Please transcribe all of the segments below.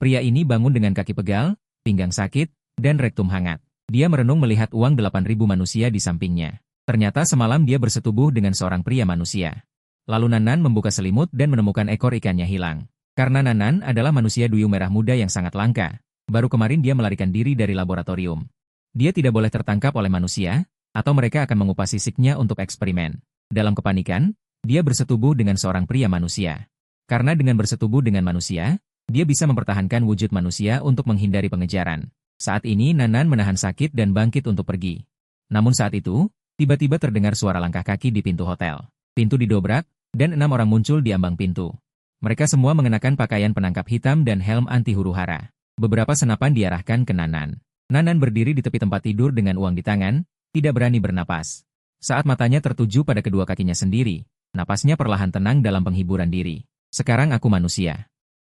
Pria ini bangun dengan kaki pegal, pinggang sakit, dan rektum hangat. Dia merenung melihat uang 8.000 manusia di sampingnya. Ternyata semalam dia bersetubuh dengan seorang pria manusia. Lalu Nanan membuka selimut dan menemukan ekor ikannya hilang. Karena Nanan adalah manusia duyung merah muda yang sangat langka, baru kemarin dia melarikan diri dari laboratorium. Dia tidak boleh tertangkap oleh manusia, atau mereka akan mengupas sisiknya untuk eksperimen. Dalam kepanikan, dia bersetubuh dengan seorang pria manusia. Karena dengan bersetubuh dengan manusia, dia bisa mempertahankan wujud manusia untuk menghindari pengejaran. Saat ini Nanan menahan sakit dan bangkit untuk pergi. Namun saat itu, tiba-tiba terdengar suara langkah kaki di pintu hotel. Pintu didobrak, dan 6 orang muncul di ambang pintu. Mereka semua mengenakan pakaian penangkap hitam dan helm anti huru-hara. Beberapa senapan diarahkan ke Nanan. Nanan berdiri di tepi tempat tidur dengan uang di tangan, tidak berani bernapas. Saat matanya tertuju pada kedua kakinya sendiri, napasnya perlahan tenang dalam penghiburan diri. Sekarang aku manusia.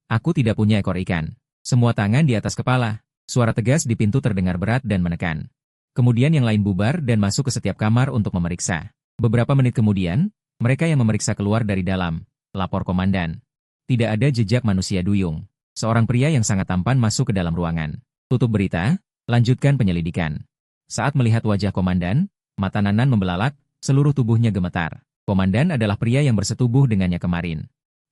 Aku tidak punya ekor ikan. Semua tangan di atas kepala. Suara tegas di pintu terdengar berat dan menekan. Kemudian yang lain bubar dan masuk ke setiap kamar untuk memeriksa. Beberapa menit kemudian, mereka yang memeriksa keluar dari dalam. Lapor komandan. Tidak ada jejak manusia duyung. Seorang pria yang sangat tampan masuk ke dalam ruangan. Tutup berita, lanjutkan penyelidikan. Saat melihat wajah komandan, mata Nanan membelalak, seluruh tubuhnya gemetar. Komandan adalah pria yang bersetubuh dengannya kemarin.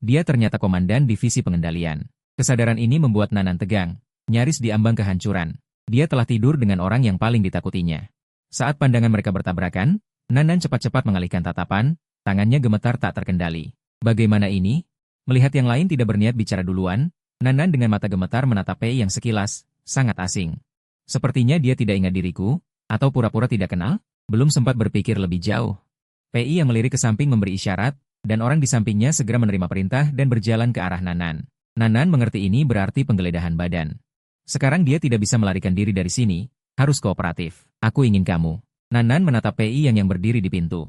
Dia ternyata komandan divisi pengendalian. Kesadaran ini membuat Nanan tegang, nyaris diambang kehancuran. Dia telah tidur dengan orang yang paling ditakutinya. Saat pandangan mereka bertabrakan, Nanan cepat-cepat mengalihkan tatapan, tangannya gemetar tak terkendali. Bagaimana ini? Melihat yang lain tidak berniat bicara duluan, Nanan dengan mata gemetar menatap Pei yang sekilas, sangat asing. Sepertinya dia tidak ingat diriku, atau pura-pura tidak kenal, belum sempat berpikir lebih jauh. Pei yang melirik ke samping memberi isyarat, dan orang di sampingnya segera menerima perintah dan berjalan ke arah Nanan. Nanan mengerti ini berarti penggeledahan badan. Sekarang dia tidak bisa melarikan diri dari sini, harus kooperatif. Aku ingin kamu. Nanan menatap Pei yang berdiri di pintu.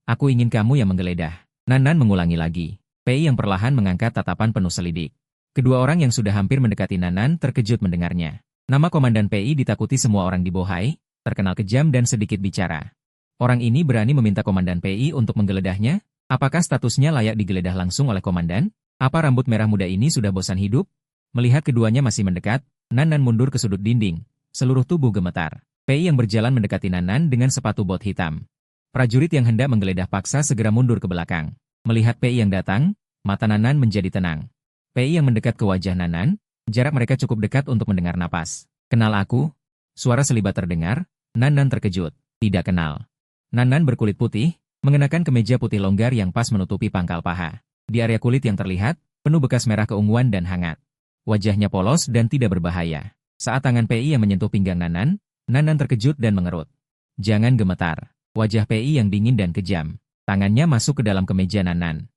Aku ingin kamu yang menggeledah. Nanan mengulangi lagi. Pei yang perlahan mengangkat tatapan penuh selidik. Kedua orang yang sudah hampir mendekati Nanan terkejut mendengarnya. Nama Komandan Pei ditakuti semua orang di Bohai, terkenal kejam dan sedikit bicara. Orang ini berani meminta Komandan Pei untuk menggeledahnya? Apakah statusnya layak digeledah langsung oleh Komandan? Apa rambut merah muda ini sudah bosan hidup? Melihat keduanya masih mendekat, Nanan mundur ke sudut dinding. Seluruh tubuh gemetar. Pei yang berjalan mendekati Nanan dengan sepatu bot hitam. Prajurit yang hendak menggeledah paksa segera mundur ke belakang. Melihat Pei yang datang, mata Nanan menjadi tenang. Pei yang mendekat ke wajah Nanan, jarak mereka cukup dekat untuk mendengar napas. Kenal aku? Suara selibat terdengar, Nanan terkejut. Tidak kenal. Nanan berkulit putih, mengenakan kemeja putih longgar yang pas menutupi pangkal paha. Di area kulit yang terlihat, penuh bekas merah keunguan dan hangat. Wajahnya polos dan tidak berbahaya. Saat tangan Pei yang menyentuh pinggang Nanan, Nanan terkejut dan mengerut. Jangan gemetar. Wajah Pei yang dingin dan kejam. Tangannya masuk ke dalam kemeja Nanan.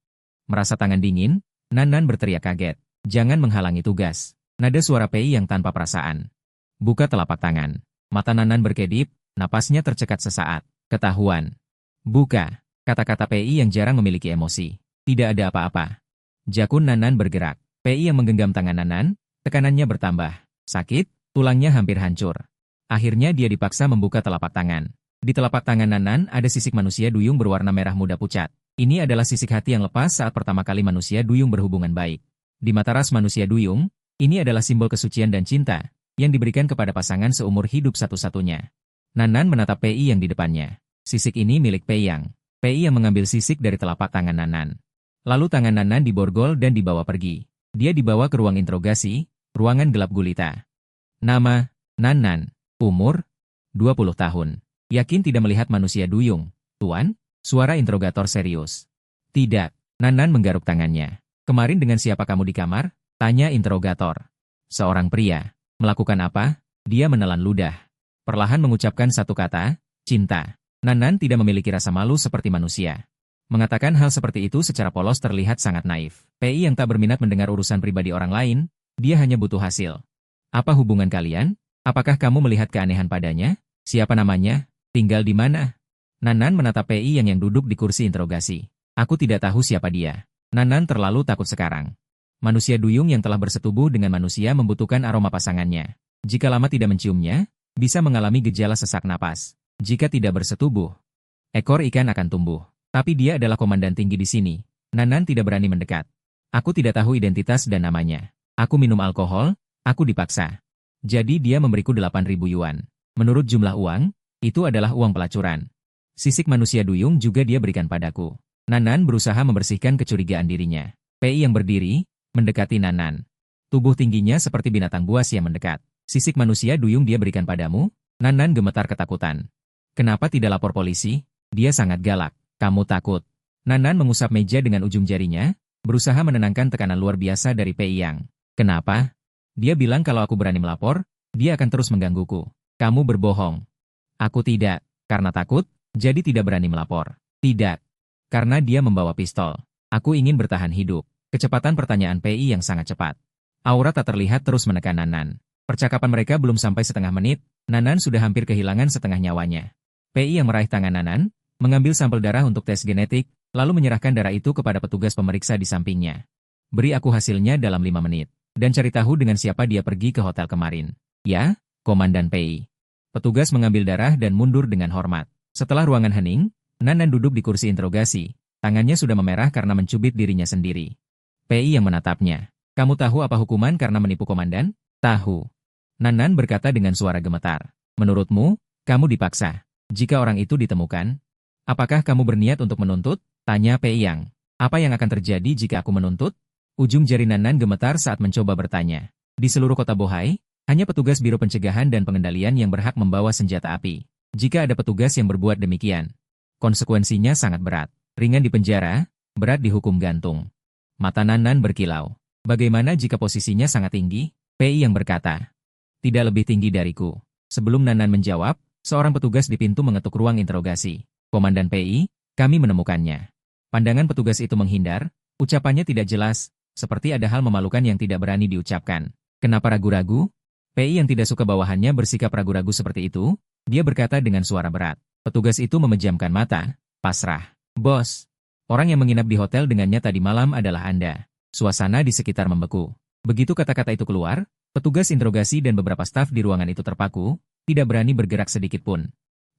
Merasa tangan dingin, Nanan berteriak kaget. Jangan menghalangi tugas. Nada suara Pei yang tanpa perasaan. Buka telapak tangan. Mata Nanan berkedip, napasnya tercekat sesaat. Ketahuan. Buka. Kata-kata Pei yang jarang memiliki emosi. Tidak ada apa-apa. Jakun Nanan bergerak. Pei yang menggenggam tangan Nanan, tekanannya bertambah. Sakit, tulangnya hampir hancur. Akhirnya dia dipaksa membuka telapak tangan. Di telapak tangan Nanan ada sisik manusia duyung berwarna merah muda pucat. Ini adalah sisik hati yang lepas saat pertama kali manusia duyung berhubungan baik. Di mata ras manusia duyung, ini adalah simbol kesucian dan cinta, yang diberikan kepada pasangan seumur hidup satu-satunya. Nanan menatap Pei yang di depannya. Sisik ini milik Pei Yang. Pei yang mengambil sisik dari telapak tangan Nanan. Lalu tangan Nanan diborgol dan dibawa pergi. Dia dibawa ke ruang interogasi, ruangan gelap gulita. Nama, Nanan. Umur, 20 tahun. Yakin tidak melihat manusia duyung, Tuan? Suara interrogator serius. Tidak. Nanan menggaruk tangannya. Kemarin dengan siapa kamu di kamar? Tanya interrogator. Seorang pria. Melakukan apa? Dia menelan ludah. Perlahan mengucapkan satu kata, cinta. Nanan tidak memiliki rasa malu seperti manusia. Mengatakan hal seperti itu secara polos terlihat sangat naif. Pei yang tak berminat mendengar urusan pribadi orang lain, dia hanya butuh hasil. Apa hubungan kalian? Apakah kamu melihat keanehan padanya? Siapa namanya? Tinggal di mana? Nanan menatap Pei yang duduk di kursi interogasi. Aku tidak tahu siapa dia. Nanan terlalu takut sekarang. Manusia duyung yang telah bersetubuh dengan manusia membutuhkan aroma pasangannya. Jika lama tidak menciumnya, bisa mengalami gejala sesak napas. Jika tidak bersetubuh, ekor ikan akan tumbuh. Tapi dia adalah komandan tinggi di sini. Nanan tidak berani mendekat. Aku tidak tahu identitas dan namanya. Aku minum alkohol, Aku dipaksa. Jadi dia memberiku 8.000 yuan. Menurut jumlah uang, itu adalah uang pelacuran. Sisik manusia duyung juga dia berikan padaku. Nanan berusaha membersihkan kecurigaan dirinya. PI yang berdiri, mendekati Nanan. Tubuh tingginya seperti binatang buas yang mendekat. Sisik manusia duyung dia berikan padamu? Nanan gemetar ketakutan. Kenapa tidak lapor polisi? Dia sangat galak. Kamu takut. Nanan mengusap meja dengan ujung jarinya, berusaha menenangkan tekanan luar biasa dari PI Yang. Kenapa? Dia bilang kalau aku berani melapor, dia akan terus menggangguku. Kamu berbohong. Aku tidak. Karena takut, jadi tidak berani melapor. Tidak. Karena dia membawa pistol. Aku ingin bertahan hidup. Kecepatan pertanyaan PI yang sangat cepat. Aura tak terlihat terus menekan Nanan. Percakapan mereka belum sampai setengah menit, Nanan sudah hampir kehilangan setengah nyawanya. PI yang meraih tangan Nanan, mengambil sampel darah untuk tes genetik, lalu menyerahkan darah itu kepada petugas pemeriksa di sampingnya. Beri aku hasilnya dalam 5 menit. Dan cari tahu dengan siapa dia pergi ke hotel kemarin. Ya, Komandan PI. Petugas mengambil darah dan mundur dengan hormat. Setelah ruangan hening, Nanan duduk di kursi interogasi. Tangannya sudah memerah karena mencubit dirinya sendiri. PI yang menatapnya. Kamu tahu apa hukuman karena menipu komandan? Tahu. Nanan berkata dengan suara gemetar. Menurutmu, kamu dipaksa. Jika orang itu ditemukan, apakah kamu berniat untuk menuntut? Tanya PI Yang. Apa yang akan terjadi jika aku menuntut? Ujung jari Nanan gemetar saat mencoba bertanya. Di seluruh kota Bohai, hanya petugas Biro Pencegahan dan Pengendalian yang berhak membawa senjata api. Jika ada petugas yang berbuat demikian, konsekuensinya sangat berat. Ringan di penjara, berat dihukum gantung. Mata Nanan berkilau. Bagaimana jika posisinya sangat tinggi? PI yang berkata. Tidak lebih tinggi dariku. Sebelum Nanan menjawab, seorang petugas di pintu mengetuk ruang interogasi. Komandan PI, kami menemukannya. Pandangan petugas itu menghindar, ucapannya tidak jelas, seperti ada hal memalukan yang tidak berani diucapkan. Kenapa ragu-ragu? PI yang tidak suka bawahannya bersikap ragu-ragu seperti itu, dia berkata dengan suara berat. Petugas itu memejamkan mata, pasrah. Bos, orang yang menginap di hotel dengannya tadi malam adalah Anda. Suasana di sekitar membeku. Begitu kata-kata itu keluar, petugas interogasi dan beberapa staf di ruangan itu terpaku, tidak berani bergerak sedikit pun.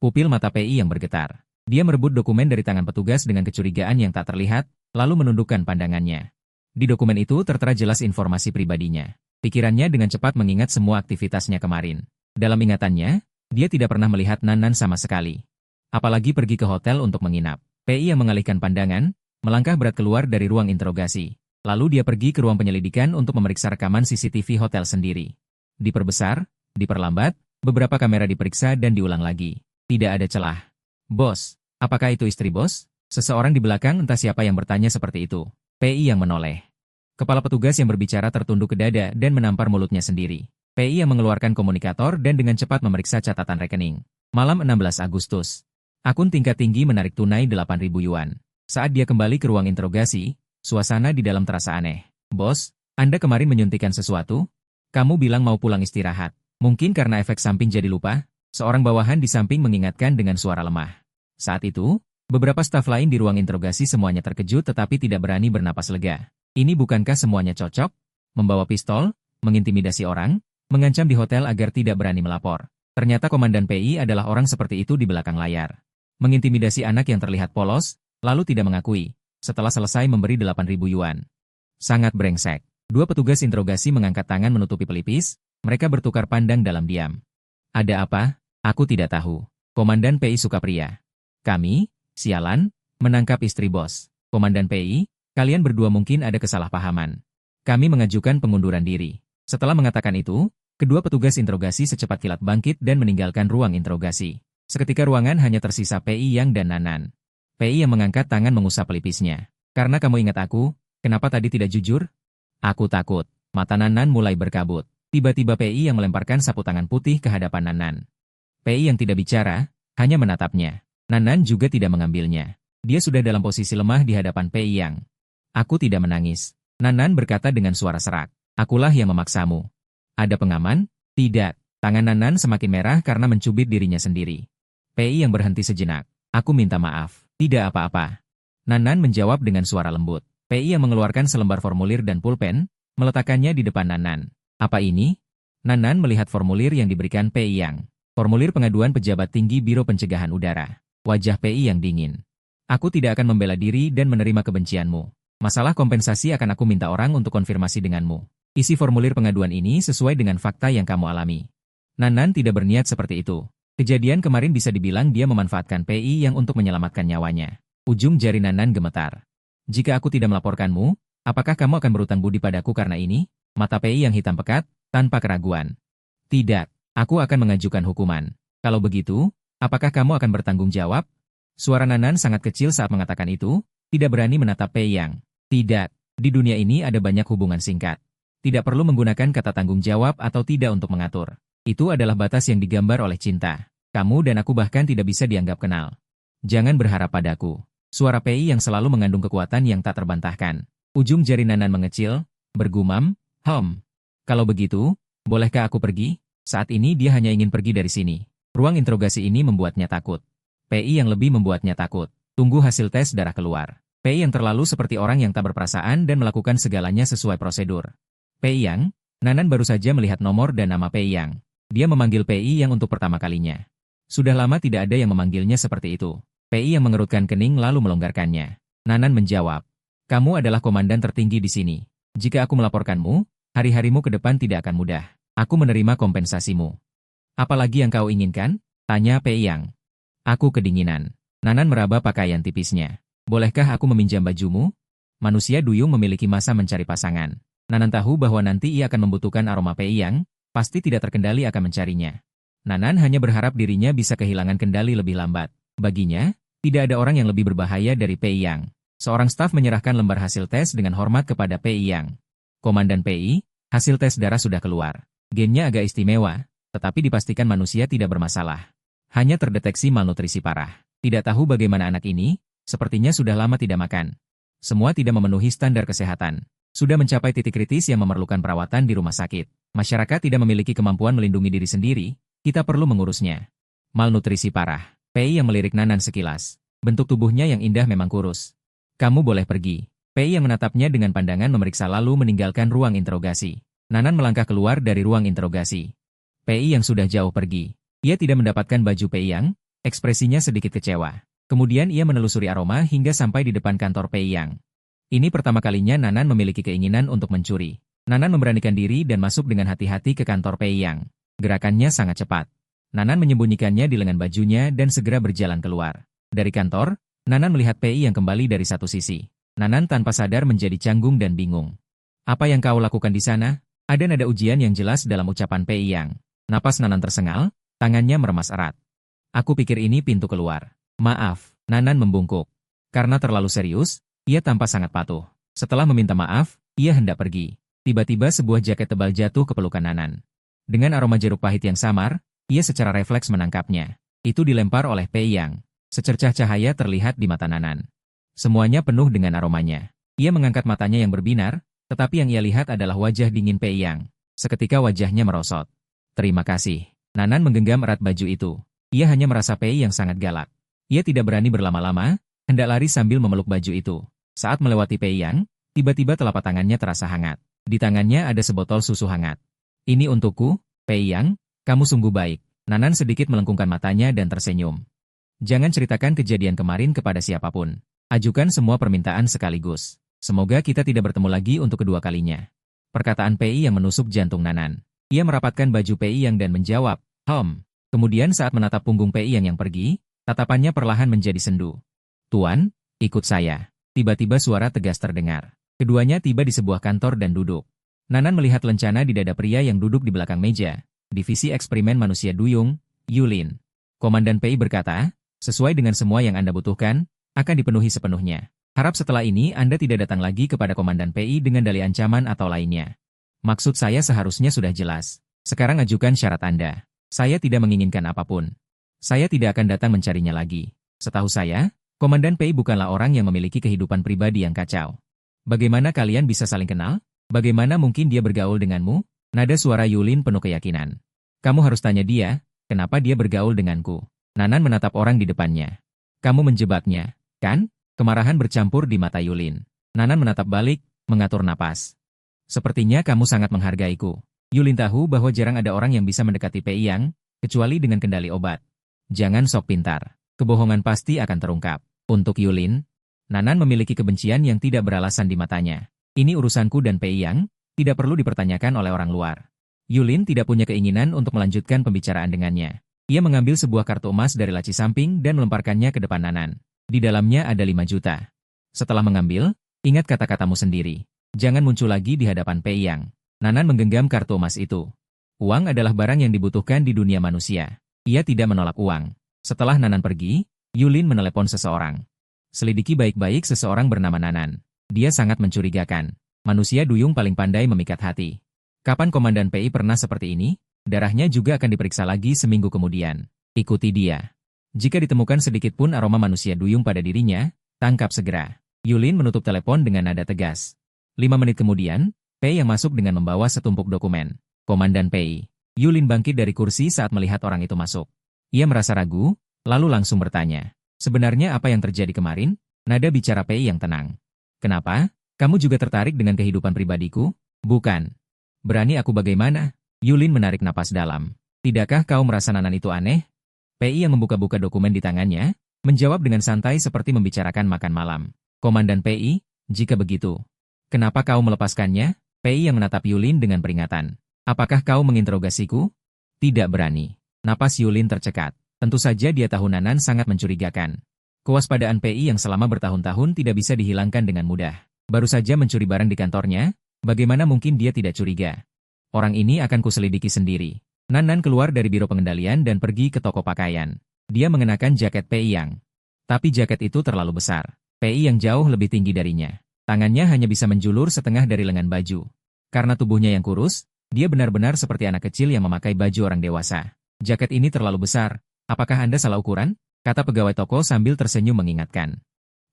Pupil mata PI yang bergetar. Dia merebut dokumen dari tangan petugas dengan kecurigaan yang tak terlihat, lalu menundukkan pandangannya. Di dokumen itu tertera jelas informasi pribadinya. Pikirannya dengan cepat mengingat semua aktivitasnya kemarin. Dalam ingatannya, dia tidak pernah melihat Nanan sama sekali. Apalagi pergi ke hotel untuk menginap. PI yang mengalihkan pandangan, melangkah berat keluar dari ruang interogasi. Lalu dia pergi ke ruang penyelidikan untuk memeriksa rekaman CCTV hotel sendiri. Diperbesar, diperlambat, beberapa kamera diperiksa dan diulang lagi. Tidak ada celah. Bos, apakah itu istri bos? Seseorang di belakang entah siapa yang bertanya seperti itu. PI yang menoleh. Kepala petugas yang berbicara tertunduk ke dada dan menampar mulutnya sendiri. PI yang mengeluarkan komunikator dan dengan cepat memeriksa catatan rekening. Malam 16 Agustus. Akun tingkat tinggi menarik tunai 8.000 yuan. Saat dia kembali ke ruang interogasi, suasana di dalam terasa aneh. Bos, Anda kemarin menyuntikkan sesuatu? Kamu bilang mau pulang istirahat. Mungkin karena efek samping jadi lupa? Seorang bawahan di samping mengingatkan dengan suara lemah. Saat itu, beberapa staf lain di ruang interogasi semuanya terkejut tetapi tidak berani bernapas lega. Ini bukankah semuanya cocok? Membawa pistol, mengintimidasi orang, mengancam di hotel agar tidak berani melapor. Ternyata Komandan PI adalah orang seperti itu di belakang layar. Mengintimidasi anak yang terlihat polos, lalu tidak mengakui, setelah selesai memberi 8.000 yuan. Sangat brengsek. Dua petugas interogasi mengangkat tangan menutupi pelipis, mereka bertukar pandang dalam diam. Ada apa? Aku tidak tahu. Komandan PI Sukapriya. Kami, sialan, menangkap istri bos. Komandan PI, kalian berdua mungkin ada kesalahpahaman. Kami mengajukan pengunduran diri. Setelah mengatakan itu, kedua petugas interogasi secepat kilat bangkit dan meninggalkan ruang interogasi. Seketika ruangan hanya tersisa PI Yang dan Nanan. PI yang mengangkat tangan mengusap pelipisnya. Karena kamu ingat aku, kenapa tadi tidak jujur? Aku takut. Mata Nanan mulai berkabut. Tiba-tiba PI yang melemparkan sapu tangan putih ke hadapan Nanan. PI yang tidak bicara, hanya menatapnya. Nanan juga tidak mengambilnya. Dia sudah dalam posisi lemah di hadapan PI Yang. Aku tidak menangis. Nanan berkata dengan suara serak. Akulah yang memaksamu. Ada pengaman? Tidak. Tangan Nanan semakin merah karena mencubit dirinya sendiri. PI yang berhenti sejenak. Aku minta maaf. Tidak apa-apa. Nanan menjawab dengan suara lembut. PI yang mengeluarkan selembar formulir dan pulpen, meletakkannya di depan Nanan. Apa ini? Nanan melihat formulir yang diberikan PI Yang. Formulir pengaduan pejabat tinggi Biro Pencegahan Udara. Wajah PI yang dingin. Aku tidak akan membela diri dan menerima kebencianmu. Masalah kompensasi akan aku minta orang untuk konfirmasi denganmu. Isi formulir pengaduan ini sesuai dengan fakta yang kamu alami. Nanan tidak berniat seperti itu. Kejadian kemarin bisa dibilang dia memanfaatkan PI yang untuk menyelamatkan nyawanya. Ujung jari Nanan gemetar. Jika aku tidak melaporkanmu, apakah kamu akan berutang budi padaku karena ini? Mata PI yang hitam pekat, tanpa keraguan. Tidak, aku akan mengajukan hukuman. Kalau begitu, apakah kamu akan bertanggung jawab? Suara Nanan sangat kecil saat mengatakan itu, tidak berani menatap Pei Yang. Tidak, di dunia ini ada banyak hubungan singkat. Tidak perlu menggunakan kata tanggung jawab atau tidak untuk mengatur. Itu adalah batas yang digambar oleh cinta. Kamu dan aku bahkan tidak bisa dianggap kenal. Jangan berharap padaku. Suara Pei yang selalu mengandung kekuatan yang tak terbantahkan. Ujung jari Nanan mengecil, bergumam, Kalau begitu, bolehkah aku pergi? Saat ini dia hanya ingin pergi dari sini. Ruang interogasi ini membuatnya takut. PI yang lebih membuatnya takut. Tunggu hasil tes darah keluar. PI yang terlalu seperti orang yang tak berperasaan dan melakukan segalanya sesuai prosedur. PI yang, Nanan baru saja melihat nomor dan nama PI yang. Dia memanggil PI yang untuk pertama kalinya. Sudah lama tidak ada yang memanggilnya seperti itu. PI yang mengerutkan kening lalu melonggarkannya. Nanan menjawab, kamu adalah komandan tertinggi di sini. Jika aku melaporkanmu, hari-harimu ke depan tidak akan mudah. Aku menerima kompensasimu. Apalagi yang kau inginkan? Tanya Pei Yang. Aku kedinginan. Nanan meraba pakaian tipisnya. Bolehkah aku meminjam bajumu? Manusia duyung memiliki masa mencari pasangan. Nanan tahu bahwa nanti ia akan membutuhkan aroma Pei Yang, pasti tidak terkendali akan mencarinya. Nanan hanya berharap dirinya bisa kehilangan kendali lebih lambat. Baginya, tidak ada orang yang lebih berbahaya dari Pei Yang. Seorang staf menyerahkan lembar hasil tes dengan hormat kepada Pei Yang. Komandan PI, hasil tes darah sudah keluar. Gennya agak istimewa, tetapi dipastikan manusia tidak bermasalah. Hanya terdeteksi malnutrisi parah. Tidak tahu bagaimana anak ini, sepertinya sudah lama tidak makan. Semua tidak memenuhi standar kesehatan. Sudah mencapai titik kritis yang memerlukan perawatan di rumah sakit. Masyarakat tidak memiliki kemampuan melindungi diri sendiri, kita perlu mengurusnya. Malnutrisi parah. PI yang melirik Nanan sekilas. Bentuk tubuhnya yang indah memang kurus. Kamu boleh pergi. Pei yang menatapnya dengan pandangan memeriksa lalu meninggalkan ruang interogasi. Nanan melangkah keluar dari ruang interogasi. Pei yang sudah jauh pergi. Ia tidak mendapatkan baju Pei Yang, ekspresinya sedikit kecewa. Kemudian ia menelusuri aroma hingga sampai di depan kantor Pei Yang. Ini pertama kalinya Nanan memiliki keinginan untuk mencuri. Nanan memberanikan diri dan masuk dengan hati-hati ke kantor Pei Yang. Gerakannya sangat cepat. Nanan menyembunyikannya di lengan bajunya dan segera berjalan keluar. Dari kantor, Nanan melihat Pei Yang kembali dari satu sisi. Nanan tanpa sadar menjadi canggung dan bingung. Apa yang kau lakukan di sana? Ada nada ujian yang jelas dalam ucapan Pei Yang. Napas Nanan tersengal, tangannya meremas erat. Aku pikir ini pintu keluar. Maaf, Nanan membungkuk. Karena terlalu serius, ia tampak sangat patuh. Setelah meminta maaf, ia hendak pergi. Tiba-tiba sebuah jaket tebal jatuh ke pelukan Nanan. Dengan aroma jeruk pahit yang samar, ia secara refleks menangkapnya. Itu dilempar oleh Pei Yang. Secercah cahaya terlihat di mata Nanan. Semuanya penuh dengan aromanya. Ia mengangkat matanya yang berbinar, tetapi yang ia lihat adalah wajah dingin Pei Yang. Seketika wajahnya merosot. Terima kasih. Nanan menggenggam erat baju itu. Ia hanya merasa Pei Yang sangat galak. Ia tidak berani berlama-lama, hendak lari sambil memeluk baju itu. Saat melewati Pei Yang, tiba-tiba telapak tangannya terasa hangat. Di tangannya ada sebotol susu hangat. Ini untukku, Pei Yang, kamu sungguh baik. Nanan sedikit melengkungkan matanya dan tersenyum. Jangan ceritakan kejadian kemarin kepada siapapun. Ajukan semua permintaan sekaligus. Semoga kita tidak bertemu lagi untuk kedua kalinya. Perkataan Pei yang menusuk jantung Nanan. Ia merapatkan baju Pei yang dan menjawab, Kemudian saat menatap punggung Pei yang pergi, tatapannya perlahan menjadi sendu. Tuan, ikut saya. Tiba-tiba suara tegas terdengar. Keduanya tiba di sebuah kantor dan duduk. Nanan melihat lencana di dada pria yang duduk di belakang meja. Divisi eksperimen manusia duyung, Yulin. Komandan Pei berkata, sesuai dengan semua yang Anda butuhkan, akan dipenuhi sepenuhnya. Harap setelah ini Anda tidak datang lagi kepada Komandan PI dengan dalih ancaman atau lainnya. Maksud saya seharusnya sudah jelas. Sekarang ajukan syarat Anda. Saya tidak menginginkan apapun. Saya tidak akan datang mencarinya lagi. Setahu saya, Komandan PI bukanlah orang yang memiliki kehidupan pribadi yang kacau. Bagaimana kalian bisa saling kenal? Bagaimana mungkin dia bergaul denganmu? Nada suara Yulin penuh keyakinan. Kamu harus tanya dia, kenapa dia bergaul denganku. Nanan menatap orang di depannya. Kamu menjebaknya, kan? Kemarahan bercampur di mata Yulin. Nanan menatap balik, mengatur napas. Sepertinya kamu sangat menghargaiku. Yulin tahu bahwa jarang ada orang yang bisa mendekati Pei Yang, kecuali dengan kendali obat. Jangan sok pintar. Kebohongan pasti akan terungkap. Untuk Yulin, Nanan memiliki kebencian yang tidak beralasan di matanya. Ini urusanku dan Pei Yang, Tidak perlu dipertanyakan oleh orang luar. Yulin tidak punya keinginan untuk melanjutkan pembicaraan dengannya. Ia mengambil sebuah kartu emas dari laci samping dan melemparkannya ke depan Nanan. Di dalamnya ada 5 juta. Setelah mengambil, ingat kata-katamu sendiri. Jangan muncul lagi di hadapan Pei Yang. Nanan menggenggam kartu emas itu. Uang adalah barang yang dibutuhkan di dunia manusia. Ia tidak menolak uang. Setelah Nanan pergi, Yulin menelepon seseorang. Selidiki baik-baik seseorang bernama Nanan. Dia sangat mencurigakan. Manusia duyung paling pandai memikat hati. Kapan Komandan PI pernah seperti ini? Darahnya juga akan diperiksa lagi seminggu kemudian. Ikuti dia. Jika ditemukan sedikit pun aroma manusia duyung pada dirinya, tangkap segera. Yulin menutup telepon dengan nada tegas. 5 menit kemudian, Pei yang masuk dengan membawa setumpuk dokumen. Komandan Pei. Yulin bangkit dari kursi saat melihat orang itu masuk. Ia merasa ragu, lalu langsung bertanya. Sebenarnya apa yang terjadi kemarin? Nada bicara Pei yang tenang. Kenapa? Kamu juga tertarik dengan kehidupan pribadiku? Bukan. Berani aku bagaimana? Yulin menarik napas dalam. Tidakkah kau merasa Nanan itu aneh? Pei yang membuka-buka dokumen di tangannya, menjawab dengan santai seperti membicarakan makan malam. Komandan Pei, jika begitu, kenapa kau melepaskannya? Pei yang menatap Yulin dengan peringatan. Apakah kau menginterogasiku? Tidak berani. Napas Yulin tercekat. Tentu saja dia tahu Nanan sangat mencurigakan. Kewaspadaan PI yang selama bertahun-tahun tidak bisa dihilangkan dengan mudah. Baru saja mencuri barang di kantornya, bagaimana mungkin dia tidak curiga? Orang ini akan kuselidiki sendiri. Nanan keluar dari biro pengendalian dan pergi ke toko pakaian. Dia mengenakan jaket PI yang. Tapi jaket itu terlalu besar. PI yang jauh lebih tinggi darinya. Tangannya hanya bisa menjulur setengah dari lengan baju. Karena tubuhnya yang kurus, dia benar-benar seperti anak kecil yang memakai baju orang dewasa. Jaket ini terlalu besar. Apakah Anda salah ukuran? Kata pegawai toko sambil tersenyum mengingatkan.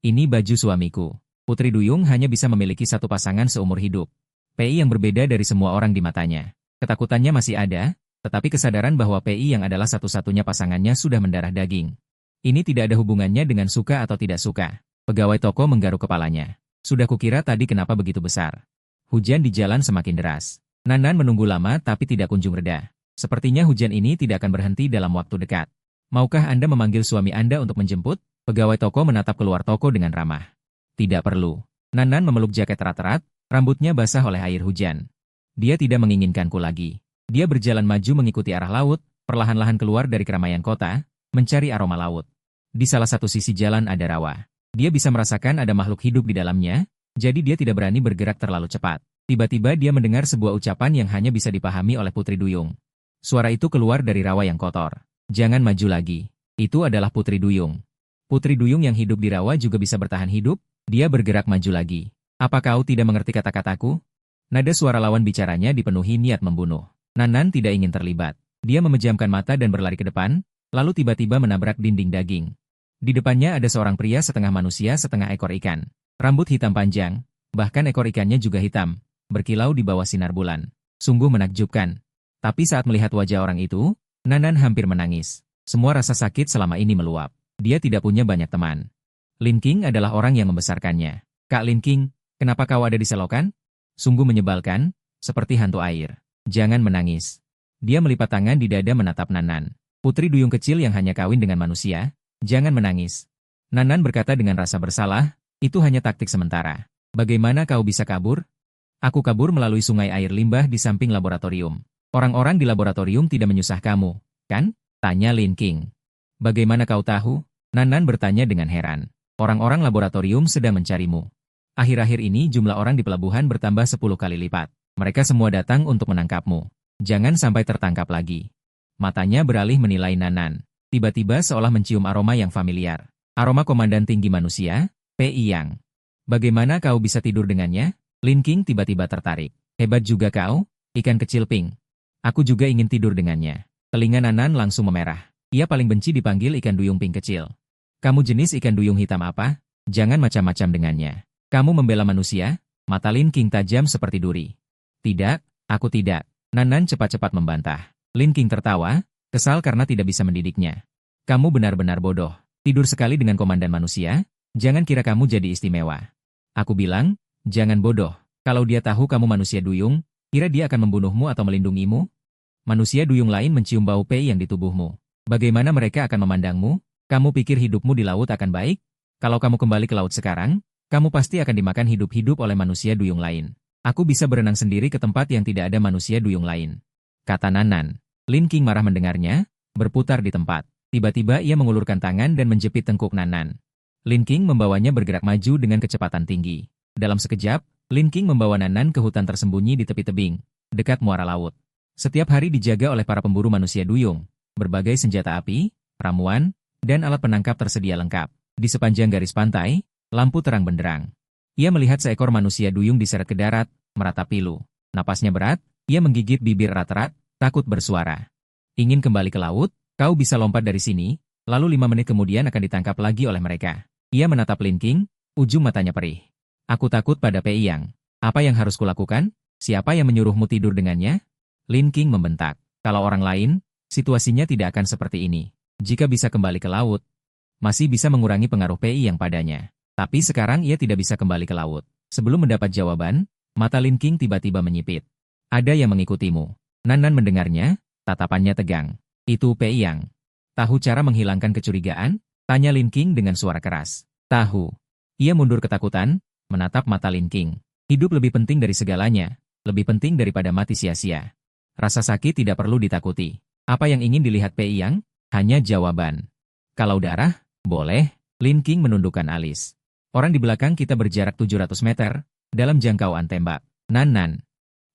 Ini baju suamiku. Putri Duyung hanya bisa memiliki satu pasangan seumur hidup. PI yang berbeda dari semua orang di matanya. Ketakutannya masih ada, tetapi kesadaran bahwa PI yang adalah satu-satunya pasangannya sudah mendarah daging. Ini tidak ada hubungannya dengan suka atau tidak suka. Pegawai toko menggaruk kepalanya. Sudah kukira tadi kenapa begitu besar. Hujan di jalan semakin deras. Nanan menunggu lama tapi tidak kunjung reda. Sepertinya hujan ini tidak akan berhenti dalam waktu dekat. Maukah Anda memanggil suami Anda untuk menjemput? Pegawai toko menatap keluar toko dengan ramah. Tidak perlu. Nanan memeluk jaket erat-erat, rambutnya basah oleh air hujan. Dia tidak menginginkanku lagi. Dia berjalan maju mengikuti arah laut, perlahan-lahan keluar dari keramaian kota, mencari aroma laut. Di salah satu sisi jalan ada rawa. Dia bisa merasakan ada makhluk hidup di dalamnya, jadi dia tidak berani bergerak terlalu cepat. Tiba-tiba dia mendengar sebuah ucapan yang hanya bisa dipahami oleh Putri Duyung. Suara itu keluar dari rawa yang kotor. Jangan maju lagi. Itu adalah Putri Duyung. Putri Duyung yang hidup di rawa juga bisa bertahan hidup, dia bergerak maju lagi. Apa kau tidak mengerti kata-kataku? Nada suara lawan bicaranya dipenuhi niat membunuh. Nanan tidak ingin terlibat. Dia memejamkan mata dan berlari ke depan, lalu tiba-tiba menabrak dinding daging. Di depannya ada seorang pria setengah manusia setengah ekor ikan. Rambut hitam panjang, bahkan ekor ikannya juga hitam, berkilau di bawah sinar bulan. Sungguh menakjubkan. Tapi saat melihat wajah orang itu, Nanan hampir menangis. Semua rasa sakit selama ini meluap. Dia tidak punya banyak teman. Lin King adalah orang yang membesarkannya. Kak Lin King, kenapa kau ada di selokan? Sungguh menyebalkan, seperti hantu air. Jangan menangis. Dia melipat tangan di dada menatap Nanan. Putri Duyung kecil yang hanya kawin dengan manusia, jangan menangis. Nanan berkata dengan rasa bersalah, itu hanya taktik sementara. Bagaimana kau bisa kabur? Aku kabur melalui sungai air limbah di samping laboratorium. Orang-orang di laboratorium tidak menyusah kamu, kan? Tanya Lin King. Bagaimana kau tahu? Nanan bertanya dengan heran. Orang-orang laboratorium sedang mencarimu. Akhir-akhir ini jumlah orang di pelabuhan bertambah 10 kali lipat. Mereka semua datang untuk menangkapmu. Jangan sampai tertangkap lagi. Matanya beralih menilai Nanan. Tiba-tiba seolah mencium aroma yang familiar. Aroma komandan tinggi manusia, Pei Yang. Bagaimana kau bisa tidur dengannya? Lin King tiba-tiba tertarik. Hebat juga kau, ikan kecil pink. Aku juga ingin tidur dengannya. Telinga Nanan langsung memerah. Ia paling benci dipanggil ikan duyung pink kecil. Kamu jenis ikan duyung hitam apa? Jangan macam-macam dengannya. Kamu membela manusia? Mata Lin King tajam seperti duri. Tidak, aku tidak. Nanan cepat-cepat membantah. Lin King tertawa, kesal karena tidak bisa mendidiknya. Kamu benar-benar bodoh. Tidur sekali dengan komandan manusia, jangan kira kamu jadi istimewa. Aku bilang, jangan bodoh. Kalau dia tahu kamu manusia duyung, kira dia akan membunuhmu atau melindungimu? Manusia duyung lain mencium bau pei yang di tubuhmu. Bagaimana mereka akan memandangmu? Kamu pikir hidupmu di laut akan baik? Kalau kamu kembali ke laut sekarang, kamu pasti akan dimakan hidup-hidup oleh manusia duyung lain. Aku bisa berenang sendiri ke tempat yang tidak ada manusia duyung lain, kata Nan. Lin King marah mendengarnya, berputar di tempat. Tiba-tiba ia mengulurkan tangan dan menjepit tengkuk Nan. Lin King membawanya bergerak maju dengan kecepatan tinggi. Dalam sekejap, Lin King membawa Nan ke hutan tersembunyi di tepi tebing, dekat muara laut. Setiap hari dijaga oleh para pemburu manusia duyung. Berbagai senjata api, ramuan, dan alat penangkap tersedia lengkap. Di sepanjang garis pantai, lampu terang benderang. Ia melihat seekor manusia duyung diseret ke darat, meratap pilu. Napasnya berat, ia menggigit bibir erat-erat, takut bersuara. Ingin kembali ke laut? Kau bisa lompat dari sini, lalu 5 menit kemudian akan ditangkap lagi oleh mereka. Ia menatap Lin King, ujung matanya perih. Aku takut pada Pei Yang. Apa yang harus kulakukan? Siapa yang menyuruhmu tidur dengannya? Lin King membentak. Kalau orang lain, situasinya tidak akan seperti ini. Jika bisa kembali ke laut, masih bisa mengurangi pengaruh Pei Yang padanya. Tapi sekarang ia tidak bisa kembali ke laut. Sebelum mendapat jawaban, mata Lin King tiba-tiba menyipit. Ada yang mengikutimu. Nan mendengarnya, tatapannya tegang. Itu Pei Yang. Tahu cara menghilangkan kecurigaan? Tanya Lin King dengan suara keras. Tahu. Ia mundur ketakutan, menatap mata Lin King. Hidup lebih penting dari segalanya, lebih penting daripada mati sia-sia. Rasa sakit tidak perlu ditakuti. Apa yang ingin dilihat Pei Yang? Hanya jawaban. Kalau darah, boleh. Lin King menundukkan alis. Orang di belakang kita berjarak 700 meter, dalam jangkauan tembak. Nan.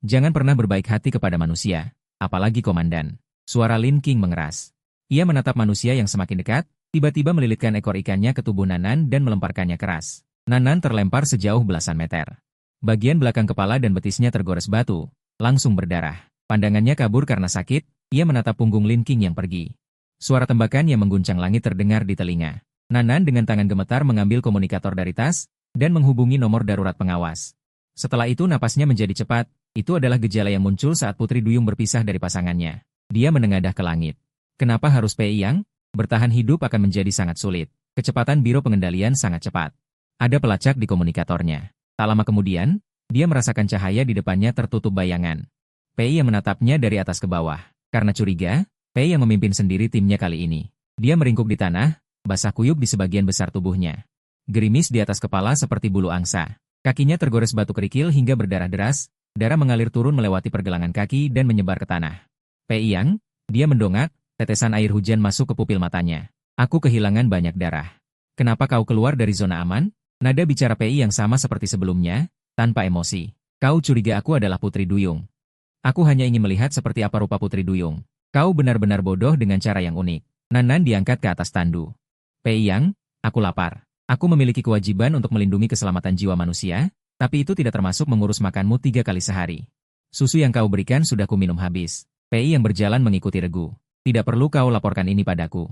Jangan pernah berbaik hati kepada manusia, apalagi komandan. Suara Lin King mengeras. Ia menatap manusia yang semakin dekat, tiba-tiba melilitkan ekor ikannya ke tubuh Nan dan melemparkannya keras. Nan terlempar sejauh belasan meter. Bagian belakang kepala dan betisnya tergores batu, langsung berdarah. Pandangannya kabur karena sakit, ia menatap punggung Lin King yang pergi. Suara tembakan yang mengguncang langit terdengar di telinga. Nan dengan tangan gemetar mengambil komunikator dari tas, dan menghubungi nomor darurat pengawas. Setelah itu napasnya menjadi cepat, itu adalah gejala yang muncul saat Putri Duyung berpisah dari pasangannya. Dia menengadah ke langit. Kenapa harus Pei Yang? Bertahan hidup akan menjadi sangat sulit. Kecepatan biro pengendalian sangat cepat. Ada pelacak di komunikatornya. Tak lama kemudian, dia merasakan cahaya di depannya tertutup bayangan. Pei yang menatapnya dari atas ke bawah. Karena curiga, Pei yang memimpin sendiri timnya kali ini. Dia meringkuk di tanah, basah kuyup di sebagian besar tubuhnya. Gerimis di atas kepala seperti bulu angsa. Kakinya tergores batu kerikil hingga berdarah deras, darah mengalir turun melewati pergelangan kaki dan menyebar ke tanah. Pei Yang, dia mendongak, tetesan air hujan masuk ke pupil matanya. Aku kehilangan banyak darah. Kenapa kau keluar dari zona aman? Nada bicara Pei Yang sama seperti sebelumnya, tanpa emosi. Kau curiga aku adalah Putri Duyung. Aku hanya ingin melihat seperti apa rupa Putri Duyung. Kau benar-benar bodoh dengan cara yang unik. Nan diangkat ke atas tandu. Pei Yang, aku lapar. Aku memiliki kewajiban untuk melindungi keselamatan jiwa manusia, tapi itu tidak termasuk mengurus makanmu 3 kali sehari. Susu yang kau berikan sudah kuminum habis. Pei Yang berjalan mengikuti regu. Tidak perlu kau laporkan ini padaku.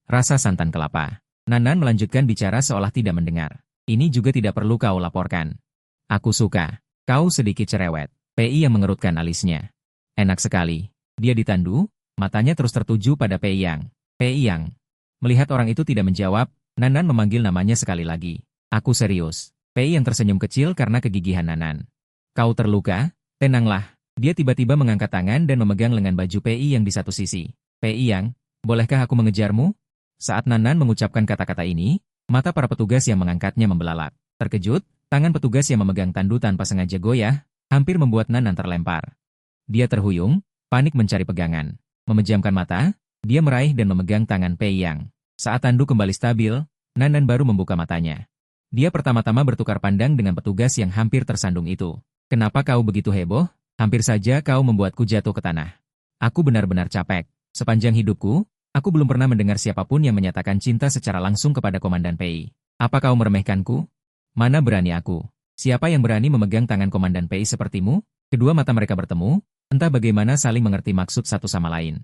Rasa santan kelapa. Nan melanjutkan bicara seolah tidak mendengar. Ini juga tidak perlu kau laporkan. Aku suka. Kau sedikit cerewet. Pei Yang mengerutkan alisnya. Enak sekali. Dia ditandu, matanya terus tertuju pada Pei Yang. Pei Yang. Melihat orang itu tidak menjawab, Nan memanggil namanya sekali lagi. Aku serius. Pei Yang tersenyum kecil karena kegigihan Nan. Kau terluka? Tenanglah. Dia tiba-tiba mengangkat tangan dan memegang lengan baju Pei Yang di satu sisi. Pei Yang, bolehkah aku mengejarmu? Saat Nan mengucapkan kata-kata ini, mata para petugas yang mengangkatnya membelalak. Terkejut, tangan petugas yang memegang tandu tanpa sengaja goyah, hampir membuat Nan terlempar. Dia terhuyung, panik mencari pegangan. Memejamkan mata, dia meraih dan memegang tangan Pei Yang. Saat tandu kembali stabil, Nan baru membuka matanya. Dia pertama-tama bertukar pandang dengan petugas yang hampir tersandung itu. Kenapa kau begitu heboh? Hampir saja kau membuatku jatuh ke tanah. Aku benar-benar capek. Sepanjang hidupku, aku belum pernah mendengar siapapun yang menyatakan cinta secara langsung kepada Komandan Pei. Apa kau meremehkanku? Mana berani aku? Siapa yang berani memegang tangan Komandan Pei sepertimu? Kedua mata mereka bertemu, entah bagaimana saling mengerti maksud satu sama lain.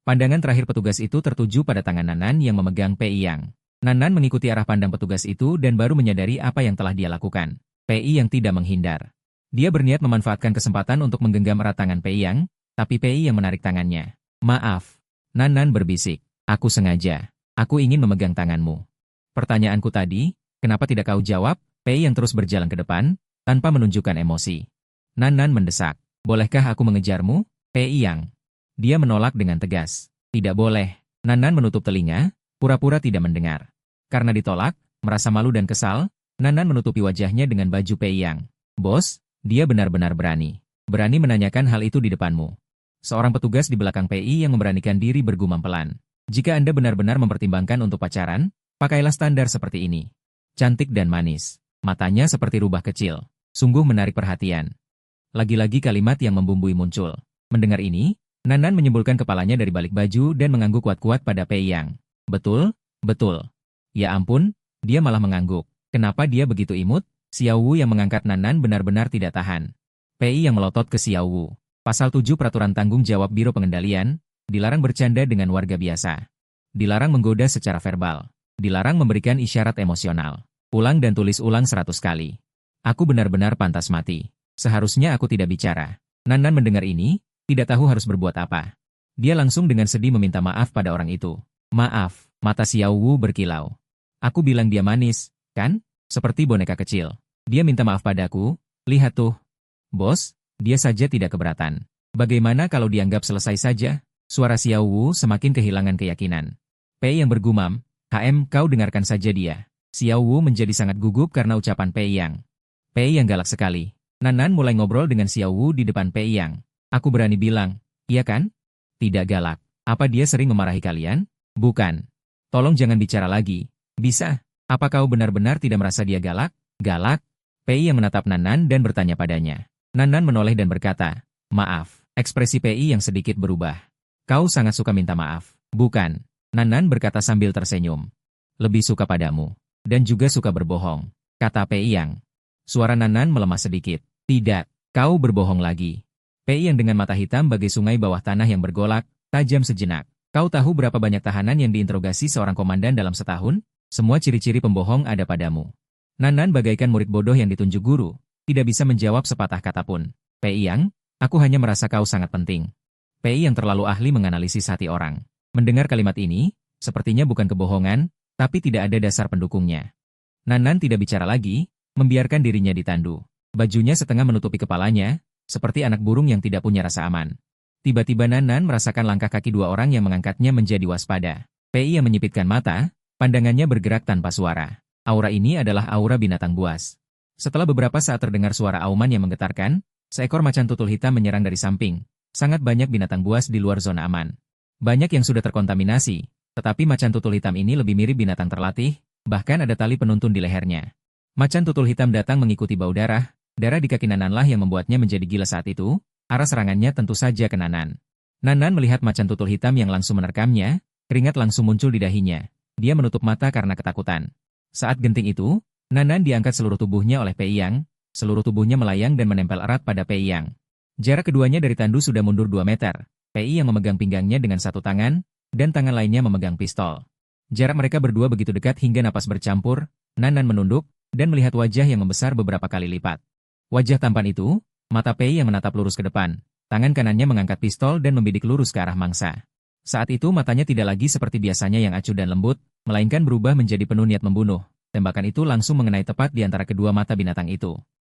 Pandangan terakhir petugas itu tertuju pada tangan Nan yang memegang Pei Yang. Nan mengikuti arah pandang petugas itu dan baru menyadari apa yang telah dia lakukan. Pei Yang tidak menghindar. Dia berniat memanfaatkan kesempatan untuk menggenggam erat tangan Pei Yang, tapi Pei Yang menarik tangannya. Maaf. Nan berbisik. Aku sengaja. Aku ingin memegang tanganmu. Pertanyaanku tadi, kenapa tidak kau jawab? Pei Yang terus berjalan ke depan, tanpa menunjukkan emosi. Nan mendesak. Bolehkah aku mengejarmu? Pei Yang. Dia menolak dengan tegas. Tidak boleh. Nan menutup telinga, pura-pura tidak mendengar. Karena ditolak, merasa malu dan kesal, Nan menutupi wajahnya dengan baju Pei Yang. Bos, Dia benar-benar berani. Berani menanyakan hal itu di depanmu. Seorang petugas di belakang PI yang memberanikan diri bergumam pelan. Jika Anda benar-benar mempertimbangkan untuk pacaran, pakailah standar seperti ini. Cantik dan manis. Matanya seperti rubah kecil. Sungguh menarik perhatian. Lagi-lagi kalimat yang membumbui muncul. Mendengar ini, Nanan menyembulkan kepalanya dari balik baju dan mengangguk kuat-kuat pada Pei Yang. Betul, betul. Ya ampun, dia malah mengangguk. Kenapa dia begitu imut? Xiao Wu yang mengangkat Nanan benar-benar tidak tahan. Pei Yang melotot ke Xiao Wu. Pasal 7 Peraturan Tanggung Jawab Biro Pengendalian, dilarang bercanda dengan warga biasa. Dilarang menggoda secara verbal. Dilarang memberikan isyarat emosional. Ulang dan tulis ulang 100 kali. Aku benar-benar pantas mati. Seharusnya aku tidak bicara. Nanan mendengar ini, tidak tahu harus berbuat apa. Dia langsung dengan sedih meminta maaf pada orang itu. Maaf, mata Xiao Wu berkilau. Aku bilang dia manis, kan? Seperti boneka kecil. Dia minta maaf padaku, lihat tuh. Bos, dia saja tidak keberatan. Bagaimana kalau dianggap selesai saja? Suara Xiao Wu semakin kehilangan keyakinan. Pei yang bergumam, kau dengarkan saja dia. Xiao Wu menjadi sangat gugup karena ucapan Pei Yang. Pei Yang galak sekali. Nanan mulai ngobrol dengan Xiao Wu di depan Pei Yang. Aku berani bilang, iya kan? Tidak galak. Apa dia sering memarahi kalian? Bukan. Tolong jangan bicara lagi. Bisa. Apa kau benar-benar tidak merasa dia galak? Galak? Pei yang menatap Nanan dan bertanya padanya. Nanan menoleh dan berkata, maaf. Ekspresi Pei yang sedikit berubah. Kau sangat suka minta maaf. Bukan. Nanan berkata sambil tersenyum. Lebih suka padamu. Dan juga suka berbohong. Kata Pei yang. Suara Nanan melemah sedikit. Tidak. Kau berbohong lagi. Pei yang dengan mata hitam bagai sungai bawah tanah yang bergolak, tajam sejenak. Kau tahu berapa banyak tahanan yang diinterogasi seorang komandan dalam setahun? Semua ciri-ciri pembohong ada padamu. Nanan bagaikan murid bodoh yang ditunjuk guru, tidak bisa menjawab sepatah kata pun. Pei yang, aku hanya merasa kau sangat penting. Pei yang terlalu ahli menganalisis hati orang. Mendengar kalimat ini, sepertinya bukan kebohongan, tapi tidak ada dasar pendukungnya. Nanan tidak bicara lagi, membiarkan dirinya ditandu. Bajunya setengah menutupi kepalanya, seperti anak burung yang tidak punya rasa aman. Tiba-tiba Nanan merasakan langkah kaki dua orang yang mengangkatnya menjadi waspada. Pei yang menyipitkan mata, pandangannya bergerak tanpa suara. Aura ini adalah aura binatang buas. Setelah beberapa saat terdengar suara auman yang menggetarkan, seekor macan tutul hitam menyerang dari samping. Sangat banyak binatang buas di luar zona aman. Banyak yang sudah terkontaminasi, tetapi macan tutul hitam ini lebih mirip binatang terlatih, bahkan ada tali penuntun di lehernya. Macan tutul hitam datang mengikuti bau darah. Darah di kaki Nananlah yang membuatnya menjadi gila saat itu, arah serangannya tentu saja ke Nanan. Nanan melihat macan tutul hitam yang langsung menerkamnya, keringat langsung muncul di dahinya. Dia menutup mata karena ketakutan. Saat genting itu, Nanan diangkat seluruh tubuhnya oleh Pei Yang, seluruh tubuhnya melayang dan menempel erat pada Pei Yang. Jarak keduanya dari tandu sudah mundur 2 meter. Pei Yang memegang pinggangnya dengan satu tangan, dan tangan lainnya memegang pistol. Jarak mereka berdua begitu dekat hingga napas bercampur, Nanan menunduk, dan melihat wajah yang membesar beberapa kali lipat. Wajah tampan itu, mata Pei yang menatap lurus ke depan, tangan kanannya mengangkat pistol dan membidik lurus ke arah mangsa. Saat itu matanya tidak lagi seperti biasanya yang acuh dan lembut, melainkan berubah menjadi penuh niat membunuh. Tembakan itu langsung mengenai tepat di antara kedua mata binatang itu.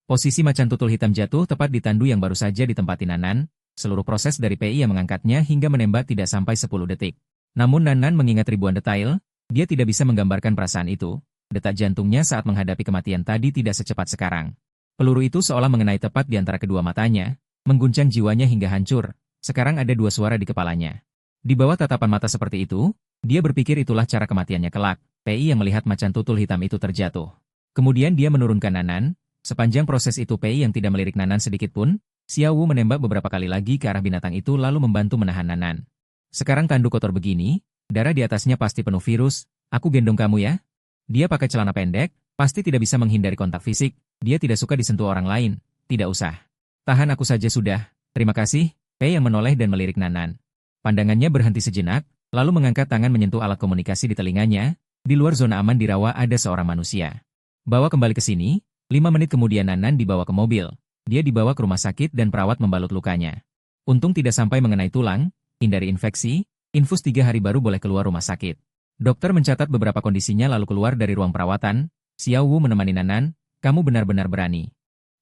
Posisi macan tutul hitam jatuh tepat di tandu yang baru saja ditempati Nanan, seluruh proses dari Pei yang mengangkatnya hingga menembak tidak sampai 10 detik. Namun Nanan mengingat ribuan detail, dia tidak bisa menggambarkan perasaan itu. Detak jantungnya saat menghadapi kematian tadi tidak secepat sekarang. Peluru itu seolah mengenai tepat di antara kedua matanya, mengguncang jiwanya hingga hancur. Sekarang ada 2 suara di kepalanya. Di bawah tatapan mata seperti itu, dia berpikir itulah cara kematiannya kelak. Pei yang melihat macan tutul hitam itu terjatuh. Kemudian dia menurunkan Nanan. Sepanjang proses itu Pei yang tidak melirik Nanan sedikit pun, Xiao Wu menembak beberapa kali lagi ke arah binatang itu lalu membantu menahan Nanan. Sekarang tandu kotor begini, darah di atasnya pasti penuh virus. Aku gendong kamu ya. Dia pakai celana pendek, pasti tidak bisa menghindari kontak fisik. Dia tidak suka disentuh orang lain. Tidak usah. Tahan aku saja sudah. Terima kasih. Pei yang menoleh dan melirik Nanan. Pandangannya berhenti sejenak, lalu mengangkat tangan menyentuh alat komunikasi di telinganya. Di luar zona aman di rawa ada seorang manusia. Bawa kembali ke sini. 5 menit kemudian Nanan dibawa ke mobil. Dia dibawa ke rumah sakit dan perawat membalut lukanya. Untung tidak sampai mengenai tulang, hindari infeksi, infus 3 hari baru boleh keluar rumah sakit. Dokter mencatat beberapa kondisinya lalu keluar dari ruang perawatan. Xiao Wu menemani Nanan. Kamu benar-benar berani.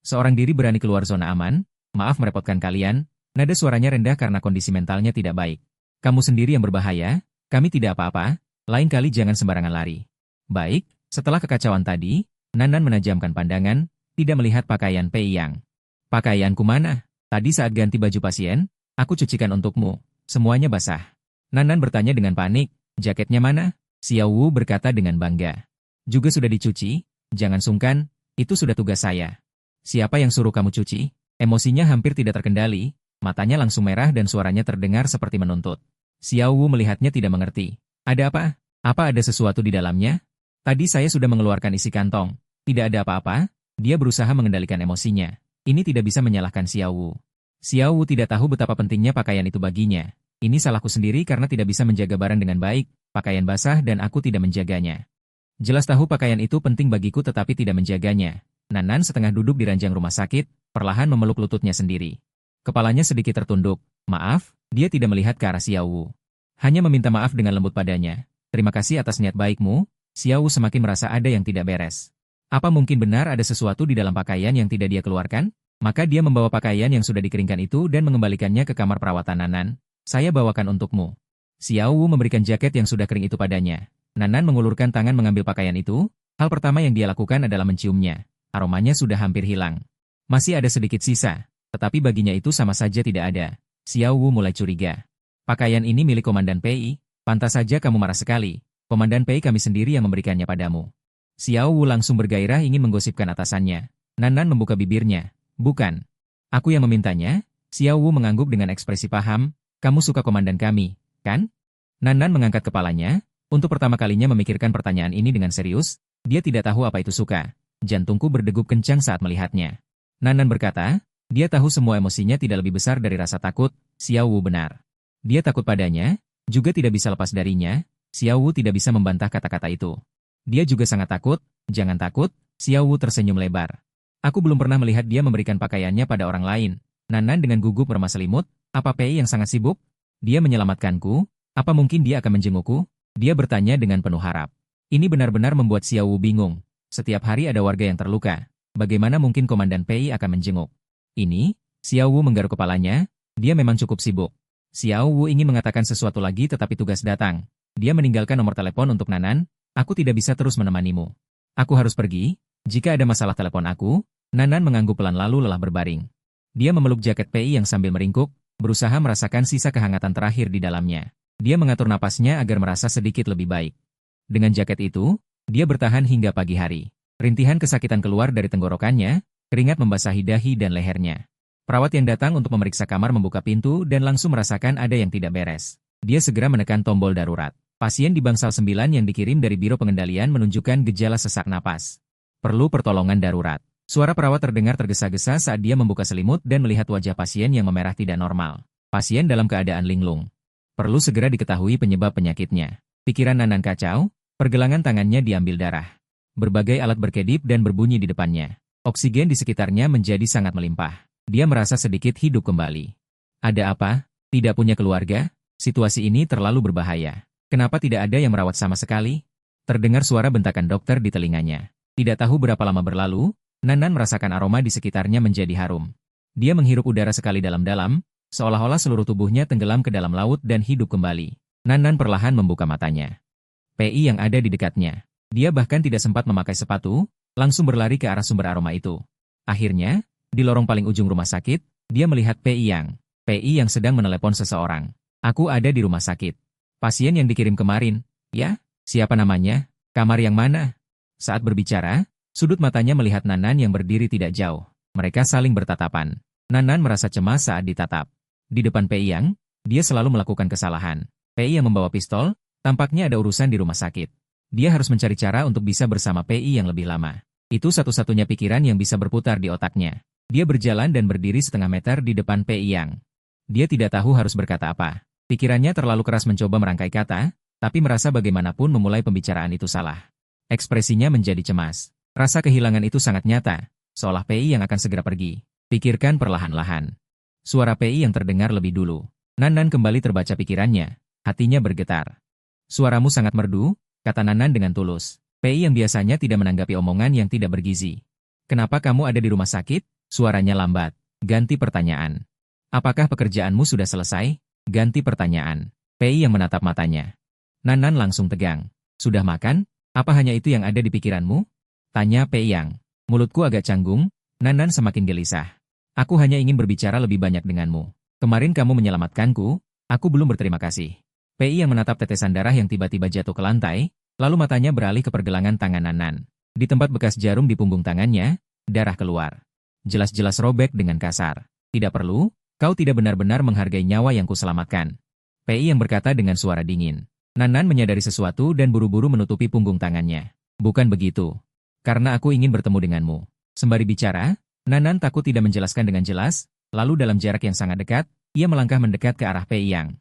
Seorang diri berani keluar zona aman, maaf merepotkan kalian, nada suaranya rendah karena kondisi mentalnya tidak baik. Kamu sendiri yang berbahaya, kami tidak apa-apa, lain kali jangan sembarangan lari. Baik, setelah kekacauan tadi, Nanan menajamkan pandangan, tidak melihat pakaian Pei Yang. Pakaianku mana? Tadi saat ganti baju pasien, aku cucikan untukmu. Semuanya basah. Nanan bertanya dengan panik, jaketnya mana? Xiao Wu berkata dengan bangga. Juga sudah dicuci, jangan sungkan, itu sudah tugas saya. Siapa yang suruh kamu cuci? Emosinya hampir tidak terkendali, matanya langsung merah dan suaranya terdengar seperti menuntut. Xiao Wu melihatnya tidak mengerti. Ada apa? Apa ada sesuatu di dalamnya? Tadi saya sudah mengeluarkan isi kantong. Tidak ada apa-apa, dia berusaha mengendalikan emosinya. Ini tidak bisa menyalahkan Xiao Wu. Xiao Wu tidak tahu betapa pentingnya pakaian itu baginya. Ini salahku sendiri karena tidak bisa menjaga barang dengan baik, pakaian basah dan aku tidak menjaganya. Jelas tahu pakaian itu penting bagiku tetapi tidak menjaganya. Nanan setengah duduk di ranjang rumah sakit, perlahan memeluk lututnya sendiri. Kepalanya sedikit tertunduk. Maaf, dia tidak melihat ke arah Xiao Wu. Hanya meminta maaf dengan lembut padanya. Terima kasih atas niat baikmu. Xiao Wu semakin merasa ada yang tidak beres. Apa mungkin benar ada sesuatu di dalam pakaian yang tidak dia keluarkan? Maka dia membawa pakaian yang sudah dikeringkan itu dan mengembalikannya ke kamar perawatan Nanan. Saya bawakan untukmu. Xiao Wu memberikan jaket yang sudah kering itu padanya. Nanan mengulurkan tangan mengambil pakaian itu. Hal pertama yang dia lakukan adalah menciumnya. Aromanya sudah hampir hilang. Masih ada sedikit sisa, tetapi baginya itu sama saja tidak ada. Xiao Wu mulai curiga. Pakaian ini milik Komandan Pei, pantas saja kamu marah sekali. Komandan Pei kami sendiri yang memberikannya padamu. Xiao Wu langsung bergairah ingin menggosipkan atasannya. Nanan membuka bibirnya. Bukan. Aku yang memintanya. Xiao Wu mengangguk dengan ekspresi paham. Kamu suka komandan kami, kan? Nanan mengangkat kepalanya. Untuk pertama kalinya memikirkan pertanyaan ini dengan serius. Dia tidak tahu apa itu suka. Jantungku berdegup kencang saat melihatnya. Nanan berkata, dia tahu semua emosinya tidak lebih besar dari rasa takut. Xiao Wu benar. Dia takut padanya, juga tidak bisa lepas darinya. Xiao Wu tidak bisa membantah kata-kata itu. Dia juga sangat takut, jangan takut, Xiao Wu tersenyum lebar. Aku belum pernah melihat dia memberikan pakaiannya pada orang lain. Nanan dengan gugup meremas selimut, apa Pei yang sangat sibuk? Dia menyelamatkanku, apa mungkin dia akan menjengukku? Dia bertanya dengan penuh harap. Ini benar-benar membuat Xiao Wu bingung. Setiap hari ada warga yang terluka. Bagaimana mungkin Komandan Pei akan menjenguk? Ini, Xiao Wu menggaruk kepalanya, dia memang cukup sibuk. Xiao Wu ingin mengatakan sesuatu lagi tetapi tugas datang. Dia meninggalkan nomor telepon untuk Nanan. Aku tidak bisa terus menemanimu. Aku harus pergi. Jika ada masalah telepon aku. Nanan mengangguk pelan lalu lelah berbaring. Dia memeluk jaket Pei yang sambil meringkuk, berusaha merasakan sisa kehangatan terakhir di dalamnya. Dia mengatur napasnya agar merasa sedikit lebih baik. Dengan jaket itu, dia bertahan hingga pagi hari. Rintihan kesakitan keluar dari tenggorokannya, keringat membasahi dahi dan lehernya. Perawat yang datang untuk memeriksa kamar membuka pintu dan langsung merasakan ada yang tidak beres. Dia segera menekan tombol darurat. Pasien di bangsal 9 yang dikirim dari Biro Pengendalian menunjukkan gejala sesak napas. Perlu pertolongan darurat. Suara perawat terdengar tergesa-gesa saat dia membuka selimut dan melihat wajah pasien yang memerah tidak normal. Pasien dalam keadaan linglung. Perlu segera diketahui penyebab penyakitnya. Pikiran Nanan kacau, pergelangan tangannya diambil darah. Berbagai alat berkedip dan berbunyi di depannya. Oksigen di sekitarnya menjadi sangat melimpah. Dia merasa sedikit hidup kembali. Ada apa? Tidak punya keluarga? Situasi ini terlalu berbahaya. Kenapa tidak ada yang merawat sama sekali? Terdengar suara bentakan dokter di telinganya. Tidak tahu berapa lama berlalu, Nanan merasakan aroma di sekitarnya menjadi harum. Dia menghirup udara sekali dalam-dalam, seolah-olah seluruh tubuhnya tenggelam ke dalam laut dan hidup kembali. Nanan perlahan membuka matanya. Pei yang ada di dekatnya. Dia bahkan tidak sempat memakai sepatu, langsung berlari ke arah sumber aroma itu. Akhirnya, di lorong paling ujung rumah sakit, dia melihat Pei yang sedang menelepon seseorang. Aku ada di rumah sakit. Pasien yang dikirim kemarin, ya? Siapa namanya? Kamar yang mana? Saat berbicara, sudut matanya melihat Nanan yang berdiri tidak jauh. Mereka saling bertatapan. Nanan merasa cemas saat ditatap. Di depan Pei Yang, dia selalu melakukan kesalahan. Pei yang membawa pistol, tampaknya ada urusan di rumah sakit. Dia harus mencari cara untuk bisa bersama Pei yang lebih lama. Itu satu-satunya pikiran yang bisa berputar di otaknya. Dia berjalan dan berdiri setengah meter di depan Pei Yang. Dia tidak tahu harus berkata apa. Pikirannya terlalu keras mencoba merangkai kata, tapi merasa bagaimanapun memulai pembicaraan itu salah. Ekspresinya menjadi cemas. Rasa kehilangan itu sangat nyata, seolah Pei yang akan segera pergi. Pikirkan perlahan-lahan. Suara Pei yang terdengar lebih dulu. Nanan kembali terbaca pikirannya, hatinya bergetar. Suaramu sangat merdu, kata Nanan dengan tulus. Pei yang biasanya tidak menanggapi omongan yang tidak bergizi. Kenapa kamu ada di rumah sakit? Suaranya lambat. Ganti pertanyaan. Apakah pekerjaanmu sudah selesai? Ganti pertanyaan. Pei yang menatap matanya. Nanan langsung tegang. Sudah makan? Apa hanya itu yang ada di pikiranmu? Tanya Pei Yang. Mulutku agak canggung. Nanan semakin gelisah. Aku hanya ingin berbicara lebih banyak denganmu. Kemarin kamu menyelamatkanku, aku belum berterima kasih. PI yang menatap tetesan darah yang tiba-tiba jatuh ke lantai, lalu matanya beralih ke pergelangan tangan Nanan. Di tempat bekas jarum di punggung tangannya, darah keluar. Jelas-jelas robek dengan kasar. Tidak perlu, kau tidak benar-benar menghargai nyawa yang kuselamatkan. PI yang berkata dengan suara dingin. Nanan menyadari sesuatu dan buru-buru menutupi punggung tangannya. Bukan begitu. Karena aku ingin bertemu denganmu. Sembari bicara, Nanan takut tidak menjelaskan dengan jelas, lalu dalam jarak yang sangat dekat, ia melangkah mendekat ke arah Pei Yang.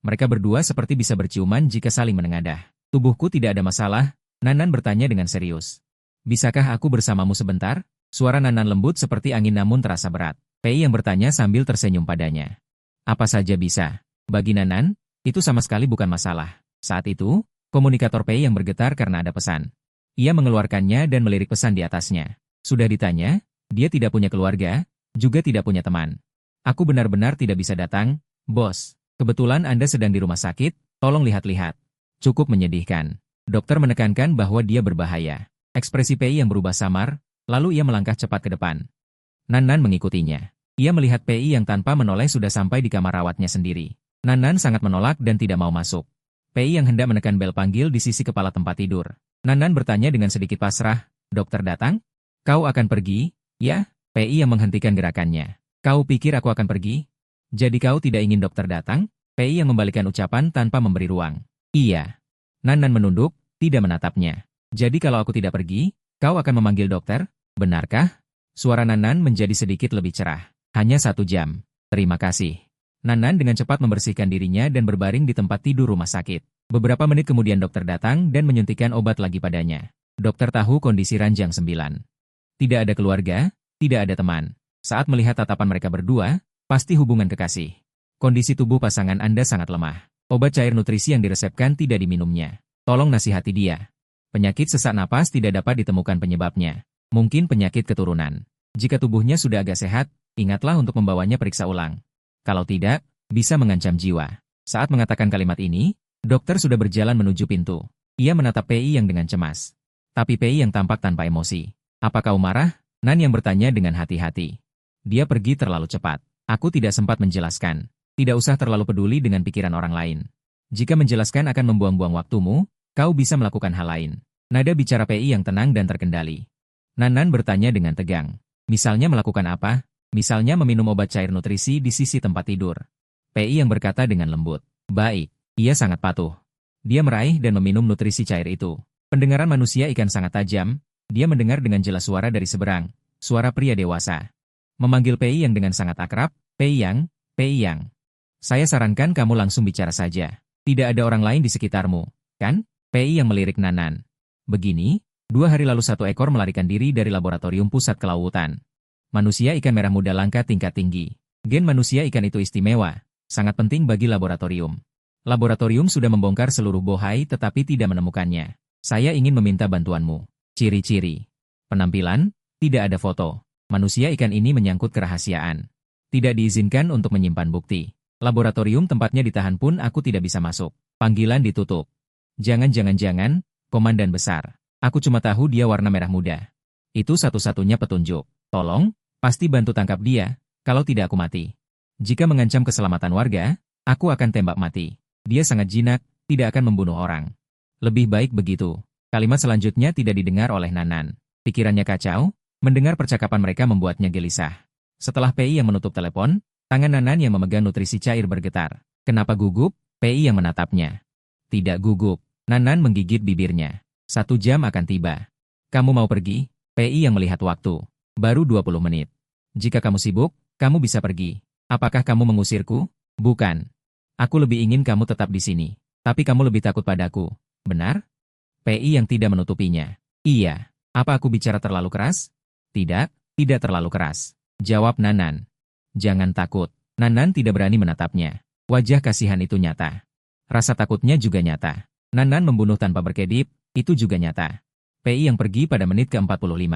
Mereka berdua seperti bisa berciuman jika saling menengadah. Tubuhku tidak ada masalah, Nanan bertanya dengan serius. Bisakah aku bersamamu sebentar? Suara Nanan lembut seperti angin namun terasa berat. Pei Yang bertanya sambil tersenyum padanya. Apa saja bisa. Bagi Nanan, itu sama sekali bukan masalah. Saat itu, komunikator Pei Yang bergetar karena ada pesan. Ia mengeluarkannya dan melirik pesan di atasnya. Sudah ditanya, dia tidak punya keluarga, juga tidak punya teman. Aku benar-benar tidak bisa datang, bos. Kebetulan Anda sedang di rumah sakit, tolong lihat-lihat. Cukup menyedihkan. Dokter menekankan bahwa dia berbahaya. Ekspresi Pei yang berubah samar, lalu ia melangkah cepat ke depan. Nanan mengikutinya. Ia melihat Pei yang tanpa menoleh sudah sampai di kamar rawatnya sendiri. Nanan sangat menolak dan tidak mau masuk. Pei yang hendak menekan bel panggil di sisi kepala tempat tidur. Nanan bertanya dengan sedikit pasrah, dokter datang? Kau akan pergi? Ya, Pei yang menghentikan gerakannya. Kau pikir aku akan pergi? Jadi kau tidak ingin dokter datang? Pei yang membalikan ucapan tanpa memberi ruang. Iya. Nanan menunduk, tidak menatapnya. Jadi kalau aku tidak pergi, kau akan memanggil dokter? Benarkah? Suara Nanan menjadi sedikit lebih cerah. Hanya 1 jam. Terima kasih. Nanan dengan cepat membersihkan dirinya dan berbaring di tempat tidur rumah sakit. Beberapa menit kemudian dokter datang dan menyuntikkan obat lagi padanya. Dokter tahu kondisi ranjang 9. Tidak ada keluarga, tidak ada teman. Saat melihat tatapan mereka berdua, pasti hubungan kekasih. Kondisi tubuh pasangan Anda sangat lemah. Obat cair nutrisi yang diresepkan tidak diminumnya. Tolong nasihati dia. Penyakit sesak napas tidak dapat ditemukan penyebabnya. Mungkin penyakit keturunan. Jika tubuhnya sudah agak sehat, ingatlah untuk membawanya periksa ulang. Kalau tidak, bisa mengancam jiwa. Saat mengatakan kalimat ini, dokter sudah berjalan menuju pintu. Ia menatap Pei yang dengan cemas. Tapi Pei yang tampak tanpa emosi. Apa kau marah? Nan yang bertanya dengan hati-hati. Dia pergi terlalu cepat. Aku tidak sempat menjelaskan. Tidak usah terlalu peduli dengan pikiran orang lain. Jika menjelaskan akan membuang-buang waktumu, kau bisa melakukan hal lain. Nada bicara Pei yang tenang dan terkendali. Nanan bertanya dengan tegang. Misalnya melakukan apa? Misalnya meminum obat cair nutrisi di sisi tempat tidur. Pei yang berkata dengan lembut. Baik, ia sangat patuh. Dia meraih dan meminum nutrisi cair itu. Pendengaran manusia ikan sangat tajam. Dia mendengar dengan jelas suara dari seberang, suara pria dewasa. Memanggil Pei yang dengan sangat akrab, Pei Yang, Pei Yang. Saya sarankan kamu langsung bicara saja. Tidak ada orang lain di sekitarmu, kan? Pei yang melirik Nanan. Begini, 2 hari lalu 1 ekor melarikan diri dari laboratorium pusat kelautan. Manusia ikan merah muda langka tingkat tinggi. Gen manusia ikan itu istimewa, sangat penting bagi laboratorium. Laboratorium sudah membongkar seluruh bohai tetapi tidak menemukannya. Saya ingin meminta bantuanmu. Ciri-ciri. Penampilan, tidak ada foto. Manusia ikan ini menyangkut kerahasiaan. Tidak diizinkan untuk menyimpan bukti. Laboratorium tempatnya ditahan pun aku tidak bisa masuk. Panggilan ditutup. Jangan-jangan, komandan besar. Aku cuma tahu dia warna merah muda. Itu satu-satunya petunjuk. Tolong, pasti bantu tangkap dia, kalau tidak aku mati. Jika mengancam keselamatan warga, aku akan tembak mati. Dia sangat jinak, tidak akan membunuh orang. Lebih baik begitu. Kalimat selanjutnya tidak didengar oleh Nanan. Pikirannya kacau, mendengar percakapan mereka membuatnya gelisah. Setelah Pei yang menutup telepon, tangan Nanan yang memegang nutrisi cair bergetar. Kenapa gugup? Pei yang menatapnya. Tidak gugup. Nanan menggigit bibirnya. 1 jam akan tiba. Kamu mau pergi? Pei yang melihat waktu. Baru 20 menit. Jika kamu sibuk, kamu bisa pergi. Apakah kamu mengusirku? Bukan. Aku lebih ingin kamu tetap di sini. Tapi kamu lebih takut padaku. Benar? Pei yang tidak menutupinya. Iya. Apa aku bicara terlalu keras? Tidak, tidak terlalu keras. Jawab Nanan. Jangan takut. Nanan tidak berani menatapnya. Wajah kasihan itu nyata. Rasa takutnya juga nyata. Nanan membunuh tanpa berkedip, itu juga nyata. Pei yang pergi pada menit ke-45.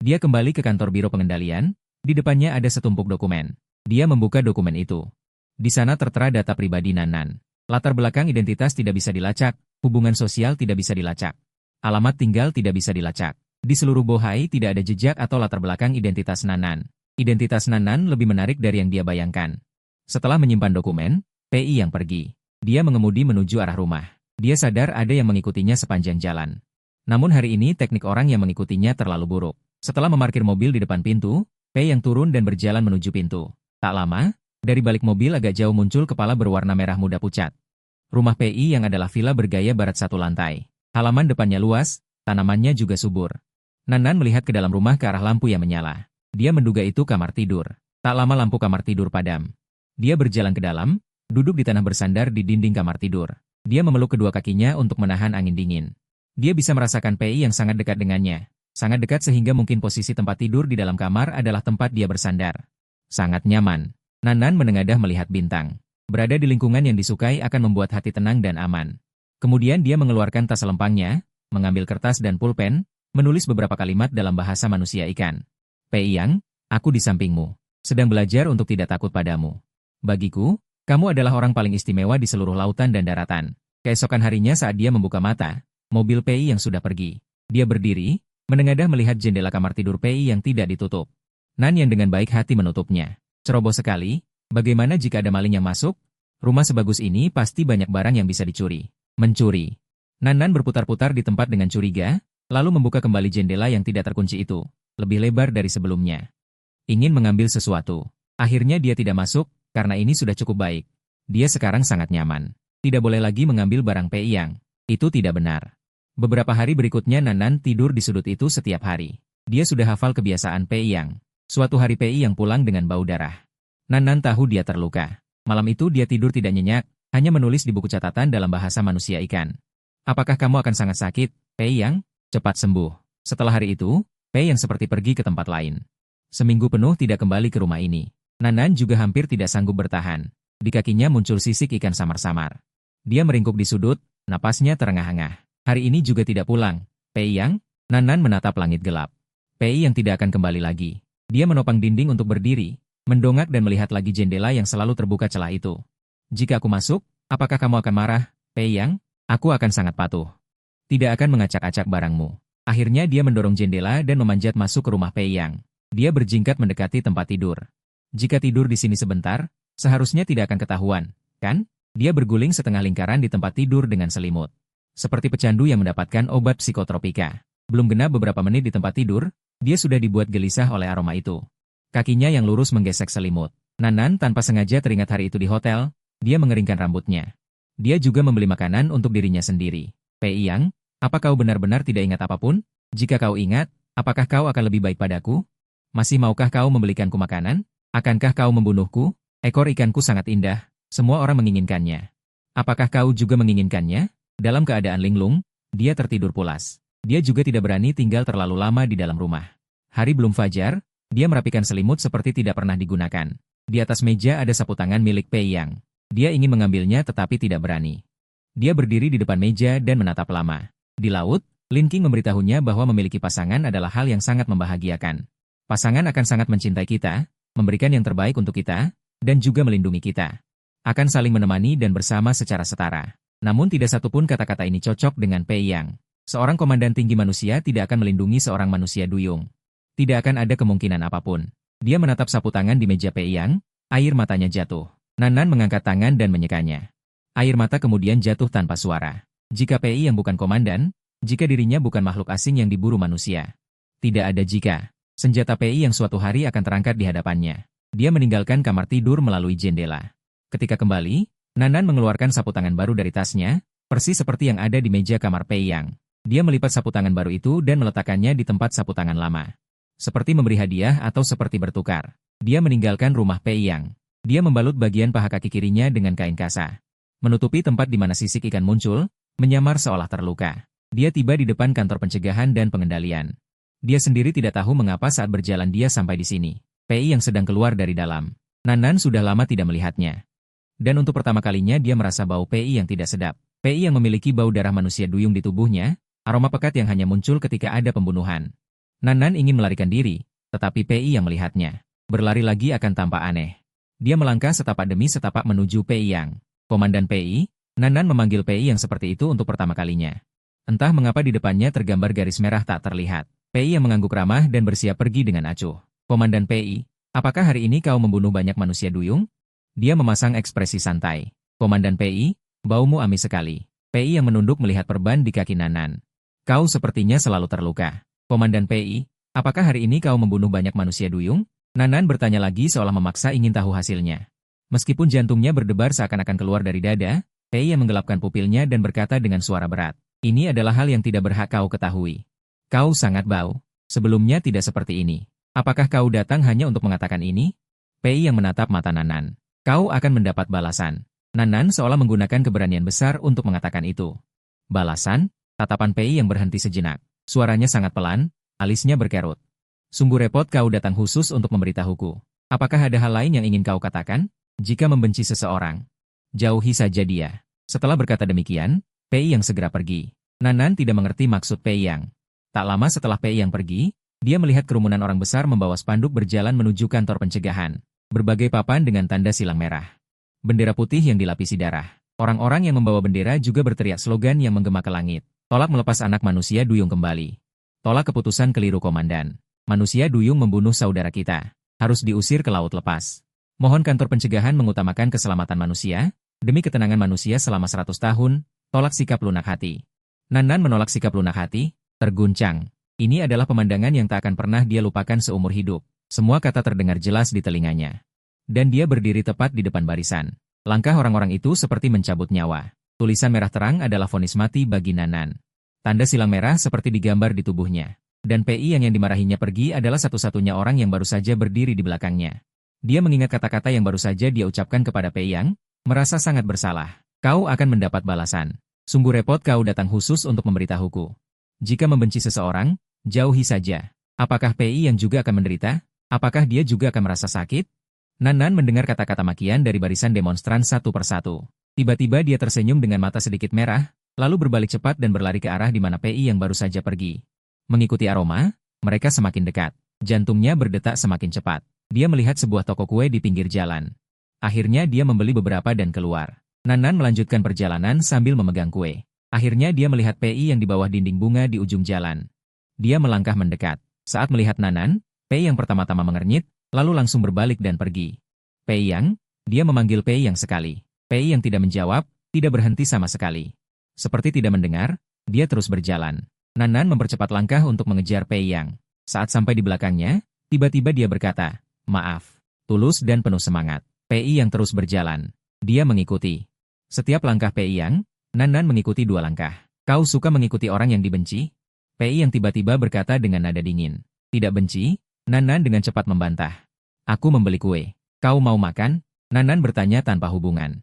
Dia kembali ke kantor biro pengendalian, di depannya ada setumpuk dokumen. Dia membuka dokumen itu. Di sana tertera data pribadi Nanan. Latar belakang identitas tidak bisa dilacak, hubungan sosial tidak bisa dilacak. Alamat tinggal tidak bisa dilacak. Di seluruh bohai tidak ada jejak atau latar belakang identitas Nanan. Identitas Nan lebih menarik dari yang dia bayangkan. Setelah menyimpan dokumen, PI yang pergi. Dia mengemudi menuju arah rumah. Dia sadar ada yang mengikutinya sepanjang jalan. Namun hari ini teknik orang yang mengikutinya terlalu buruk. Setelah memarkir mobil di depan pintu, PI yang turun dan berjalan menuju pintu. Tak lama, dari balik mobil agak jauh muncul kepala berwarna merah muda pucat. Rumah PI yang adalah villa bergaya barat satu lantai. Halaman depannya luas, tanamannya juga subur. Nan melihat ke dalam rumah ke arah lampu yang menyala. Dia menduga itu kamar tidur. Tak lama lampu kamar tidur padam. Dia berjalan ke dalam, duduk di tanah bersandar di dinding kamar tidur. Dia memeluk kedua kakinya untuk menahan angin dingin. Dia bisa merasakan PI yang sangat dekat dengannya. Sangat dekat sehingga mungkin posisi tempat tidur di dalam kamar adalah tempat dia bersandar. Sangat nyaman. Nan menengadah melihat bintang. Berada di lingkungan yang disukai akan membuat hati tenang dan aman. Kemudian dia mengeluarkan tas selempangnya, mengambil kertas dan pulpen, menulis beberapa kalimat dalam bahasa manusia ikan. PI Yang, aku di sampingmu. Sedang belajar untuk tidak takut padamu. Bagiku, kamu adalah orang paling istimewa di seluruh lautan dan daratan. Keesokan harinya saat dia membuka mata, mobil PI yang sudah pergi. Dia berdiri, menengadah melihat jendela kamar tidur PI yang tidak ditutup. Nan yang dengan baik hati menutupnya. Ceroboh sekali, bagaimana jika ada maling yang masuk? Rumah sebagus ini pasti banyak barang yang bisa dicuri. Mencuri. Nan berputar-putar di tempat dengan curiga, lalu membuka kembali jendela yang tidak terkunci itu. Lebih lebar dari sebelumnya. Ingin mengambil sesuatu. Akhirnya dia tidak masuk, karena ini sudah cukup baik. Dia sekarang sangat nyaman. Tidak boleh lagi mengambil barang PI Yang. Itu tidak benar. Beberapa hari berikutnya Nan tidur di sudut itu setiap hari. Dia sudah hafal kebiasaan PI Yang. Suatu hari PI Yang pulang dengan bau darah. Nan tahu dia terluka. Malam itu dia tidur tidak nyenyak, hanya menulis di buku catatan dalam bahasa manusia ikan. Apakah kamu akan sangat sakit, PI Yang? Cepat sembuh. Setelah hari itu, PI Yang seperti pergi ke tempat lain. Seminggu penuh tidak kembali ke rumah ini. Nan juga hampir tidak sanggup bertahan. Di kakinya muncul sisik ikan samar-samar. Dia meringkuk di sudut, napasnya terengah-engah. Hari ini juga tidak pulang. PI Yang? Nan menatap langit gelap. PI Yang tidak akan kembali lagi. Dia menopang dinding untuk berdiri, mendongak dan melihat lagi jendela yang selalu terbuka celah itu. Jika aku masuk, apakah kamu akan marah, PI Yang? Aku akan sangat patuh. Tidak akan mengacak-acak barangmu. Akhirnya dia mendorong jendela dan memanjat masuk ke rumah PI Yang. Dia berjingkat mendekati tempat tidur. Jika tidur di sini sebentar, seharusnya tidak akan ketahuan, kan? Dia berguling setengah lingkaran di tempat tidur dengan selimut. Seperti pecandu yang mendapatkan obat psikotropika. Belum genap beberapa menit di tempat tidur, dia sudah dibuat gelisah oleh aroma itu. Kakinya yang lurus menggesek selimut. Nan tanpa sengaja teringat hari itu di hotel, dia mengeringkan rambutnya. Dia juga membeli makanan untuk dirinya sendiri. PI Yang, apa kau benar-benar tidak ingat apapun? Jika kau ingat, apakah kau akan lebih baik padaku? Masih maukah kau membelikanku makanan? Akankah kau membunuhku? Ekor ikanku sangat indah, semua orang menginginkannya. Apakah kau juga menginginkannya? Dalam keadaan linglung, dia tertidur pulas. Dia juga tidak berani tinggal terlalu lama di dalam rumah. Hari belum fajar, dia merapikan selimut seperti tidak pernah digunakan. Di atas meja ada sapu tangan milik PI Yang. Dia ingin mengambilnya tetapi tidak berani. Dia berdiri di depan meja dan menatap lama. Di laut, Lin King memberitahunya bahwa memiliki pasangan adalah hal yang sangat membahagiakan. Pasangan akan sangat mencintai kita, memberikan yang terbaik untuk kita, dan juga melindungi kita. Akan saling menemani dan bersama secara setara. Namun tidak satupun kata-kata ini cocok dengan PI Yang. Seorang komandan tinggi manusia tidak akan melindungi seorang manusia duyung. Tidak akan ada kemungkinan apapun. Dia menatap sapu tangan di meja PI Yang, air matanya jatuh. Nan mengangkat tangan dan menyekanya. Air mata kemudian jatuh tanpa suara. Jika PI Yang bukan komandan, jika dirinya bukan makhluk asing yang diburu manusia. Tidak ada jika. Senjata PI Yang suatu hari akan terangkat di hadapannya. Dia meninggalkan kamar tidur melalui jendela. Ketika kembali, Nan mengeluarkan sapu tangan baru dari tasnya, persis seperti yang ada di meja kamar PI Yang. Dia melipat sapu tangan baru itu dan meletakkannya di tempat sapu tangan lama. Seperti memberi hadiah atau seperti bertukar. Dia meninggalkan rumah PI Yang. Dia membalut bagian paha kaki kirinya dengan kain kasa. Menutupi tempat di mana sisik ikan muncul, menyamar seolah terluka. Dia tiba di depan kantor pencegahan dan pengendalian. Dia sendiri tidak tahu mengapa saat berjalan dia sampai di sini. PI Yang sedang keluar dari dalam. Nan sudah lama tidak melihatnya. Dan untuk pertama kalinya dia merasa bau PI yang tidak sedap. PI yang memiliki bau darah manusia duyung di tubuhnya, aroma pekat yang hanya muncul ketika ada pembunuhan. Nan ingin melarikan diri, tetapi PI yang melihatnya. Berlari lagi akan tampak aneh. Dia melangkah setapak demi setapak menuju PI Yang. Komandan PI, Nan memanggil PI yang seperti itu untuk pertama kalinya. Entah mengapa di depannya tergambar garis merah tak terlihat. PI yang mengangguk ramah dan bersiap pergi dengan acuh. Komandan PI, Apakah hari ini kau membunuh banyak manusia duyung? Dia memasang ekspresi santai. Komandan PI, baumu amis sekali. PI yang menunduk melihat perban di kaki Nanan. Kau sepertinya selalu terluka. Komandan PI, apakah hari ini kau membunuh banyak manusia duyung? Nanan bertanya lagi seolah memaksa ingin tahu hasilnya. Meskipun jantungnya berdebar seakan-akan keluar dari dada, PI yang menggelapkan pupilnya dan berkata dengan suara berat. Ini adalah hal yang tidak berhak kau ketahui. Kau sangat bau. Sebelumnya tidak seperti ini. Apakah kau datang hanya untuk mengatakan ini? PI yang menatap mata Nanan. Kau akan mendapat balasan. Nanan seolah menggunakan keberanian besar untuk mengatakan itu. Balasan? Tatapan PI yang berhenti sejenak. Suaranya sangat pelan, alisnya berkerut. Sungguh repot kau datang khusus untuk memberitahuku. Apakah ada hal lain yang ingin kau katakan? Jika membenci seseorang, jauhi saja dia. Setelah berkata demikian, PI yang segera pergi. Nanan tidak mengerti maksud PI yang. Tak lama setelah PI yang pergi, dia melihat kerumunan orang besar membawa spanduk berjalan menuju kantor pencegahan. Berbagai papan dengan tanda silang merah. Bendera putih yang dilapisi darah. Orang-orang yang membawa bendera juga berteriak slogan yang menggema ke langit. Tolak melepas anak manusia duyung kembali. Tolak keputusan keliru komandan. Manusia duyung membunuh saudara kita. Harus diusir ke laut lepas. Mohon kantor pencegahan mengutamakan keselamatan manusia. Demi ketenangan manusia selama 100 tahun, tolak sikap lunak hati. Nanan menolak sikap lunak hati, terguncang. Ini adalah pemandangan yang tak akan pernah dia lupakan seumur hidup. Semua kata terdengar jelas di telinganya. Dan dia berdiri tepat di depan barisan. Langkah orang-orang itu seperti mencabut nyawa. Tulisan merah terang adalah vonis mati bagi Nanan. Tanda silang merah seperti digambar di tubuhnya. Dan PI yang dimarahinya pergi adalah satu-satunya orang yang baru saja berdiri di belakangnya. Dia mengingat kata-kata yang baru saja dia ucapkan kepada PI yang, merasa sangat bersalah. Kau akan mendapat balasan. Sungguh repot kau datang khusus untuk memberitahuku. Jika membenci seseorang, jauhi saja. Apakah PI yang juga akan menderita? Apakah dia juga akan merasa sakit? Nanan mendengar kata-kata makian dari barisan demonstran satu persatu. Tiba-tiba dia tersenyum dengan mata sedikit merah, lalu berbalik cepat dan berlari ke arah di mana PI yang baru saja pergi. Mengikuti aroma, mereka semakin dekat. Jantungnya berdetak semakin cepat. Dia melihat sebuah toko kue di pinggir jalan. Akhirnya dia membeli beberapa dan keluar. Nanan melanjutkan perjalanan sambil memegang kue. Akhirnya dia melihat PI yang di bawah dinding bunga di ujung jalan. Dia melangkah mendekat. Saat melihat Nanan, PI yang pertama-tama mengernyit, lalu langsung berbalik dan pergi. PI yang, dia memanggil PI yang sekali. PI yang tidak menjawab, tidak berhenti sama sekali. Seperti tidak mendengar, dia terus berjalan. Nanan mempercepat langkah untuk mengejar PI yang. Saat sampai di belakangnya, tiba-tiba dia berkata, maaf, tulus dan penuh semangat. PI yang terus berjalan. Dia mengikuti. Setiap langkah PI yang, Nanan mengikuti 2 langkah. Kau suka mengikuti orang yang dibenci? PI yang tiba-tiba berkata dengan nada dingin. Tidak benci? Nanan dengan cepat membantah. Aku membeli kue. Kau mau makan? Nanan bertanya tanpa hubungan.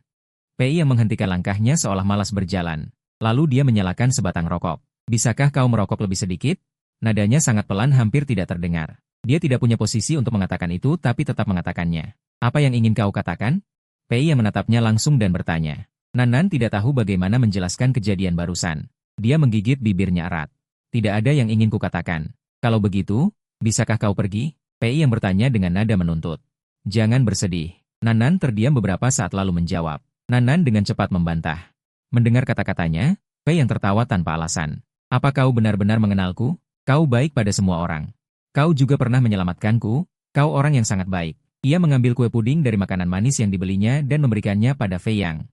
PI yang menghentikan langkahnya seolah malas berjalan. Lalu dia menyalakan sebatang rokok. Bisakah kau merokok lebih sedikit? Nadanya sangat pelan hampir tidak terdengar. Dia tidak punya posisi untuk mengatakan itu tapi tetap mengatakannya. Apa yang ingin kau katakan? PI yang menatapnya langsung dan bertanya. Nanan tidak tahu bagaimana menjelaskan kejadian barusan. Dia menggigit bibirnya erat. Tidak ada yang ingin kukatakan. Kalau begitu, bisakah kau pergi? PI yang bertanya dengan nada menuntut. Jangan bersedih. Nanan terdiam beberapa saat lalu menjawab. Nanan dengan cepat membantah. Mendengar kata-katanya, PI yang tertawa tanpa alasan. Apa kau benar-benar mengenalku? Kau baik pada semua orang. Kau juga pernah menyelamatkanku. Kau orang yang sangat baik. Ia mengambil kue puding dari makanan manis yang dibelinya dan memberikannya pada Fei Yang.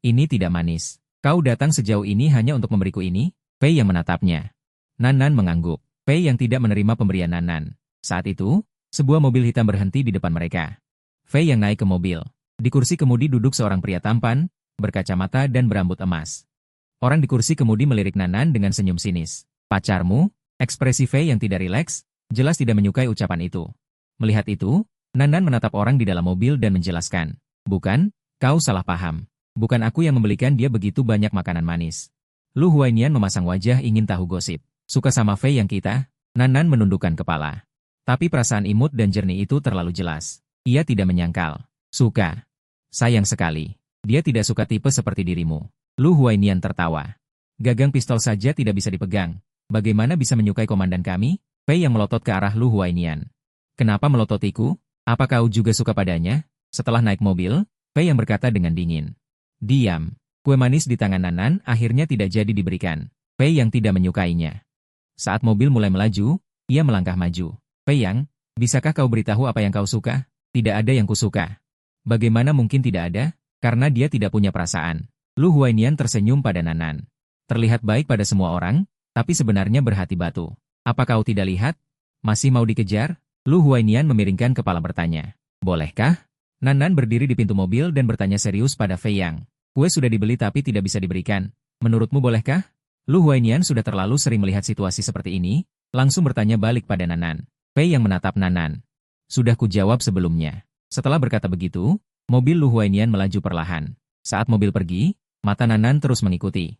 Ini tidak manis. Kau datang sejauh ini hanya untuk memberiku ini? Fei Yang menatapnya. Nanan mengangguk. Fei Yang tidak menerima pemberian Nanan. Saat itu, sebuah mobil hitam berhenti di depan mereka. Fei Yang naik ke mobil. Di kursi kemudi duduk seorang pria tampan, berkacamata dan berambut emas. Orang di kursi kemudi melirik Nanan dengan senyum sinis. Pacarmu? Ekspresi Fei Yang tidak rileks, jelas tidak menyukai ucapan itu. Melihat itu, Nanan menatap orang di dalam mobil dan menjelaskan. Bukan, kau salah paham. Bukan aku yang membelikan dia begitu banyak makanan manis. Lu Huainian memasang wajah ingin tahu gosip. Suka sama Fei Yang kita? Nanan menundukkan kepala. Tapi perasaan imut dan jernih itu terlalu jelas. Ia tidak menyangkal. Suka. Sayang sekali. Dia tidak suka tipe seperti dirimu. Lu Huainian tertawa. Gagang pistol saja tidak bisa dipegang. Bagaimana bisa menyukai komandan kami? Fei Yang melotot ke arah Lu Huainian. Kenapa melototiku? Apa kau juga suka padanya? Setelah naik mobil, Fei Yang berkata dengan dingin. Diam. Kue manis di tangan Nanan akhirnya tidak jadi diberikan. Fei Yang tidak menyukainya. Saat mobil mulai melaju, ia melangkah maju. Fei Yang, Bisakah kau beritahu apa yang kau suka? Tidak ada yang kusuka. Bagaimana mungkin tidak ada? Karena dia tidak punya perasaan. Lu Huainian tersenyum pada Nanan. Terlihat baik pada semua orang, tapi sebenarnya berhati batu. Apa kau tidak lihat? Masih mau dikejar? Lu Huainian memiringkan kepala bertanya. Bolehkah? Nanan berdiri di pintu mobil dan bertanya serius pada Fei Yang. Kue sudah dibeli tapi tidak bisa diberikan. Menurutmu bolehkah? Lu Huainian sudah terlalu sering melihat situasi seperti ini, langsung bertanya balik pada Nanan. Fei Yang menatap Nanan. Sudah kujawab sebelumnya. Setelah berkata begitu, mobil Lu Huainian melaju perlahan. Saat mobil pergi, mata Nanan terus mengikuti.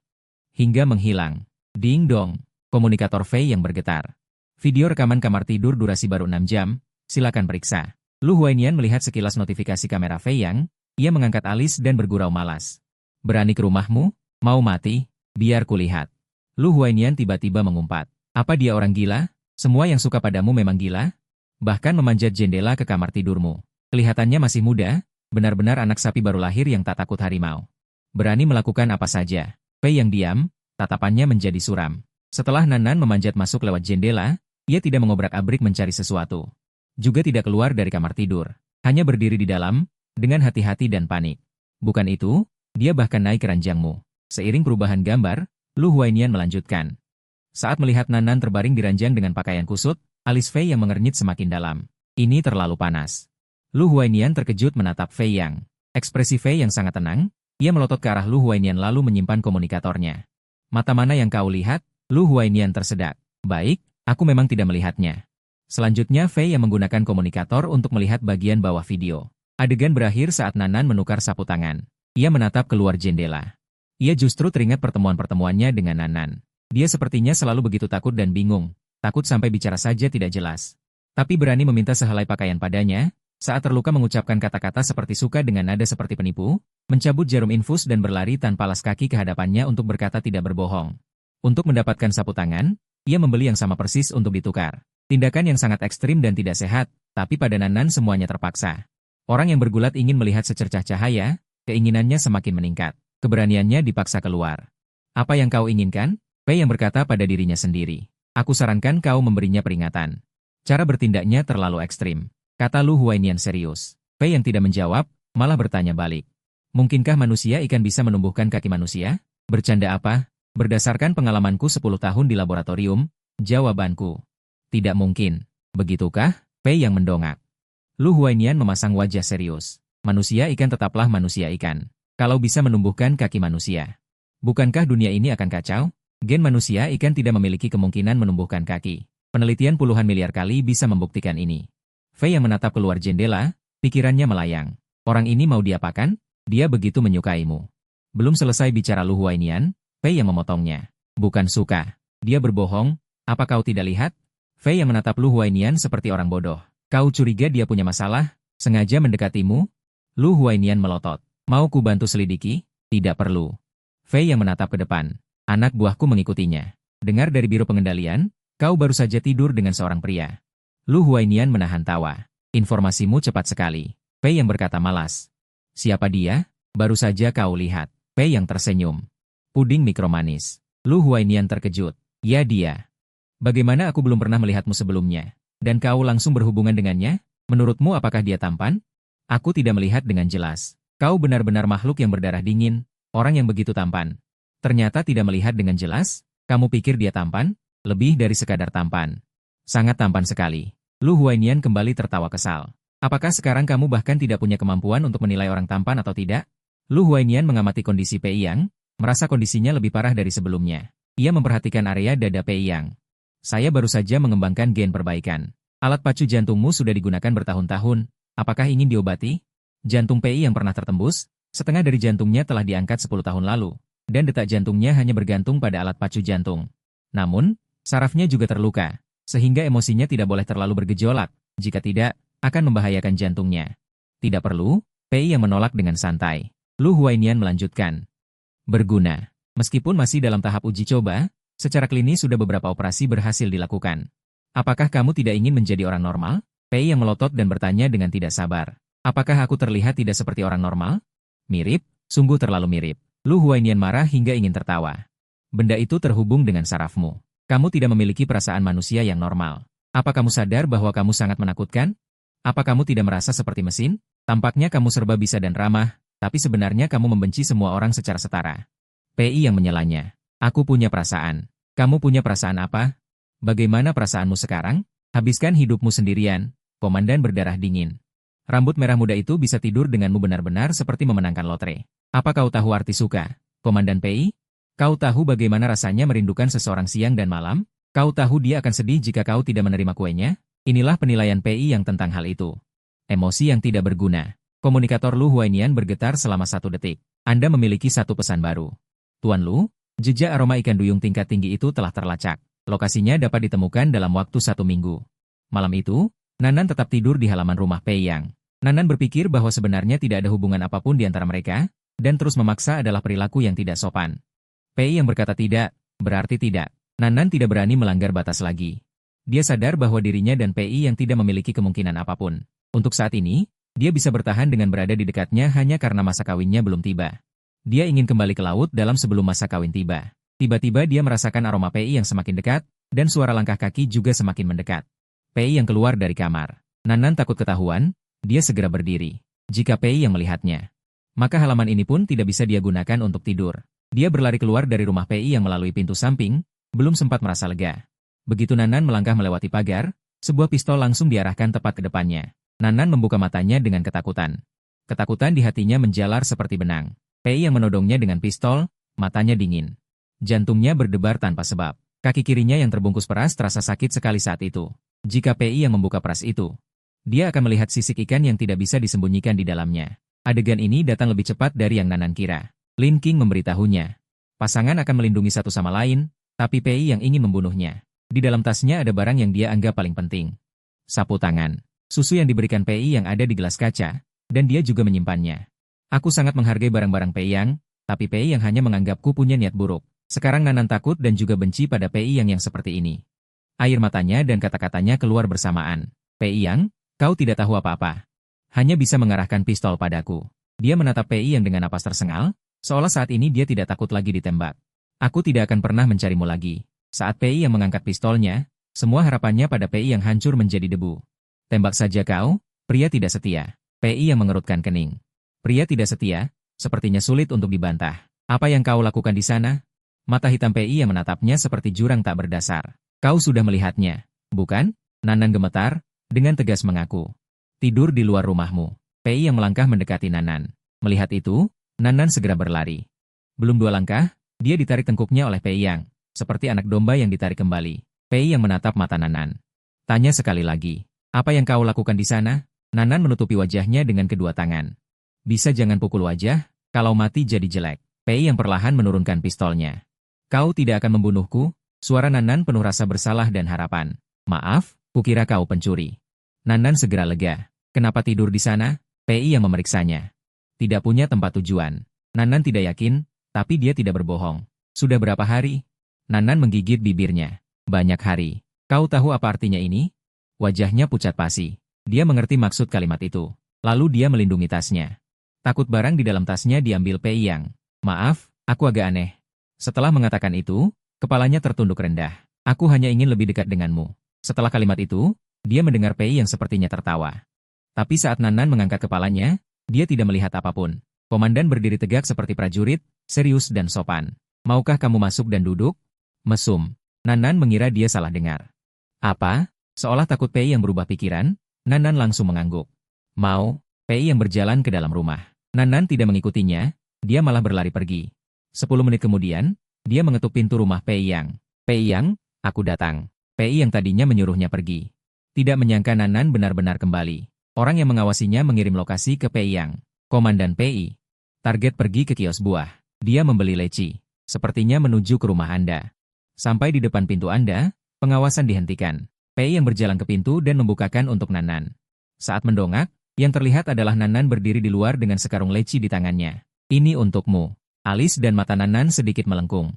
Hingga menghilang. Ding dong. Komunikator Fei Yang bergetar. Video rekaman kamar tidur durasi baru 6 jam, silakan periksa. Lu Huainian melihat sekilas notifikasi kamera Fei Yang, ia mengangkat alis dan bergurau malas. Berani ke rumahmu? Mau mati? Biar kulihat. Lu Huainian tiba-tiba mengumpat. Apa dia orang gila? Semua yang suka padamu memang gila? Bahkan memanjat jendela ke kamar tidurmu. Kelihatannya masih muda, benar-benar anak sapi baru lahir yang tak takut harimau. Berani melakukan apa saja. Fei Yang diam, tatapannya menjadi suram. Setelah Nanan memanjat masuk lewat jendela, ia tidak mengobrak-abrik mencari sesuatu. Juga tidak keluar dari kamar tidur. Hanya berdiri di dalam, dengan hati-hati dan panik. Bukan itu, dia bahkan naik ke ranjangmu. Seiring perubahan gambar, Lu Huainian melanjutkan. Saat melihat Nanan terbaring di ranjang dengan pakaian kusut, alis Fei Yang mengernyit semakin dalam. Ini terlalu panas. Lu Huainian terkejut menatap Fei Yang. Ekspresi Fei Yang sangat tenang, ia melotot ke arah Lu Huainian lalu menyimpan komunikatornya. Mata mana yang kau lihat? Lu Huainian tersedak. Baik, aku memang tidak melihatnya. Selanjutnya Fei Yang menggunakan komunikator untuk melihat bagian bawah video. Adegan berakhir saat Nanan menukar sapu tangan. Ia menatap keluar jendela. Ia justru teringat pertemuan-pertemuannya dengan Nanan. Dia sepertinya selalu begitu takut dan bingung. Takut sampai bicara saja tidak jelas. Tapi berani meminta sehelai pakaian padanya, saat terluka mengucapkan kata-kata seperti suka dengan nada seperti penipu, mencabut jarum infus dan berlari tanpa alas kaki ke hadapannya untuk berkata tidak berbohong. Untuk mendapatkan sapu tangan, ia membeli yang sama persis untuk ditukar. Tindakan yang sangat ekstrim dan tidak sehat, tapi pada Nanan semuanya terpaksa. Orang yang bergulat ingin melihat secercah cahaya, keinginannya semakin meningkat. Keberaniannya dipaksa keluar. Apa yang kau inginkan? Fei Yang berkata pada dirinya sendiri. Aku sarankan kau memberinya peringatan. Cara bertindaknya terlalu ekstrim. Kata Lu Huainian serius. Fei Yang tidak menjawab, malah bertanya balik. Mungkinkah manusia ikan bisa menumbuhkan kaki manusia? Bercanda apa? Berdasarkan pengalamanku 10 tahun di laboratorium, jawabanku. Tidak mungkin. Begitukah? Fei Yang mendongak. Lu Huainian memasang wajah serius. Manusia ikan tetaplah manusia ikan. Kalau bisa menumbuhkan kaki manusia. Bukankah dunia ini akan kacau? Gen manusia ikan tidak memiliki kemungkinan menumbuhkan kaki. Penelitian puluhan miliar kali bisa membuktikan ini. Fei Yang menatap keluar jendela, pikirannya melayang. Orang ini mau diapakan? Dia begitu menyukaimu. Belum selesai bicara Lu Huainian, Fei Yang memotongnya. Bukan suka. Dia berbohong. Apa kau tidak lihat? Fei Yang menatap Lu Huainian seperti orang bodoh. Kau curiga dia punya masalah? Sengaja mendekatimu? Lu Huainian melotot. Mau ku bantu selidiki? Tidak perlu. Fei Yang menatap ke depan. Anak buahku mengikutinya. Dengar dari biro pengendalian, kau baru saja tidur dengan seorang pria. Lu Huainian menahan tawa. Informasimu cepat sekali. Fei Yang berkata malas. Siapa dia? Baru saja kau lihat. Fei Yang tersenyum. Puding mikromanis. Lu Huainian terkejut. Ya dia. Bagaimana aku belum pernah melihatmu sebelumnya? Dan kau langsung berhubungan dengannya? Menurutmu apakah dia tampan? Aku tidak melihat dengan jelas. Kau benar-benar makhluk yang berdarah dingin, orang yang begitu tampan. Ternyata tidak melihat dengan jelas? Kamu pikir dia tampan? Lebih dari sekadar tampan. Sangat tampan sekali. Lu Huainian kembali tertawa kesal. Apakah sekarang kamu bahkan tidak punya kemampuan untuk menilai orang tampan atau tidak? Lu Huainian mengamati kondisi Pei Yang, merasa kondisinya lebih parah dari sebelumnya. Ia memperhatikan area dada Pei Yang. Saya baru saja mengembangkan gen perbaikan. Alat pacu jantungmu sudah digunakan bertahun-tahun. Apakah ingin diobati? Jantung Pei Yang pernah tertembus, setengah dari jantungnya telah diangkat 10 tahun lalu, dan detak jantungnya hanya bergantung pada alat pacu jantung. Namun, sarafnya juga terluka, sehingga emosinya tidak boleh terlalu bergejolak, jika tidak, akan membahayakan jantungnya. Tidak perlu, Pei Yang menolak dengan santai. Lu Huainian melanjutkan. Berguna. Meskipun masih dalam tahap uji coba, secara klinis sudah beberapa operasi berhasil dilakukan. Apakah kamu tidak ingin menjadi orang normal? Pei Yang melotot dan bertanya dengan tidak sabar. Apakah aku terlihat tidak seperti orang normal? Mirip, sungguh terlalu mirip. Lu Huainian marah hingga ingin tertawa. Benda itu terhubung dengan sarafmu. Kamu tidak memiliki perasaan manusia yang normal. Apa kamu sadar bahwa kamu sangat menakutkan? Apa kamu tidak merasa seperti mesin? Tampaknya kamu serba bisa dan ramah, tapi sebenarnya kamu membenci semua orang secara setara. PI yang menyalanya. Aku punya perasaan. Kamu punya perasaan apa? Bagaimana perasaanmu sekarang? Habiskan hidupmu sendirian, komandan berdarah dingin. Rambut merah muda itu bisa tidur denganmu benar-benar seperti memenangkan lotre. Apa kau tahu arti suka, Komandan PI? Kau tahu bagaimana rasanya merindukan seseorang siang dan malam? Kau tahu dia akan sedih jika kau tidak menerima kuenya? Inilah penilaian PI yang tentang hal itu. Emosi yang tidak berguna. Komunikator Lu Huainian bergetar selama 1 detik. Anda memiliki satu pesan baru. Tuan Lu, jejak aroma ikan duyung tingkat tinggi itu telah terlacak. Lokasinya dapat ditemukan dalam waktu 1 minggu. Malam itu, Nanan tetap tidur di halaman rumah Pei Yang. Nanan berpikir bahwa sebenarnya tidak ada hubungan apapun di antara mereka, dan terus memaksa adalah perilaku yang tidak sopan. Pei Yang berkata tidak, berarti tidak. Nanan tidak berani melanggar batas lagi. Dia sadar bahwa dirinya dan Pei Yang tidak memiliki kemungkinan apapun. Untuk saat ini, dia bisa bertahan dengan berada di dekatnya hanya karena masa kawinnya belum tiba. Dia ingin kembali ke laut dalam sebelum masa kawin tiba. Tiba-tiba dia merasakan aroma Pei Yang semakin dekat, dan suara langkah kaki juga semakin mendekat. Pei Yang keluar dari kamar. Nanan takut ketahuan, dia segera berdiri. Jika Pei Yang melihatnya, maka halaman ini pun tidak bisa dia gunakan untuk tidur. Dia berlari keluar dari rumah Pei Yang melalui pintu samping, belum sempat merasa lega. Begitu Nanan melangkah melewati pagar, sebuah pistol langsung diarahkan tepat ke depannya. Nanan membuka matanya dengan ketakutan. Ketakutan di hatinya menjalar seperti benang. Pei Yang menodongnya dengan pistol, matanya dingin. Jantungnya berdebar tanpa sebab. Kaki kirinya yang terbungkus peras terasa sakit sekali saat itu. Jika Pei Yang membuka peras itu, dia akan melihat sisik ikan yang tidak bisa disembunyikan di dalamnya. Adegan ini datang lebih cepat dari yang Nanan kira. Lin King memberitahunya. Pasangan akan melindungi satu sama lain, tapi Pei Yang ingin membunuhnya. Di dalam tasnya ada barang yang dia anggap paling penting. Sapu tangan. Susu yang diberikan Pei Yang ada di gelas kaca, dan dia juga menyimpannya. Aku sangat menghargai barang-barang Pei Yang, tapi Pei Yang hanya menganggapku punya niat buruk. Sekarang Nanan takut dan juga benci pada Pei Yang seperti ini. Air matanya dan kata-katanya keluar bersamaan. Pei Yang, kau tidak tahu apa-apa. Hanya bisa mengarahkan pistol padaku. Dia menatap Pei Yang dengan napas tersengal, seolah saat ini dia tidak takut lagi ditembak. Aku tidak akan pernah mencarimu lagi. Saat Pei Yang mengangkat pistolnya, semua harapannya pada Pei Yang hancur menjadi debu. Tembak saja kau, pria tidak setia. Pei Yang mengerutkan kening. Pria tidak setia, sepertinya sulit untuk dibantah. Apa yang kau lakukan di sana? Mata hitam Pei Yang menatapnya seperti jurang tak berdasar. Kau sudah melihatnya, bukan? Nanan gemetar, dengan tegas mengaku. Tidur di luar rumahmu. Pei Yang melangkah mendekati Nanan. Melihat itu, Nanan segera berlari. Belum 2 langkah, dia ditarik tengkuknya oleh Pei Yang, seperti anak domba yang ditarik kembali. Pei Yang menatap mata Nanan. Tanya sekali lagi, apa yang kau lakukan di sana? Nanan menutupi wajahnya dengan kedua tangan. Bisa jangan pukul wajah, kalau mati jadi jelek. Pei Yang perlahan menurunkan pistolnya. Kau tidak akan membunuhku? Suara Nanan penuh rasa bersalah dan harapan. Maaf, kukira kau pencuri. Nanan segera lega. Kenapa tidur di sana? Pei Yang memeriksanya. Tidak punya tempat tujuan. Nanan tidak yakin, tapi dia tidak berbohong. Sudah berapa hari? Nanan menggigit bibirnya. Banyak hari. Kau tahu apa artinya ini? Wajahnya pucat pasi. Dia mengerti maksud kalimat itu. Lalu dia melindungi tasnya. Takut barang di dalam tasnya diambil Pei Yang. Maaf, aku agak aneh. Setelah mengatakan itu, kepalanya tertunduk rendah. Aku hanya ingin lebih dekat denganmu. Setelah kalimat itu, dia mendengar Pei Yang sepertinya tertawa. Tapi saat Nanan mengangkat kepalanya, dia tidak melihat apapun. Komandan berdiri tegak seperti prajurit, serius dan sopan. Maukah kamu masuk dan duduk? Mesum. Nanan mengira dia salah dengar. Apa? Seolah takut Pei Yang berubah pikiran, Nanan langsung mengangguk. Mau? Pei Yang berjalan ke dalam rumah. Nanan tidak mengikutinya, dia malah berlari pergi. 10 menit kemudian, dia mengetuk pintu rumah Pei Yang. Pei Yang, aku datang. Pei Yang tadinya menyuruhnya pergi. Tidak menyangka Nanan benar-benar kembali. Orang yang mengawasinya mengirim lokasi ke Pei Yang. Komandan Pei. Target pergi ke kios buah. Dia membeli leci. Sepertinya menuju ke rumah Anda. Sampai di depan pintu Anda, pengawasan dihentikan. Pei Yang berjalan ke pintu dan membukakan untuk Nanan. Saat mendongak, yang terlihat adalah Nanan berdiri di luar dengan sekarung leci di tangannya. Ini untukmu. Alis dan mata Nanan sedikit melengkung.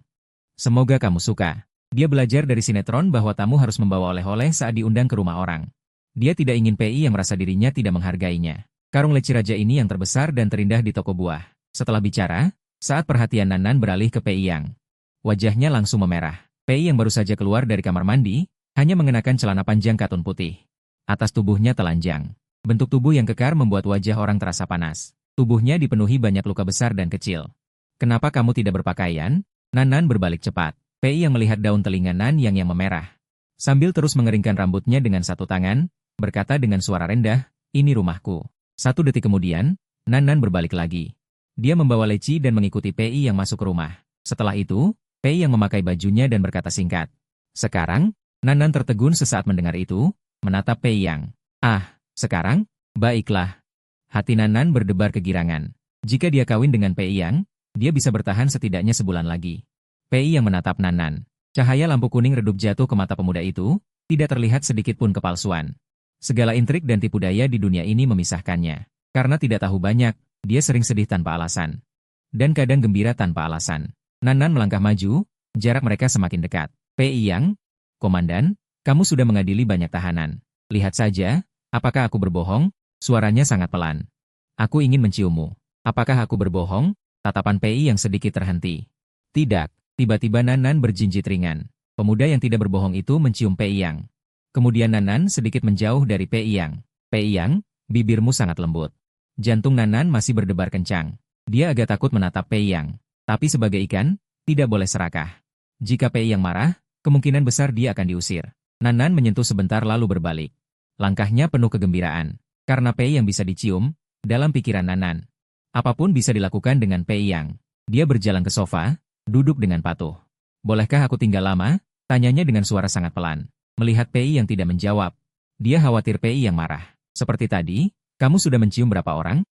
Semoga kamu suka. Dia belajar dari sinetron bahwa tamu harus membawa oleh-oleh saat diundang ke rumah orang. Dia tidak ingin Pei Yang merasa dirinya tidak menghargainya. Karung leci raja ini yang terbesar dan terindah di toko buah. Setelah bicara, saat perhatian Nanan beralih ke Pei Yang. Wajahnya langsung memerah. Pei Yang baru saja keluar dari kamar mandi, Hanya mengenakan celana panjang katun putih. Atas tubuhnya telanjang. Bentuk tubuh yang kekar membuat wajah orang terasa panas. Tubuhnya dipenuhi banyak luka besar dan kecil. Kenapa kamu tidak berpakaian? Nan berbalik cepat. Pei yang melihat daun telinga Nan yang memerah. Sambil terus mengeringkan rambutnya dengan satu tangan, berkata dengan suara rendah, ini rumahku. 1 detik kemudian, Nan berbalik lagi. Dia membawa leci dan mengikuti Pei yang masuk ke rumah. Setelah itu, Pei yang memakai bajunya dan berkata singkat. Sekarang, Nan tertegun sesaat mendengar itu, menatap Pei Yang. Ah, sekarang? Baiklah. Hati Nan berdebar kegirangan. Jika dia kawin dengan Pei Yang, dia bisa bertahan setidaknya sebulan lagi. Pei yang menatap Nan. Cahaya lampu kuning redup jatuh ke mata pemuda itu, tidak terlihat sedikit pun kepalsuan. Segala intrik dan tipu daya di dunia ini memisahkannya. Karena tidak tahu banyak, dia sering sedih tanpa alasan. Dan kadang gembira tanpa alasan. Nan melangkah maju, jarak mereka semakin dekat. Pei Yang, Komandan, kamu sudah mengadili banyak tahanan. Lihat saja, apakah aku berbohong? Suaranya sangat pelan. Aku ingin menciummu. Apakah aku berbohong? Tatapan Pei yang sedikit terhenti. Tidak. Tiba-tiba Nan berjinjit ringan. Pemuda yang tidak berbohong itu mencium Pei Yang. Kemudian Nan sedikit menjauh dari Pei Yang. Pei Yang, bibirmu sangat lembut. Jantung Nan masih berdebar kencang. Dia agak takut menatap Pei Yang. Tapi sebagai ikan, tidak boleh serakah. Jika Pei Yang marah, kemungkinan besar dia akan diusir. Nan menyentuh sebentar lalu berbalik. Langkahnya penuh kegembiraan. Karena Pei Yang bisa dicium, dalam pikiran Nan, apapun bisa dilakukan dengan Pei Yang. Dia berjalan ke sofa, duduk dengan patuh. Bolehkah aku tinggal lama? Tanyanya dengan suara sangat pelan. Melihat Pei Yang tidak menjawab, dia khawatir Pei Yang marah. Seperti tadi, kamu sudah mencium berapa orang?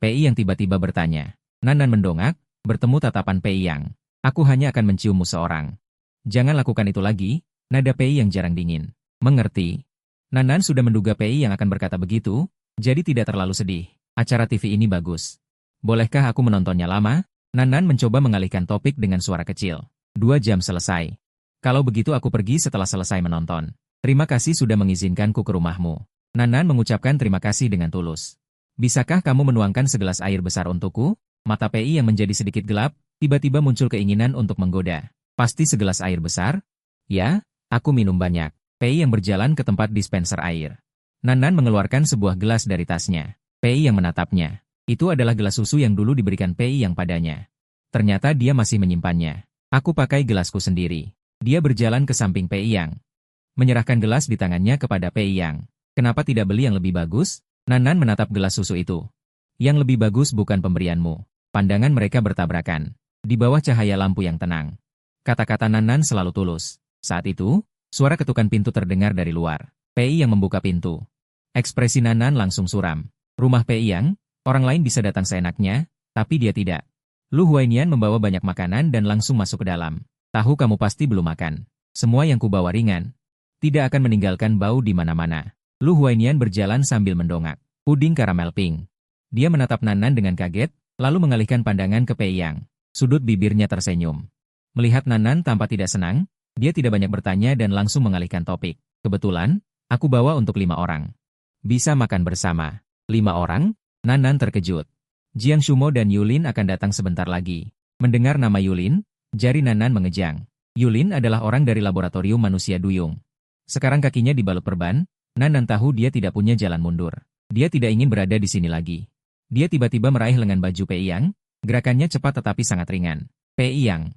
Pei Yang tiba-tiba bertanya. Nan mendongak, bertemu tatapan Pei Yang. Aku hanya akan menciummu seorang. Jangan lakukan itu lagi, nada Pei Yang jarang dingin. Mengerti. Nan sudah menduga Pei Yang akan berkata begitu, jadi tidak terlalu sedih. Acara TV ini bagus. Bolehkah aku menontonnya lama? Nan mencoba mengalihkan topik dengan suara kecil. 2 jam selesai. Kalau begitu aku pergi setelah selesai menonton. Terima kasih sudah mengizinkanku ke rumahmu. Nan mengucapkan terima kasih dengan tulus. Bisakah kamu menuangkan segelas air besar untukku? Mata Pei yang menjadi sedikit gelap, tiba-tiba muncul keinginan untuk menggoda. Pasti segelas air besar? Ya, aku minum banyak. Pei yang berjalan ke tempat dispenser air. Nan mengeluarkan sebuah gelas dari tasnya. Pei yang menatapnya. Itu adalah gelas susu yang dulu diberikan Pei Yang padanya. Ternyata dia masih menyimpannya. Aku pakai gelasku sendiri. Dia berjalan ke samping Pei Yang. Menyerahkan gelas di tangannya kepada Pei Yang. Kenapa tidak beli yang lebih bagus? Nan menatap gelas susu itu. Yang lebih bagus bukan pemberianmu. Pandangan mereka bertabrakan. Di bawah cahaya lampu yang tenang. Kata-kata Nan selalu tulus. Saat itu, suara ketukan pintu terdengar dari luar. Pei Yang membuka pintu. Ekspresi Nan langsung suram. Rumah Pei Yang? Orang lain bisa datang seenaknya, tapi dia tidak. Lu Huainian membawa banyak makanan dan langsung masuk ke dalam. Tahu kamu pasti belum makan. Semua yang kubawa ringan. Tidak akan meninggalkan bau di mana-mana. Lu Huainian berjalan sambil mendongak. Puding karamel pink. Dia menatap Nan dengan kaget, lalu mengalihkan pandangan ke Pei Yang. Sudut bibirnya tersenyum. Melihat Nan tampak tidak senang, dia tidak banyak bertanya dan langsung mengalihkan topik. Kebetulan, aku bawa untuk 5 orang. Bisa makan bersama. 5 orang? Nan terkejut. Jiang Shumo dan Yulin akan datang sebentar lagi. Mendengar nama Yulin, jari Nan mengejang. Yulin adalah orang dari laboratorium manusia duyung. Sekarang kakinya dibalut perban, Nan tahu dia tidak punya jalan mundur. Dia tidak ingin berada di sini lagi. Dia tiba-tiba meraih lengan baju Pei Yang, gerakannya cepat tetapi sangat ringan. Pei Yang.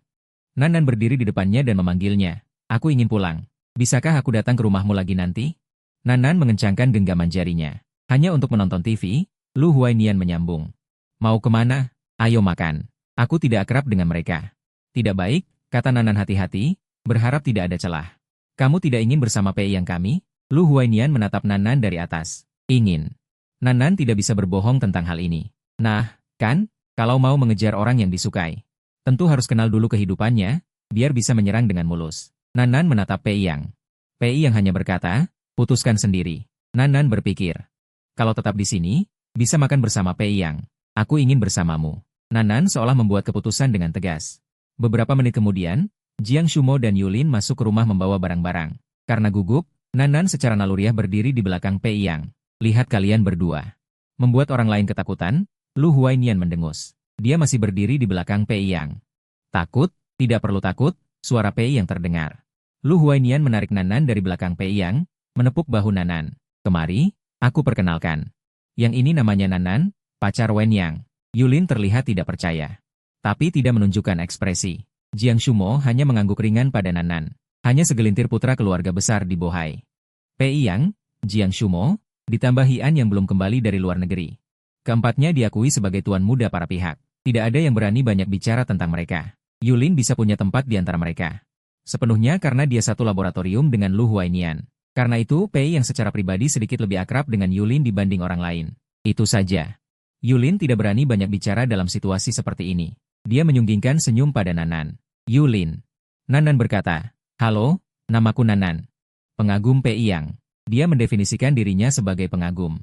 Nan berdiri di depannya dan memanggilnya. Aku ingin pulang. Bisakah aku datang ke rumahmu lagi nanti? Nan mengencangkan genggaman jarinya. Hanya untuk menonton TV, Lu Huainian menyambung. Mau kemana? Ayo makan. Aku tidak akrab dengan mereka. Tidak baik, kata Nan hati-hati, berharap tidak ada celah. Kamu tidak ingin bersama Pei Yang kami? Lu Huainian menatap Nan dari atas. Ingin. Nan tidak bisa berbohong tentang hal ini. Nah, kan, kalau mau mengejar orang yang disukai, tentu harus kenal dulu kehidupannya, biar bisa menyerang dengan mulus. Nan menatap Pei Yang. Pei Yang hanya berkata, putuskan sendiri. Nan berpikir. Kalau tetap di sini, bisa makan bersama Pei Yang. Aku ingin bersamamu. Nan seolah membuat keputusan dengan tegas. Beberapa menit kemudian, Jiang Shumo dan Yulin masuk ke rumah membawa barang-barang. Karena gugup, Nan secara naluriah berdiri di belakang Pei Yang. Lihat kalian berdua. Membuat orang lain ketakutan, Lu Huainian mendengus. Dia masih berdiri di belakang Pei Yang. Takut? Tidak perlu takut, suara Pei Yang terdengar. Lu Huainian menarik Nan dari belakang Pei Yang, menepuk bahu Nan. Kemari, aku perkenalkan. Yang ini namanya Nan, pacar Wen Yang. Yulin terlihat tidak percaya. Tapi tidak menunjukkan ekspresi. Jiang Shumo hanya mengangguk ringan pada Nan. Hanya segelintir putra keluarga besar di Bohai. Pei Yang, Jiang Shumo, ditambah Hian yang belum kembali dari luar negeri. Keempatnya diakui sebagai tuan muda para pihak. Tidak ada yang berani banyak bicara tentang mereka. Yulin bisa punya tempat di antara mereka. Sepenuhnya karena dia satu laboratorium dengan Lu Huainian. Karena itu, Pei yang secara pribadi sedikit lebih akrab dengan Yulin dibanding orang lain. Itu saja. Yulin tidak berani banyak bicara dalam situasi seperti ini. Dia menyunggingkan senyum pada Nan. Yulin. Nan berkata, "Halo, namaku Nan. Pengagum Pei Yang." Dia mendefinisikan dirinya sebagai pengagum.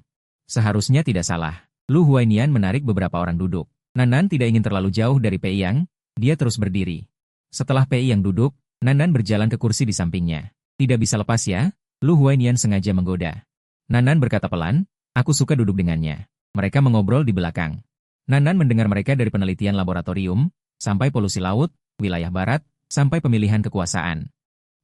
Seharusnya tidak salah. Lu Huainian menarik beberapa orang duduk. Nan tidak ingin terlalu jauh dari Pei Yang, dia terus berdiri. Setelah Pei Yang duduk, Nan berjalan ke kursi di sampingnya. Tidak bisa lepas ya, Lu Huainian sengaja menggoda. Nan berkata pelan, aku suka duduk dengannya. Mereka mengobrol di belakang. Nan mendengar mereka dari penelitian laboratorium, sampai polusi laut, wilayah barat, sampai pemilihan kekuasaan.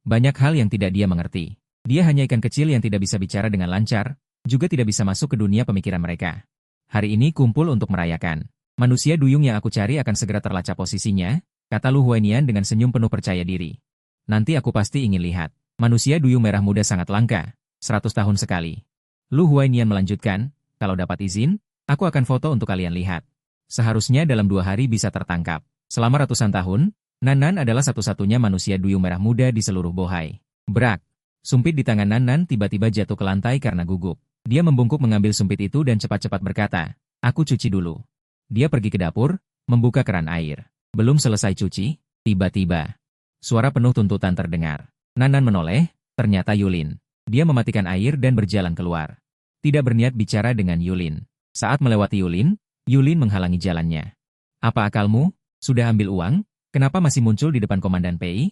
Banyak hal yang tidak dia mengerti. Dia hanya ikan kecil yang tidak bisa bicara dengan lancar, juga tidak bisa masuk ke dunia pemikiran mereka. Hari ini kumpul untuk merayakan. Manusia duyung yang aku cari akan segera terlacak posisinya, kata Lu Huainian dengan senyum penuh percaya diri. Nanti aku pasti ingin lihat. Manusia duyung merah muda sangat langka, 100 tahun sekali. Lu Huainian melanjutkan, kalau dapat izin, aku akan foto untuk kalian lihat. Seharusnya dalam 2 hari bisa tertangkap. Selama ratusan tahun, Nan adalah satu-satunya manusia duyung merah muda di seluruh Bohai. Brak. Sumpit di tangan Nan tiba-tiba jatuh ke lantai karena gugup. Dia membungkuk mengambil sumpit itu dan cepat-cepat berkata, aku cuci dulu. Dia pergi ke dapur, membuka keran air. Belum selesai cuci, tiba-tiba suara penuh tuntutan terdengar. Nan menoleh, ternyata Yulin. Dia mematikan air dan berjalan keluar. Tidak berniat bicara dengan Yulin. Saat melewati Yulin, Yulin menghalangi jalannya. Apa akalmu? Sudah ambil uang? Kenapa masih muncul di depan Komandan Pei?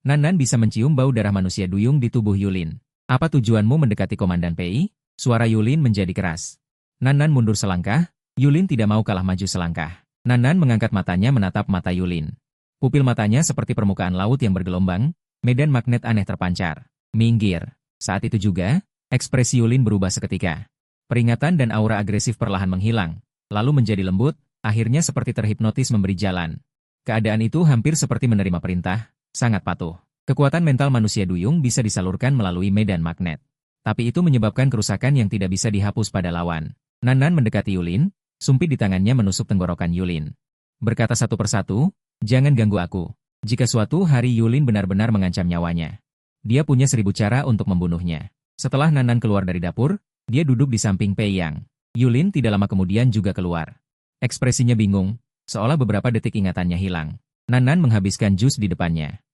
Nan bisa mencium bau darah manusia duyung di tubuh Yulin. Apa tujuanmu mendekati Komandan Pei? Suara Yulin menjadi keras. Nan mundur selangkah, Yulin tidak mau kalah maju selangkah. Nan mengangkat matanya menatap mata Yulin. Pupil matanya seperti permukaan laut yang bergelombang, medan magnet aneh terpancar. Minggir. Saat itu juga, ekspresi Yulin berubah seketika. Peringatan dan aura agresif perlahan menghilang, lalu menjadi lembut, akhirnya seperti terhipnotis memberi jalan. Keadaan itu hampir seperti menerima perintah, sangat patuh. Kekuatan mental manusia duyung bisa disalurkan melalui medan magnet. Tapi itu menyebabkan kerusakan yang tidak bisa dihapus pada lawan. Nan mendekati Yulin, sumpit di tangannya menusuk tenggorokan Yulin. Berkata satu persatu, jangan ganggu aku. Jika suatu hari Yulin benar-benar mengancam nyawanya, dia punya 1000 cara untuk membunuhnya. Setelah Nan keluar dari dapur, dia duduk di samping Pei Yang. Yulin tidak lama kemudian juga keluar. Ekspresinya bingung, seolah beberapa detik ingatannya hilang. Nan menghabiskan jus di depannya.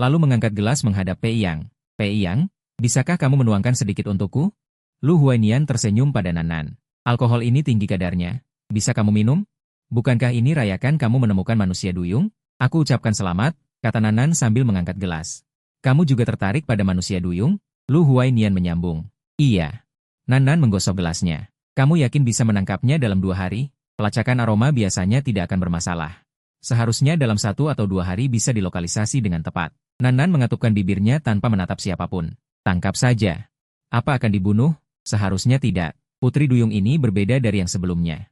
Lalu mengangkat gelas menghadap Pei Yang. Pei Yang, bisakah kamu menuangkan sedikit untukku? Lu Huainian tersenyum pada Nan. Alkohol ini tinggi kadarnya. Bisa kamu minum? Bukankah ini rayakan kamu menemukan manusia duyung? Aku ucapkan selamat, kata Nan sambil mengangkat gelas. Kamu juga tertarik pada manusia duyung? Lu Huainian menyambung. Iya. Nan menggosok gelasnya. Kamu yakin bisa menangkapnya dalam 2 hari? Pelacakan aroma biasanya tidak akan bermasalah. Seharusnya dalam 1 atau 2 hari bisa dilokalisasi dengan tepat. Nan mengatupkan bibirnya tanpa menatap siapapun. Tangkap saja. Apa akan dibunuh? Seharusnya tidak. Putri duyung ini berbeda dari yang sebelumnya.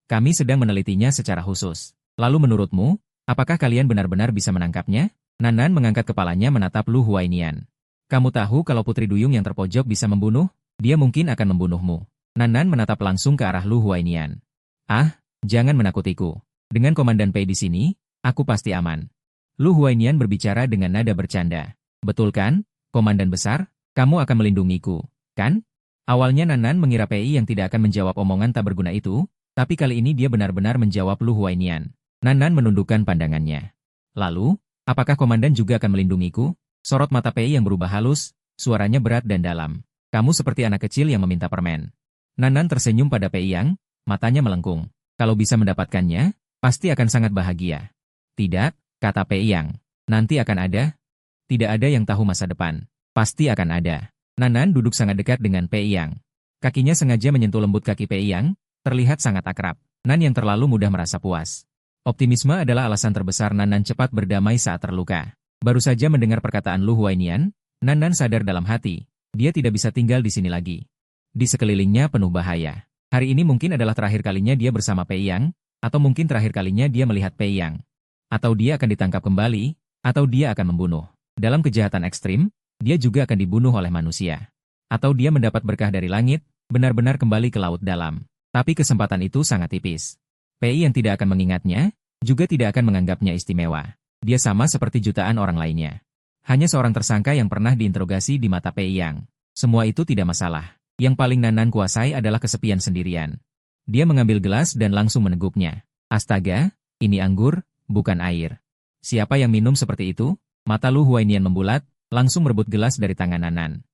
Kami sedang menelitinya secara khusus. Lalu menurutmu, apakah kalian benar-benar bisa menangkapnya? Nan mengangkat kepalanya menatap Lu Huainian. Kamu tahu kalau putri duyung yang terpojok bisa membunuh? Dia mungkin akan membunuhmu. Nan menatap langsung ke arah Lu Huainian. Ah, jangan menakutiku. Dengan Komandan Pei di sini, aku pasti aman. Lu Huainian berbicara dengan nada bercanda. Betul kan, Komandan Besar? Kamu akan melindungiku, kan? Awalnya Nan mengira Pei yang tidak akan menjawab omongan tak berguna itu, tapi kali ini dia benar-benar menjawab Lu Huainian. Nan menundukkan pandangannya. Lalu, apakah Komandan juga akan melindungiku? Sorot mata Pei yang berubah halus, suaranya berat dan dalam. Kamu seperti anak kecil yang meminta permen. Nan tersenyum pada Pei Yang, matanya melengkung. Kalau bisa mendapatkannya, pasti akan sangat bahagia. Tidak, kata Pei Yang. Nanti akan ada? Tidak ada yang tahu masa depan. Pasti akan ada. Nan duduk sangat dekat dengan Pei Yang. Kakinya sengaja menyentuh lembut kaki Pei Yang, terlihat sangat akrab. Nan yang terlalu mudah merasa puas. Optimisme adalah alasan terbesar Nan cepat berdamai saat terluka. Baru saja mendengar perkataan Lu Huainian, Nan sadar dalam hati, dia tidak bisa tinggal di sini lagi. Di sekelilingnya penuh bahaya. Hari ini mungkin adalah terakhir kalinya dia bersama Pei Yang, atau mungkin terakhir kalinya dia melihat Pei Yang. Atau dia akan ditangkap kembali, atau dia akan membunuh. Dalam kejahatan ekstrim, dia juga akan dibunuh oleh manusia. Atau dia mendapat berkah dari langit, benar-benar kembali ke laut dalam. Tapi kesempatan itu sangat tipis. Pei yang tidak akan mengingatnya, juga tidak akan menganggapnya istimewa. Dia sama seperti jutaan orang lainnya. Hanya seorang tersangka yang pernah diinterogasi di mata Pei Yang. Semua itu tidak masalah. Yang paling Nan kuasai adalah kesepian sendirian. Dia mengambil gelas dan langsung meneguknya. Astaga, ini anggur, bukan air. Siapa yang minum seperti itu? Mata Lu Huainian membulat, langsung merebut gelas dari tangan Nan.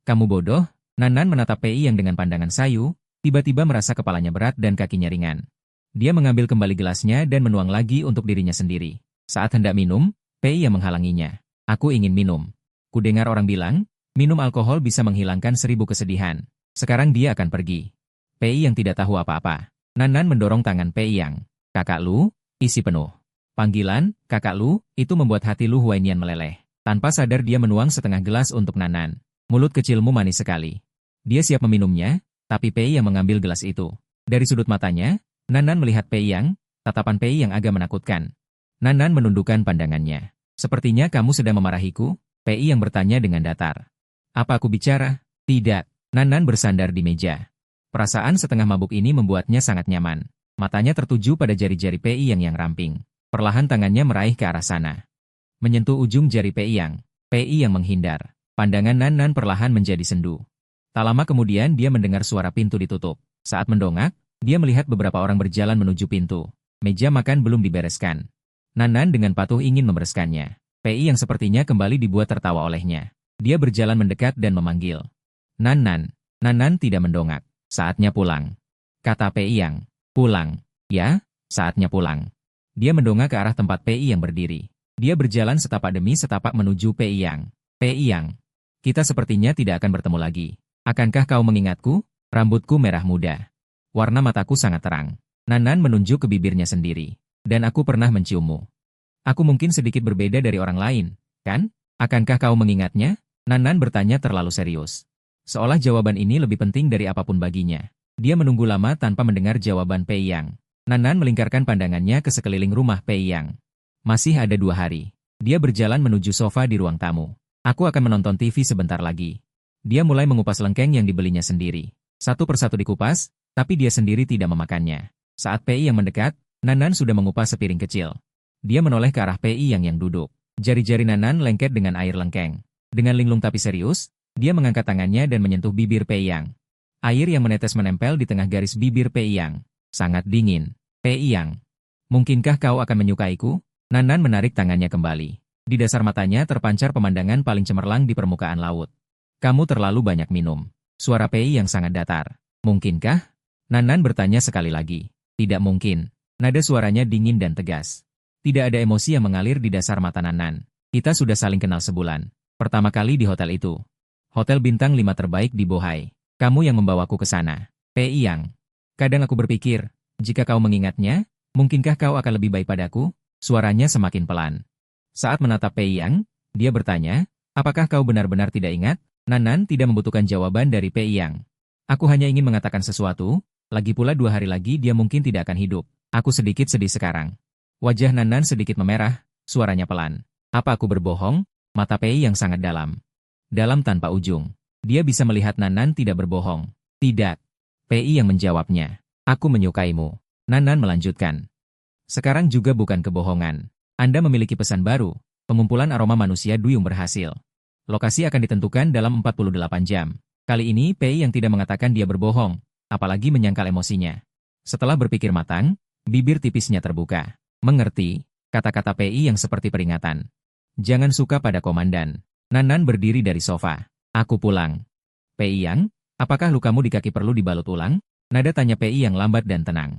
Kamu bodoh? Nan menatap Pei Yang dengan pandangan sayu, tiba-tiba merasa kepalanya berat dan kakinya ringan. Dia mengambil kembali gelasnya dan menuang lagi untuk dirinya sendiri. Saat hendak minum, Pei Yang menghalanginya. Aku ingin minum. Kudengar orang bilang, minum alkohol bisa menghilangkan 1000 kesedihan. Sekarang dia akan pergi. Pei Yang tidak tahu apa-apa. Nan mendorong tangan Pei Yang. Kakak Lu, isi penuh. Panggilan, Kakak Lu, itu membuat hati Lu Huainian meleleh. Tanpa sadar dia menuang setengah gelas untuk Nan. Mulut kecilmu manis sekali. Dia siap meminumnya, tapi Pei Yang mengambil gelas itu. Dari sudut matanya, Nan melihat Pei Yang, tatapan Pei Yang agak menakutkan. Nan menundukkan pandangannya. Sepertinya kamu sedang memarahiku, Pei Yang bertanya dengan datar. Apa aku bicara? Tidak. Nan bersandar di meja. Perasaan setengah mabuk ini membuatnya sangat nyaman. Matanya tertuju pada jari-jari Pei Yang ramping. Perlahan tangannya meraih ke arah sana. Menyentuh ujung jari Pei Yang menghindar. Pandangan Nan perlahan menjadi sendu. Tak lama kemudian dia mendengar suara pintu ditutup. Saat mendongak, dia melihat beberapa orang berjalan menuju pintu. Meja makan belum dibereskan. Nan dengan patuh ingin membereskannya. Pei Yang sepertinya kembali dibuat tertawa olehnya. Dia berjalan mendekat dan memanggil. Nan tidak mendongak. Saatnya pulang. Kata Pei Yang. Pulang. Ya, saatnya pulang. Dia mendongak ke arah tempat Pei Yang berdiri. Dia berjalan setapak demi setapak menuju Pei Yang. Pei Yang, kita sepertinya tidak akan bertemu lagi. Akankah kau mengingatku? Rambutku merah muda. Warna mataku sangat terang. Nan menunjuk ke bibirnya sendiri. Dan aku pernah menciummu. Aku mungkin sedikit berbeda dari orang lain, kan? Akankah kau mengingatnya? Nan bertanya terlalu serius. Seolah jawaban ini lebih penting dari apapun baginya. Dia menunggu lama tanpa mendengar jawaban Pei Yang. Nan melingkarkan pandangannya ke sekeliling rumah Pei Yang. Masih ada 2 hari. Dia berjalan menuju sofa di ruang tamu. Aku akan menonton TV sebentar lagi. Dia mulai mengupas lengkeng yang dibelinya sendiri. Satu persatu dikupas, tapi dia sendiri tidak memakannya. Saat Pei Yang mendekat, Nan sudah mengupas sepiring kecil. Dia menoleh ke arah Pei Yang duduk. Jari-jari Nan lengket dengan air lengkeng. Dengan linglung tapi serius, dia mengangkat tangannya dan menyentuh bibir Pei Yang. Air yang menetes menempel di tengah garis bibir Pei Yang. Sangat dingin. Pei Yang, mungkinkah kau akan menyukaiku? Nan menarik tangannya kembali. Di dasar matanya terpancar pemandangan paling cemerlang di permukaan laut. Kamu terlalu banyak minum. Suara Pei Yang sangat datar. Mungkinkah? Nan bertanya sekali lagi. Tidak mungkin. Nada suaranya dingin dan tegas. Tidak ada emosi yang mengalir di dasar mata Nan. Kita sudah saling kenal sebulan. Pertama kali di hotel itu. Hotel bintang 5 terbaik di Bohai. Kamu yang membawaku ke sana. Pei Yang. Kadang aku berpikir, jika kau mengingatnya, mungkinkah kau akan lebih baik padaku? Suaranya semakin pelan. Saat menatap Pei Yang, dia bertanya, apakah kau benar-benar tidak ingat? Nan tidak membutuhkan jawaban dari Pei Yang. Aku hanya ingin mengatakan sesuatu, lagi pula 2 hari lagi dia mungkin tidak akan hidup. Aku sedikit sedih sekarang. Wajah Nan sedikit memerah, suaranya pelan. Apa aku berbohong? Mata Pei Yang sangat dalam. Dalam tanpa ujung. Dia bisa melihat Nan tidak berbohong. Tidak. Pei Yang menjawabnya. Aku menyukaimu. Nan melanjutkan. Sekarang juga bukan kebohongan. Anda memiliki pesan baru, pengumpulan aroma manusia duyung berhasil. Lokasi akan ditentukan dalam 48 jam. Kali ini Pei Yang tidak mengatakan dia berbohong, apalagi menyangkal emosinya. Setelah berpikir matang, bibir tipisnya terbuka. Mengerti, kata-kata Pei Yang seperti peringatan. Jangan suka pada komandan. Nan berdiri dari sofa. Aku pulang. Pei Yang, apakah lukamu di kaki perlu dibalut ulang? Nada tanya Pei Yang lambat dan tenang.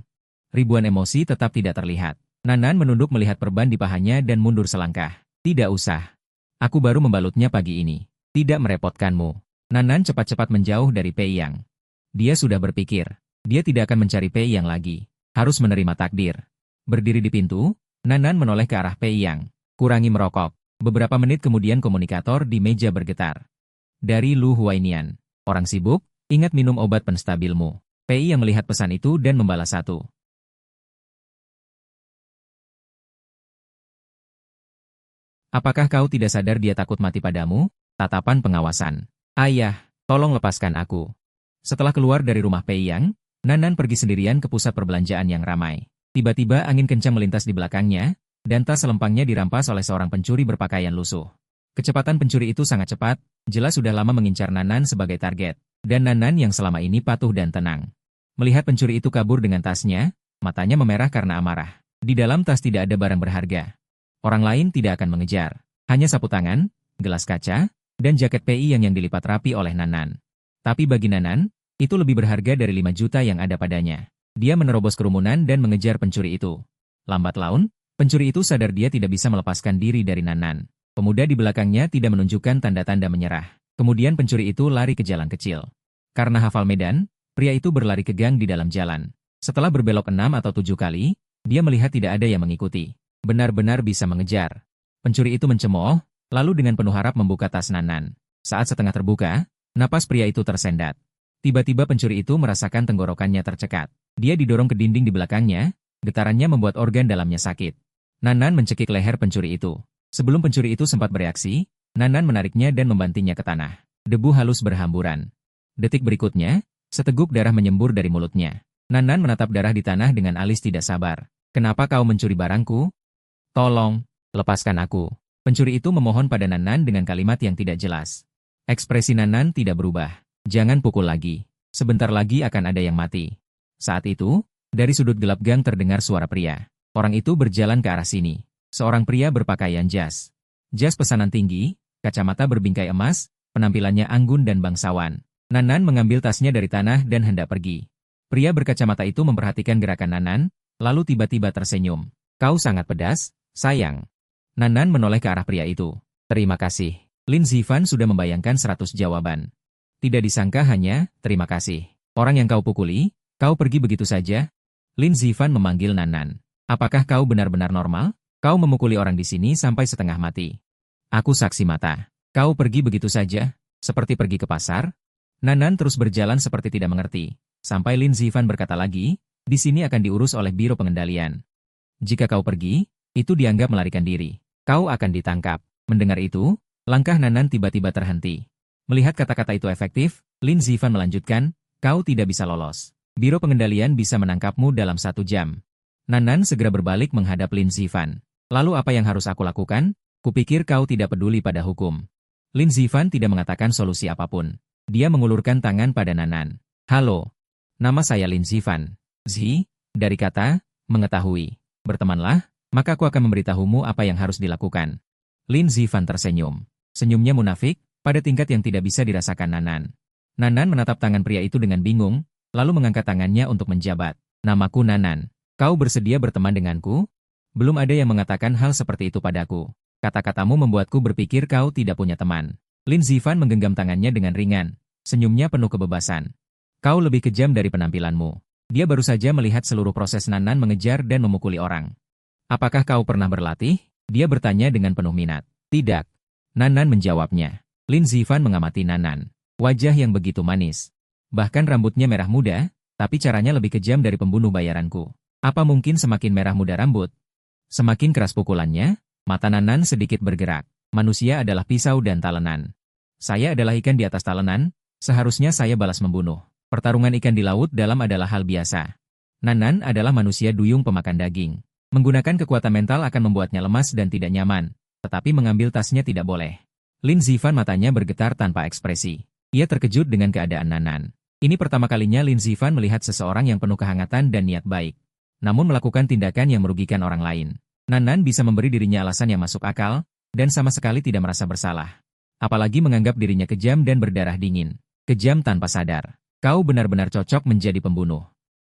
Ribuan emosi tetap tidak terlihat. Nan menunduk melihat perban di pahanya dan mundur selangkah. Tidak usah. Aku baru membalutnya pagi ini. Tidak merepotkanmu. Nan cepat-cepat menjauh dari Pei Yang. Dia sudah berpikir. Dia tidak akan mencari Pei Yang lagi. Harus menerima takdir. Berdiri di pintu, Nan menoleh ke arah Pei Yang. Kurangi merokok. Beberapa menit kemudian komunikator di meja bergetar. Dari Lu Huainian. Orang sibuk, ingat minum obat penstabilmu. PI yang melihat pesan itu dan membalas satu. Apakah kau tidak sadar dia takut mati padamu? Tatapan pengawasan. Ayah, tolong lepaskan aku. Setelah keluar dari rumah Pei Yang, Nanan pergi sendirian ke pusat perbelanjaan yang ramai. Tiba-tiba angin kencang melintas di belakangnya, dan tas selempangnya dirampas oleh seorang pencuri berpakaian lusuh. Kecepatan pencuri itu sangat cepat, jelas sudah lama mengincar Nanan sebagai target, dan Nanan yang selama ini patuh dan tenang. Melihat pencuri itu kabur dengan tasnya, matanya memerah karena amarah. Di dalam tas tidak ada barang berharga. Orang lain tidak akan mengejar. Hanya sapu tangan, gelas kaca, dan jaket PI yang dilipat rapi oleh Nanan. Tapi bagi Nanan, itu lebih berharga dari 5 juta yang ada padanya. Dia menerobos kerumunan dan mengejar pencuri itu. Lambat laun, pencuri itu sadar dia tidak bisa melepaskan diri dari Nanan. Pemuda di belakangnya tidak menunjukkan tanda-tanda menyerah. Kemudian pencuri itu lari ke jalan kecil. Karena hafal medan, pria itu berlari ke gang di dalam jalan. Setelah berbelok 6 atau 7 kali, dia melihat tidak ada yang mengikuti. Benar-benar bisa mengejar. Pencuri itu mencemooh, lalu dengan penuh harap membuka tas Nanan. Saat setengah terbuka, napas pria itu tersendat. Tiba-tiba pencuri itu merasakan tenggorokannya tercekat. Dia didorong ke dinding di belakangnya, getarannya membuat organ dalamnya sakit. Nanan mencekik leher pencuri itu. Sebelum pencuri itu sempat bereaksi, Nanan menariknya dan membantingnya ke tanah. Debu halus berhamburan. Detik berikutnya, seteguk darah menyembur dari mulutnya. Nanan menatap darah di tanah dengan alis tidak sabar. Kenapa kau mencuri barangku? Tolong, lepaskan aku. Pencuri itu memohon pada Nanan dengan kalimat yang tidak jelas. Ekspresi Nanan tidak berubah. Jangan pukul lagi. Sebentar lagi akan ada yang mati. Saat itu, dari sudut gelap gang terdengar suara pria. Orang itu berjalan ke arah sini. Seorang pria berpakaian jas. Jas pesanan tinggi, kacamata berbingkai emas, penampilannya anggun dan bangsawan. Nanan mengambil tasnya dari tanah dan hendak pergi. Pria berkacamata itu memperhatikan gerakan Nanan, lalu tiba-tiba tersenyum. Kau sangat pedas, sayang. Nanan menoleh ke arah pria itu. Terima kasih. Lin Zifan sudah membayangkan 100 jawaban. Tidak disangka hanya, terima kasih. Orang yang kau pukuli, kau pergi begitu saja? Lin Zifan memanggil Nanan. Apakah kau benar-benar normal? Kau memukuli orang di sini sampai setengah mati. Aku saksi mata. Kau pergi begitu saja, seperti pergi ke pasar? Nanan terus berjalan seperti tidak mengerti. Sampai Lin Zifan berkata lagi, di sini akan diurus oleh Biro Pengendalian. Jika kau pergi, itu dianggap melarikan diri. Kau akan ditangkap. Mendengar itu, langkah Nanan tiba-tiba terhenti. Melihat kata-kata itu efektif, Lin Zifan melanjutkan, kau tidak bisa lolos. Biro Pengendalian bisa menangkapmu dalam 1 jam. Nanan segera berbalik menghadap Lin Zifan. Lalu apa yang harus aku lakukan? Kupikir kau tidak peduli pada hukum. Lin Zifan tidak mengatakan solusi apapun. Dia mengulurkan tangan pada Nanan. Halo. Nama saya Lin Zifan. Zi, dari kata, mengetahui. Bertemanlah, maka aku akan memberitahumu apa yang harus dilakukan. Lin Zifan tersenyum. Senyumnya munafik, pada tingkat yang tidak bisa dirasakan Nanan. Nanan menatap tangan pria itu dengan bingung, lalu mengangkat tangannya untuk menjabat. Namaku Nanan. Kau bersedia berteman denganku? Belum ada yang mengatakan hal seperti itu padaku. Kata-katamu membuatku berpikir kau tidak punya teman. Lin Zifan menggenggam tangannya dengan ringan. Senyumnya penuh kebebasan. Kau lebih kejam dari penampilanmu. Dia baru saja melihat seluruh proses Nanan mengejar dan memukuli orang. Apakah kau pernah berlatih? Dia bertanya dengan penuh minat. Tidak. Nanan menjawabnya. Lin Zifan mengamati Nanan. Wajah yang begitu manis. Bahkan rambutnya merah muda, tapi caranya lebih kejam dari pembunuh bayaranku. Apa mungkin semakin merah muda rambut? Semakin keras pukulannya, mata Nanan sedikit bergerak. Manusia adalah pisau dan talenan. Saya adalah ikan di atas talenan, seharusnya saya balas membunuh. Pertarungan ikan di laut dalam adalah hal biasa. Nanan adalah manusia duyung pemakan daging. Menggunakan kekuatan mental akan membuatnya lemas dan tidak nyaman, tetapi mengambil tasnya tidak boleh. Lin Zifan matanya bergetar tanpa ekspresi. Ia terkejut dengan keadaan Nanan. Ini pertama kalinya Lin Zifan melihat seseorang yang penuh kehangatan dan niat baik. Namun melakukan tindakan yang merugikan orang lain. Nanan bisa memberi dirinya alasan yang masuk akal, dan sama sekali tidak merasa bersalah. Apalagi menganggap dirinya kejam dan berdarah dingin. Kejam tanpa sadar. Kau benar-benar cocok menjadi pembunuh.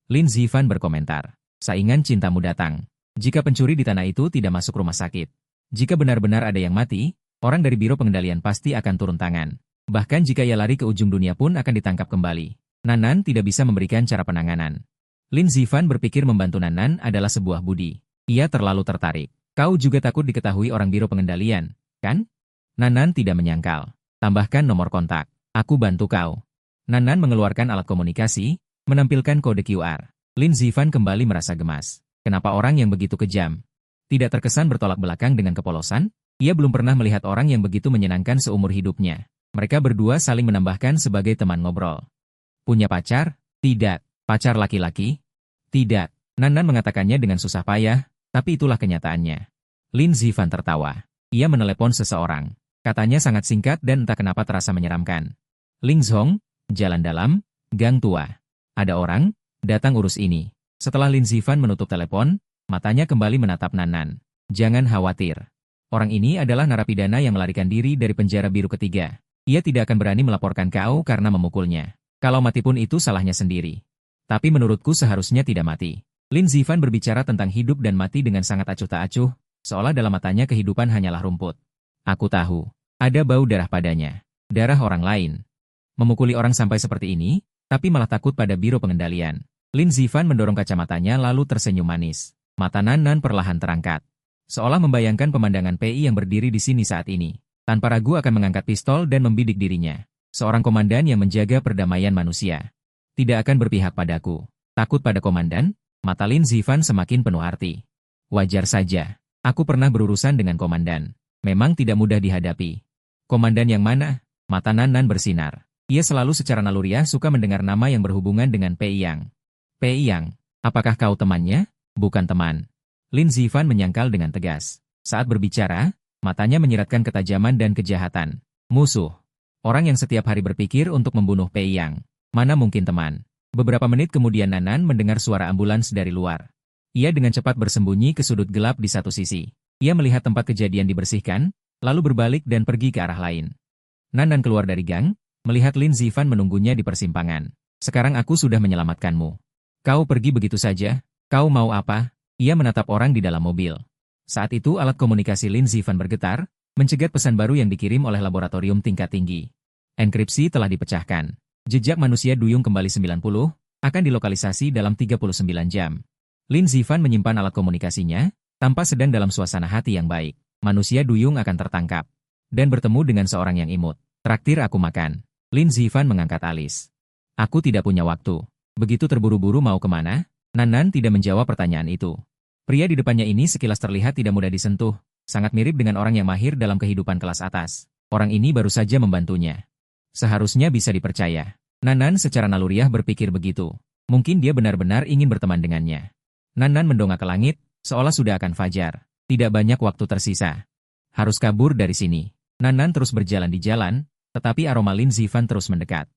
Lin Zifan berkomentar. Saingan cintamu datang. Jika pencuri di tanah itu tidak masuk rumah sakit. Jika benar-benar ada yang mati, orang dari Biro Pengendalian pasti akan turun tangan. Bahkan jika ia lari ke ujung dunia pun akan ditangkap kembali. Nanan tidak bisa memberikan cara penanganan. Lin Zifan berpikir membantu Nanan adalah sebuah budi. Ia terlalu tertarik. Kau juga takut diketahui orang Biro Pengendalian. kan? Nanan tidak menyangkal. Tambahkan nomor kontak. Aku bantu kau. Nanan mengeluarkan alat komunikasi, menampilkan kode QR. Lin Zifan kembali merasa gemas. Kenapa orang yang begitu kejam? Tidak terkesan bertolak belakang dengan kepolosan? Ia belum pernah melihat orang yang begitu menyenangkan seumur hidupnya. Mereka berdua saling menambahkan sebagai teman ngobrol. Punya pacar? Tidak. Pacar laki-laki? Tidak. Nanan mengatakannya dengan susah payah, tapi itulah kenyataannya. Lin Zifan tertawa. Ia menelepon seseorang. Katanya sangat singkat dan entah kenapa terasa menyeramkan. Ling Zhong, jalan dalam, gang tua. Ada orang, datang urus ini. Setelah Lin Zifan menutup telepon, matanya kembali menatap Nanan. Jangan khawatir. Orang ini adalah narapidana yang melarikan diri dari penjara biru ketiga. Ia tidak akan berani melaporkan kau karena memukulnya. Kalau mati pun itu salahnya sendiri. Tapi menurutku seharusnya tidak mati. Lin Zifan berbicara tentang hidup dan mati dengan sangat acuh tak acuh, seolah dalam matanya kehidupan hanyalah rumput. Aku tahu. Ada bau darah padanya. Darah orang lain. Memukuli orang sampai seperti ini, tapi malah takut pada biro pengendalian. Lin Zifan mendorong kacamatanya lalu tersenyum manis. Mata Nanan perlahan terangkat. Seolah membayangkan pemandangan PI yang berdiri di sini saat ini. Tanpa ragu akan mengangkat pistol dan membidik dirinya. Seorang komandan yang menjaga perdamaian manusia. Tidak akan berpihak padaku. Takut pada komandan? Mata Lin Zifan semakin penuh arti. Wajar saja. Aku pernah berurusan dengan komandan. Memang tidak mudah dihadapi. Komandan yang mana? Mata Nanan bersinar. Ia selalu secara naluriah suka mendengar nama yang berhubungan dengan Pei Yang. Pei Yang, apakah kau temannya? Bukan teman. Lin Zifan menyangkal dengan tegas. Saat berbicara, matanya menyiratkan ketajaman dan kejahatan. Musuh. Orang yang setiap hari berpikir untuk membunuh Pei Yang. Mana mungkin teman? Beberapa menit kemudian Nanan mendengar suara ambulans dari luar. Ia dengan cepat bersembunyi ke sudut gelap di satu sisi. Ia melihat tempat kejadian dibersihkan, lalu berbalik dan pergi ke arah lain. Nanan keluar dari gang, melihat Lin Zifan menunggunya di persimpangan. Sekarang aku sudah menyelamatkanmu. Kau pergi begitu saja? Kau mau apa? Ia menatap orang di dalam mobil. Saat itu alat komunikasi Lin Zifan bergetar, mencegat pesan baru yang dikirim oleh laboratorium tingkat tinggi. Enkripsi telah dipecahkan. Jejak manusia duyung kembali 90, akan dilokalisasi dalam 39 jam. Lin Zifan menyimpan alat komunikasinya, tanpa sedang dalam suasana hati yang baik. Manusia duyung akan tertangkap. Dan bertemu dengan seorang yang imut. Traktir aku makan. Lin Zifan mengangkat alis. Aku tidak punya waktu. Begitu terburu-buru mau kemana? Nanan tidak menjawab pertanyaan itu. Pria di depannya ini sekilas terlihat tidak mudah disentuh. Sangat mirip dengan orang yang mahir dalam kehidupan kelas atas. Orang ini baru saja membantunya. Seharusnya bisa dipercaya. Nanan secara naluriah berpikir begitu. Mungkin dia benar-benar ingin berteman dengannya. Nanan mendongak ke langit, seolah sudah akan fajar. Tidak banyak waktu tersisa. Harus kabur dari sini. Nanan terus berjalan di jalan, tetapi aroma Lin Zifan terus mendekat.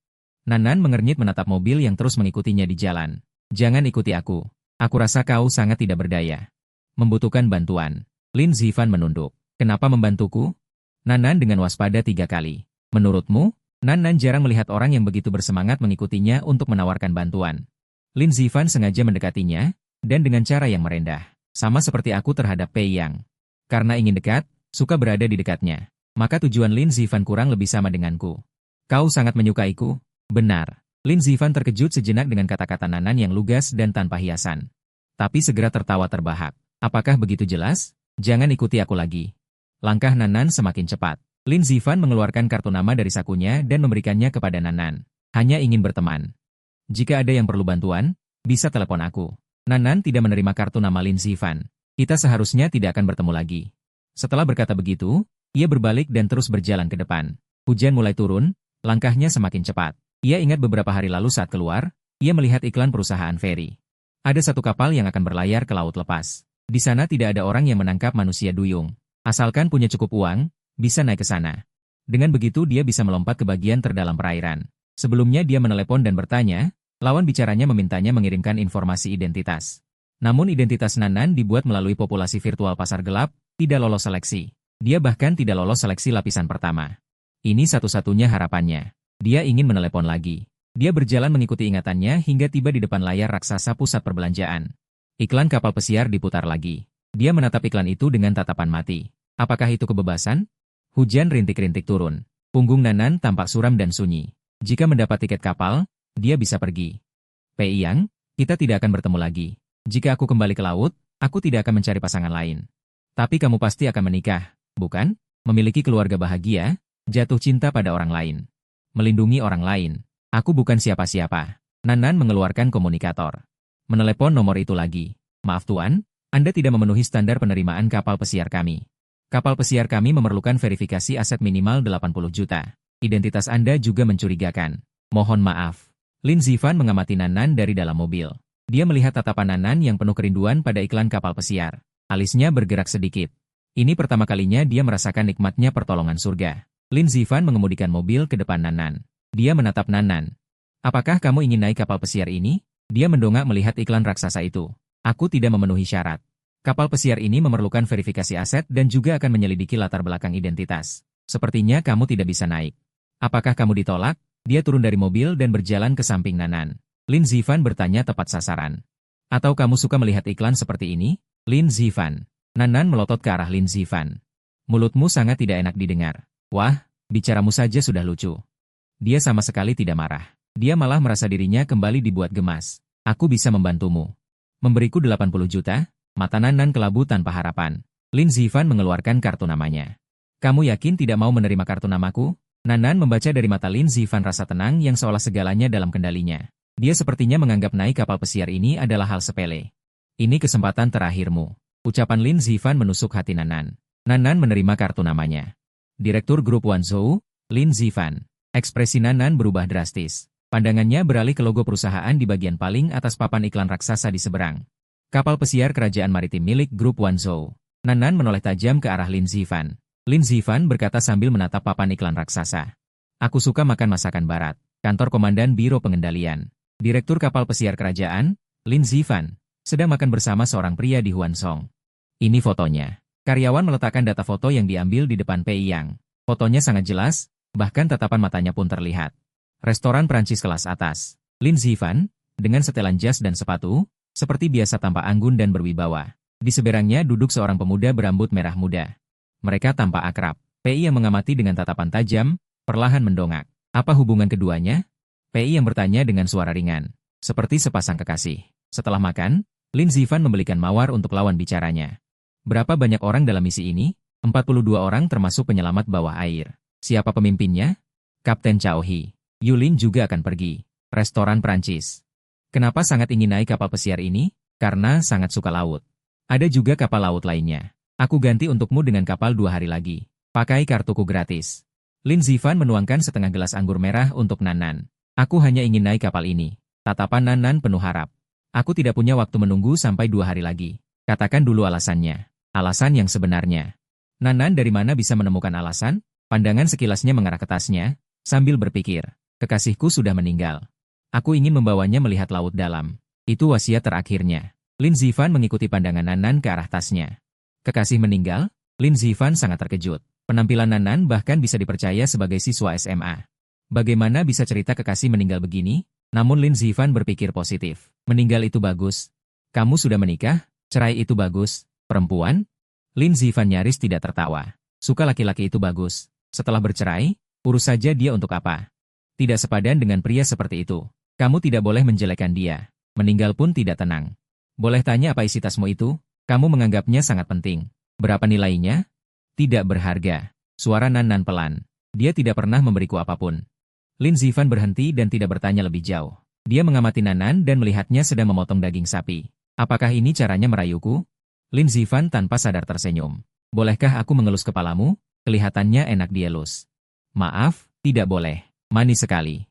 Nanan mengernyit menatap mobil yang terus mengikutinya di jalan. Jangan ikuti aku. Aku rasa kau sangat tidak berdaya. Membutuhkan bantuan. Lin Zifan menunduk. Kenapa membantuku? Nanan dengan waspada 3 kali. Menurutmu? Nanan jarang melihat orang yang begitu bersemangat mengikutinya untuk menawarkan bantuan. Lin Zifan sengaja mendekatinya, dan dengan cara yang merendah. Sama seperti aku terhadap Pei Yang. Karena ingin dekat, suka berada di dekatnya. Maka tujuan Lin Zifan kurang lebih sama denganku. Kau sangat menyukaiku? Benar. Lin Zifan terkejut sejenak dengan kata-kata Nanan yang lugas dan tanpa hiasan. Tapi segera tertawa terbahak. Apakah begitu jelas? Jangan ikuti aku lagi. Langkah Nanan semakin cepat. Lin Zifan mengeluarkan kartu nama dari sakunya dan memberikannya kepada Nanan. Hanya ingin berteman. Jika ada yang perlu bantuan, bisa telepon aku. Nanan tidak menerima kartu nama Lin Zifan. Kita seharusnya tidak akan bertemu lagi. Setelah berkata begitu, ia berbalik dan terus berjalan ke depan. Hujan mulai turun, langkahnya semakin cepat. Ia ingat beberapa hari lalu saat keluar, ia melihat iklan perusahaan feri. Ada satu kapal yang akan berlayar ke laut lepas. Di sana tidak ada orang yang menangkap manusia duyung. Asalkan punya cukup uang, bisa naik ke sana. Dengan begitu dia bisa melompat ke bagian terdalam perairan. Sebelumnya dia menelepon dan bertanya, lawan bicaranya memintanya mengirimkan informasi identitas. Namun identitas Nanan dibuat melalui populasi virtual pasar gelap, tidak lolos seleksi. Dia bahkan tidak lolos seleksi lapisan pertama. Ini satu-satunya harapannya. Dia ingin menelepon lagi. Dia berjalan mengikuti ingatannya hingga tiba di depan layar raksasa pusat perbelanjaan. Iklan kapal pesiar diputar lagi. Dia menatap iklan itu dengan tatapan mati. Apakah itu kebebasan? Hujan rintik-rintik turun. Punggung Nanan tampak suram dan sunyi. Jika mendapat tiket kapal, dia bisa pergi. Pei Yang, kita tidak akan bertemu lagi. Jika aku kembali ke laut, aku tidak akan mencari pasangan lain. Tapi kamu pasti akan menikah, bukan? Memiliki keluarga bahagia, jatuh cinta pada orang lain. Melindungi orang lain. Aku bukan siapa-siapa. Nan mengeluarkan komunikator. Menelepon nomor itu lagi. Maaf tuan, Anda tidak memenuhi standar penerimaan kapal pesiar kami. Kapal pesiar kami memerlukan verifikasi aset minimal 80 juta. Identitas Anda juga mencurigakan. Mohon maaf. Lin Zifan mengamati Nan dari dalam mobil. Dia melihat tatapan Nan yang penuh kerinduan pada iklan kapal pesiar. Alisnya bergerak sedikit. Ini pertama kalinya dia merasakan nikmatnya pertolongan surga. Lin Zifan mengemudikan mobil ke depan Nan. Dia menatap Nan. Apakah kamu ingin naik kapal pesiar ini? Dia mendongak melihat iklan raksasa itu. Aku tidak memenuhi syarat. Kapal pesiar ini memerlukan verifikasi aset dan juga akan menyelidiki latar belakang identitas. Sepertinya kamu tidak bisa naik. Apakah kamu ditolak? Dia turun dari mobil dan berjalan ke samping Nan. Lin Zifan bertanya tepat sasaran. Atau kamu suka melihat iklan seperti ini? Lin Zifan. Nan melotot ke arah Lin Zifan. Mulutmu sangat tidak enak didengar. Wah, bicaramu saja sudah lucu. Dia sama sekali tidak marah. Dia malah merasa dirinya kembali dibuat gemas. Aku bisa membantumu. Memberiku 80 juta? Mata Nan kelabu tanpa harapan. Lin Zifan mengeluarkan kartu namanya. Kamu yakin tidak mau menerima kartu namaku? Nan membaca dari mata Lin Zifan rasa tenang yang seolah segalanya dalam kendalinya. Dia sepertinya menganggap naik kapal pesiar ini adalah hal sepele. Ini kesempatan terakhirmu. Ucapan Lin Zifan menusuk hati Nan. Nan menerima kartu namanya. Direktur Grup Wanzhou, Lin Zifan. Ekspresi Nan berubah drastis. Pandangannya beralih ke logo perusahaan di bagian paling atas papan iklan raksasa di seberang. Kapal pesiar kerajaan maritim milik Grup Wanzhou. Nan menoleh tajam ke arah Lin Zifan. Lin Zifan berkata sambil menatap papan iklan raksasa. Aku suka makan masakan barat. Kantor Komandan Biro Pengendalian. Direktur kapal pesiar kerajaan, Lin Zifan, sedang makan bersama seorang pria di Huansong. Ini fotonya. Karyawan meletakkan data foto yang diambil di depan Pei Yang. Fotonya sangat jelas, bahkan tatapan matanya pun terlihat. Restoran Prancis kelas atas. Lin Zifan, dengan setelan jas dan sepatu, seperti biasa tampak anggun dan berwibawa. Di seberangnya duduk seorang pemuda berambut merah muda. Mereka tampak akrab. Pei Yang mengamati dengan tatapan tajam, perlahan mendongak. Apa hubungan keduanya? Pei Yang bertanya dengan suara ringan. Seperti sepasang kekasih. Setelah makan, Lin Zifan membelikan mawar untuk lawan bicaranya. Berapa banyak orang dalam misi ini? 42 orang termasuk penyelamat bawah air. Siapa pemimpinnya? Kapten Cao He. Yulin juga akan pergi. Restoran Prancis. Kenapa sangat ingin naik kapal pesiar ini? Karena sangat suka laut. Ada juga kapal laut lainnya. Aku ganti untukmu dengan kapal 2 hari lagi. Pakai kartuku gratis. Lin Zifan menuangkan setengah gelas anggur merah untuk Nan. Aku hanya ingin naik kapal ini. Tatapan Nan penuh harap. Aku tidak punya waktu menunggu sampai 2 hari lagi. Katakan dulu alasannya. Alasan yang sebenarnya. Nan dari mana bisa menemukan alasan? Pandangan sekilasnya mengarah ke tasnya, sambil berpikir. Kekasihku sudah meninggal. Aku ingin membawanya melihat laut dalam. Itu wasiat terakhirnya. Lin Zifan mengikuti pandangan Nan ke arah tasnya. Kekasih meninggal? Lin Zifan sangat terkejut. Penampilan Nan bahkan bisa dipercaya sebagai siswa SMA. Bagaimana bisa cerita kekasih meninggal begini? Namun Lin Zifan berpikir positif. Meninggal itu bagus. Kamu sudah menikah? Cerai itu bagus. Perempuan? Lin Zifan nyaris tidak tertawa. Suka laki-laki itu bagus. Setelah bercerai, urus saja dia untuk apa? Tidak sepadan dengan pria seperti itu. Kamu tidak boleh menjelekkan dia. Meninggal pun tidak tenang. Boleh tanya apa isi tasmu itu? Kamu menganggapnya sangat penting. Berapa nilainya? Tidak berharga. Suara Nan pelan. Dia tidak pernah memberiku apapun. Lin Zifan berhenti dan tidak bertanya lebih jauh. Dia mengamati Nan dan melihatnya sedang memotong daging sapi. Apakah ini caranya merayuku? Lin Zifan tanpa sadar tersenyum. Bolehkah aku mengelus kepalamu? Kelihatannya enak dielus. Maaf, tidak boleh. Manis sekali.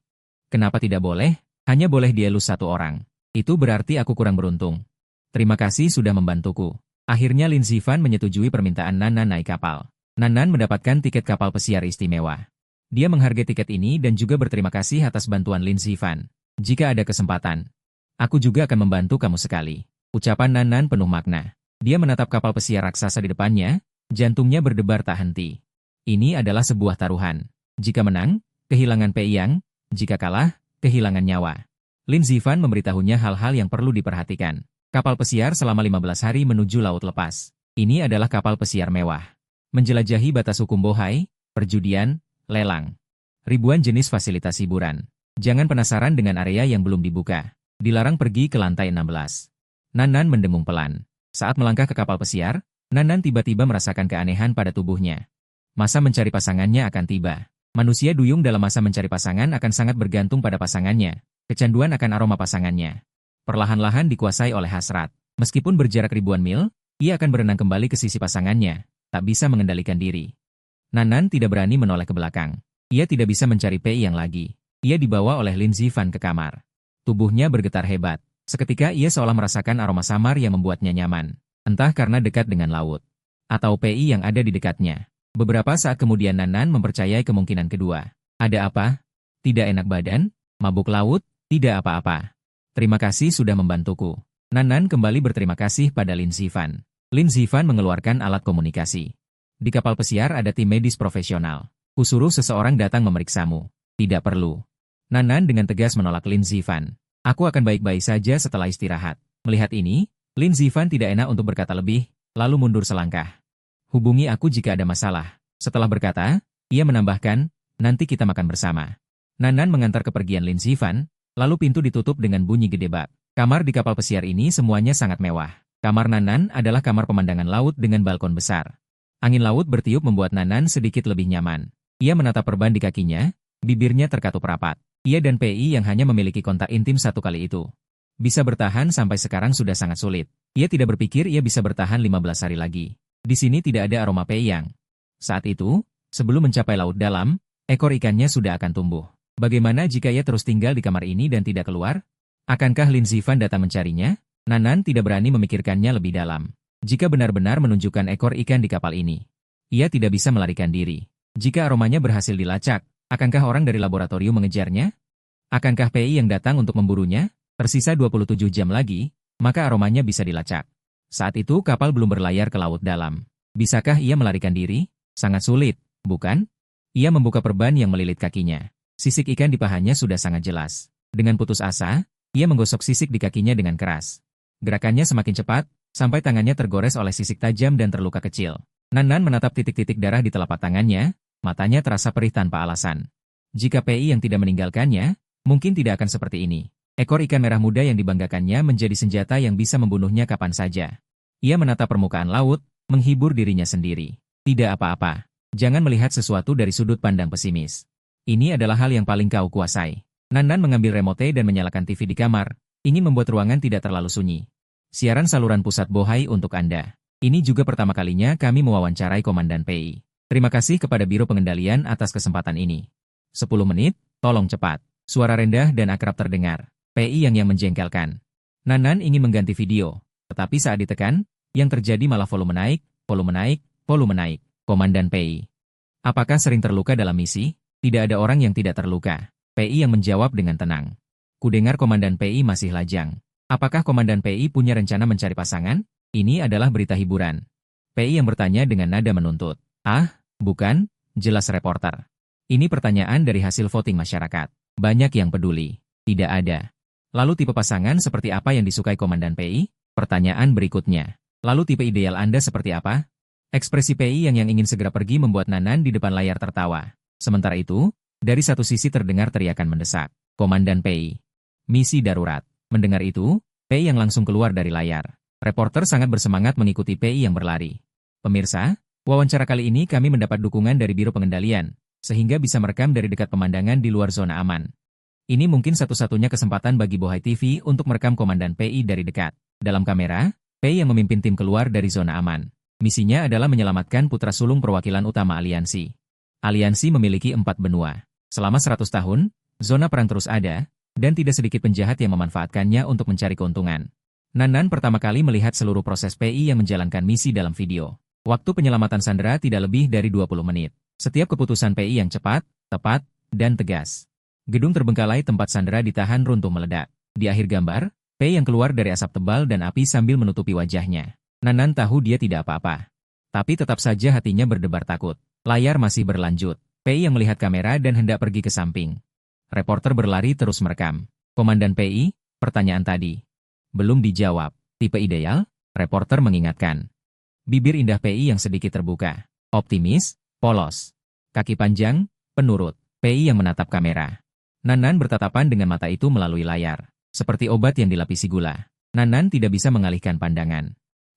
Kenapa tidak boleh? Hanya boleh dielus satu orang. Itu berarti aku kurang beruntung. Terima kasih sudah membantuku. Akhirnya Lin Zifan menyetujui permintaan Nan naik kapal. Nan mendapatkan tiket kapal pesiar istimewa. Dia menghargai tiket ini dan juga berterima kasih atas bantuan Lin Zifan. Jika ada kesempatan, aku juga akan membantu kamu sekali. Ucapan Nan penuh makna. Dia menatap kapal pesiar raksasa di depannya, jantungnya berdebar tak henti. Ini adalah sebuah taruhan. Jika menang, kehilangan Pei Yang. Jika kalah, kehilangan nyawa. Lin Zifan memberitahunya hal-hal yang perlu diperhatikan. Kapal pesiar selama 15 hari menuju laut lepas. Ini adalah kapal pesiar mewah. Menjelajahi batas hukum bohai, perjudian, lelang. Ribuan jenis fasilitas hiburan. Jangan penasaran dengan area yang belum dibuka. Dilarang pergi ke lantai 16. Nan mendengung pelan. Saat melangkah ke kapal pesiar, Nan tiba-tiba merasakan keanehan pada tubuhnya. Masa mencari pasangannya akan tiba. Manusia duyung dalam masa mencari pasangan akan sangat bergantung pada pasangannya. Kecanduan akan aroma pasangannya. Perlahan-lahan dikuasai oleh hasrat. Meskipun berjarak ribuan mil, ia akan berenang kembali ke sisi pasangannya. Tak bisa mengendalikan diri. Nan Nan tidak berani menoleh ke belakang. Ia tidak bisa mencari Pei yang lagi. Ia dibawa oleh Lin Zifan ke kamar. Tubuhnya bergetar hebat. Seketika ia seolah merasakan aroma samar yang membuatnya nyaman. Entah karena dekat dengan laut. Atau Pei yang ada di dekatnya. Beberapa saat kemudian Nan Nan mempercayai kemungkinan kedua. Ada apa? Tidak enak badan? Mabuk laut? Tidak apa-apa. Terima kasih sudah membantuku. Nan Nan kembali berterima kasih pada Lin Zifan. Lin Zifan mengeluarkan alat komunikasi. Di kapal pesiar ada tim medis profesional. Kusuruh seseorang datang memeriksamu. Tidak perlu. Nan Nan dengan tegas menolak Lin Zifan. Aku akan baik-baik saja setelah istirahat. Melihat ini, Lin Zifan tidak enak untuk berkata lebih, lalu mundur selangkah. Hubungi aku jika ada masalah. Setelah berkata, ia menambahkan, nanti kita makan bersama. Nan Nan mengantar kepergian Lin Zifan, lalu pintu ditutup dengan bunyi gede bak. Kamar di kapal pesiar ini semuanya sangat mewah. Kamar Nan Nan adalah kamar pemandangan laut dengan balkon besar. Angin laut bertiup membuat Nan Nan sedikit lebih nyaman. Ia menatap perban di kakinya, bibirnya terkatup rapat. Ia dan Pei yang hanya memiliki kontak intim satu kali itu. Bisa bertahan sampai sekarang sudah sangat sulit. Ia tidak berpikir ia bisa bertahan 15 hari lagi. Di sini tidak ada aroma Pei yang. Saat itu, sebelum mencapai laut dalam, ekor ikannya sudah akan tumbuh. Bagaimana jika ia terus tinggal di kamar ini dan tidak keluar? Akankah Lin Zifan datang mencarinya? Nan Nan tidak berani memikirkannya lebih dalam. Jika benar-benar menunjukkan ekor ikan di kapal ini, ia tidak bisa melarikan diri. Jika aromanya berhasil dilacak, akankah orang dari laboratorium mengejarnya? Akankah Pei yang datang untuk memburunya? Tersisa 27 jam lagi, maka aromanya bisa dilacak. Saat itu kapal belum berlayar ke laut dalam. Bisakah ia melarikan diri? Sangat sulit, bukan? Ia membuka perban yang melilit kakinya. Sisik ikan di pahanya sudah sangat jelas. Dengan putus asa, ia menggosok sisik di kakinya dengan keras. Gerakannya semakin cepat, sampai tangannya tergores oleh sisik tajam dan terluka kecil. Nan Nan menatap titik-titik darah di telapak tangannya, matanya terasa perih tanpa alasan. Jika Pei yang tidak meninggalkannya, mungkin tidak akan seperti ini. Ekor ikan merah muda yang dibanggakannya menjadi senjata yang bisa membunuhnya kapan saja. Ia menatap permukaan laut, menghibur dirinya sendiri. Tidak apa-apa. Jangan melihat sesuatu dari sudut pandang pesimis. Ini adalah hal yang paling kau kuasai. Nan Nan mengambil remote dan menyalakan TV di kamar. Ingin membuat ruangan tidak terlalu sunyi. Siaran saluran pusat Bohai untuk Anda. Ini juga pertama kalinya kami mewawancarai Komandan Pei. Terima kasih kepada Biro Pengendalian atas kesempatan ini. 10 menit, tolong cepat. Suara rendah dan akrab terdengar. Pei yang menjengkelkan. Nan Nan ingin mengganti video, tetapi saat ditekan, yang terjadi malah volume naik, volume naik, volume naik. Komandan Pei. Apakah sering terluka dalam misi? Tidak ada orang yang tidak terluka. Pei yang menjawab dengan tenang. Kudengar Komandan Pei masih lajang. Apakah Komandan Pei punya rencana mencari pasangan? Ini adalah berita hiburan. Pei yang bertanya dengan nada menuntut. Ah, bukan, jelas reporter. Ini pertanyaan dari hasil voting masyarakat. Banyak yang peduli. Tidak ada. Lalu tipe pasangan seperti apa yang disukai Komandan Pei? Pertanyaan berikutnya. Lalu tipe ideal Anda seperti apa? Ekspresi Pei yang ingin segera pergi membuat Nan Nan di depan layar tertawa. Sementara itu, dari satu sisi terdengar teriakan mendesak. Komandan Pei. Misi darurat. Mendengar itu, Pei yang langsung keluar dari layar. Reporter sangat bersemangat mengikuti Pei yang berlari. Pemirsa, wawancara kali ini kami mendapat dukungan dari Biro Pengendalian, sehingga bisa merekam dari dekat pemandangan di luar zona aman. Ini mungkin satu-satunya kesempatan bagi Bohai TV untuk merekam Komandan Pei dari dekat. Dalam kamera, Pei yang memimpin tim keluar dari zona aman. Misinya adalah menyelamatkan putra sulung perwakilan utama aliansi. Aliansi memiliki 4 benua. Selama 100 tahun, zona perang terus ada, dan tidak sedikit penjahat yang memanfaatkannya untuk mencari keuntungan. Nan Nan pertama kali melihat seluruh proses Pei yang menjalankan misi dalam video. Waktu penyelamatan sandera tidak lebih dari 20 menit. Setiap keputusan Pei yang cepat, tepat, dan tegas. Gedung terbengkalai tempat sandera ditahan runtuh meledak. Di akhir gambar, Pei yang keluar dari asap tebal dan api sambil menutupi wajahnya. Nan Nan tahu dia tidak apa-apa. Tapi tetap saja hatinya berdebar takut. Layar masih berlanjut. Pei yang melihat kamera dan hendak pergi ke samping. Reporter berlari terus merekam. Komandan Pei, pertanyaan tadi. Belum dijawab. Tipe ideal? Reporter mengingatkan. Bibir indah Pei yang sedikit terbuka. Optimis, polos. Kaki panjang, penurut. Pei yang menatap kamera. Nan Nan bertatapan dengan mata itu melalui layar. Seperti obat yang dilapisi gula. Nan Nan tidak bisa mengalihkan pandangan.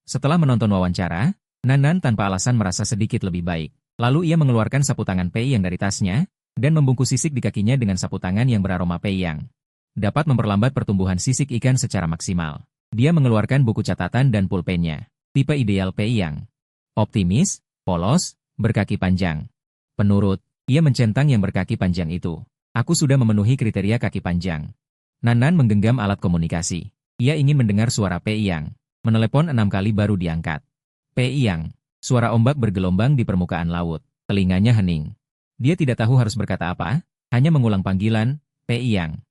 Setelah menonton wawancara, Nan Nan tanpa alasan merasa sedikit lebih baik. Lalu ia mengeluarkan sapu tangan Pei Yang dari tasnya, dan membungkus sisik di kakinya dengan sapu tangan yang beraroma Pei Yang. Dapat memperlambat pertumbuhan sisik ikan secara maksimal. Dia mengeluarkan buku catatan dan pulpennya. Tipe ideal Pei Yang. Optimis, polos, berkaki panjang. Penurut, ia mencentang yang berkaki panjang itu. Aku sudah memenuhi kriteria kaki panjang. Nan menggenggam alat komunikasi. Ia ingin mendengar suara Pei Yang. Menelepon 6 kali baru diangkat. Pei Yang. Suara ombak bergelombang di permukaan laut. Telinganya hening. Dia tidak tahu harus berkata apa, hanya mengulang panggilan, Pei Yang.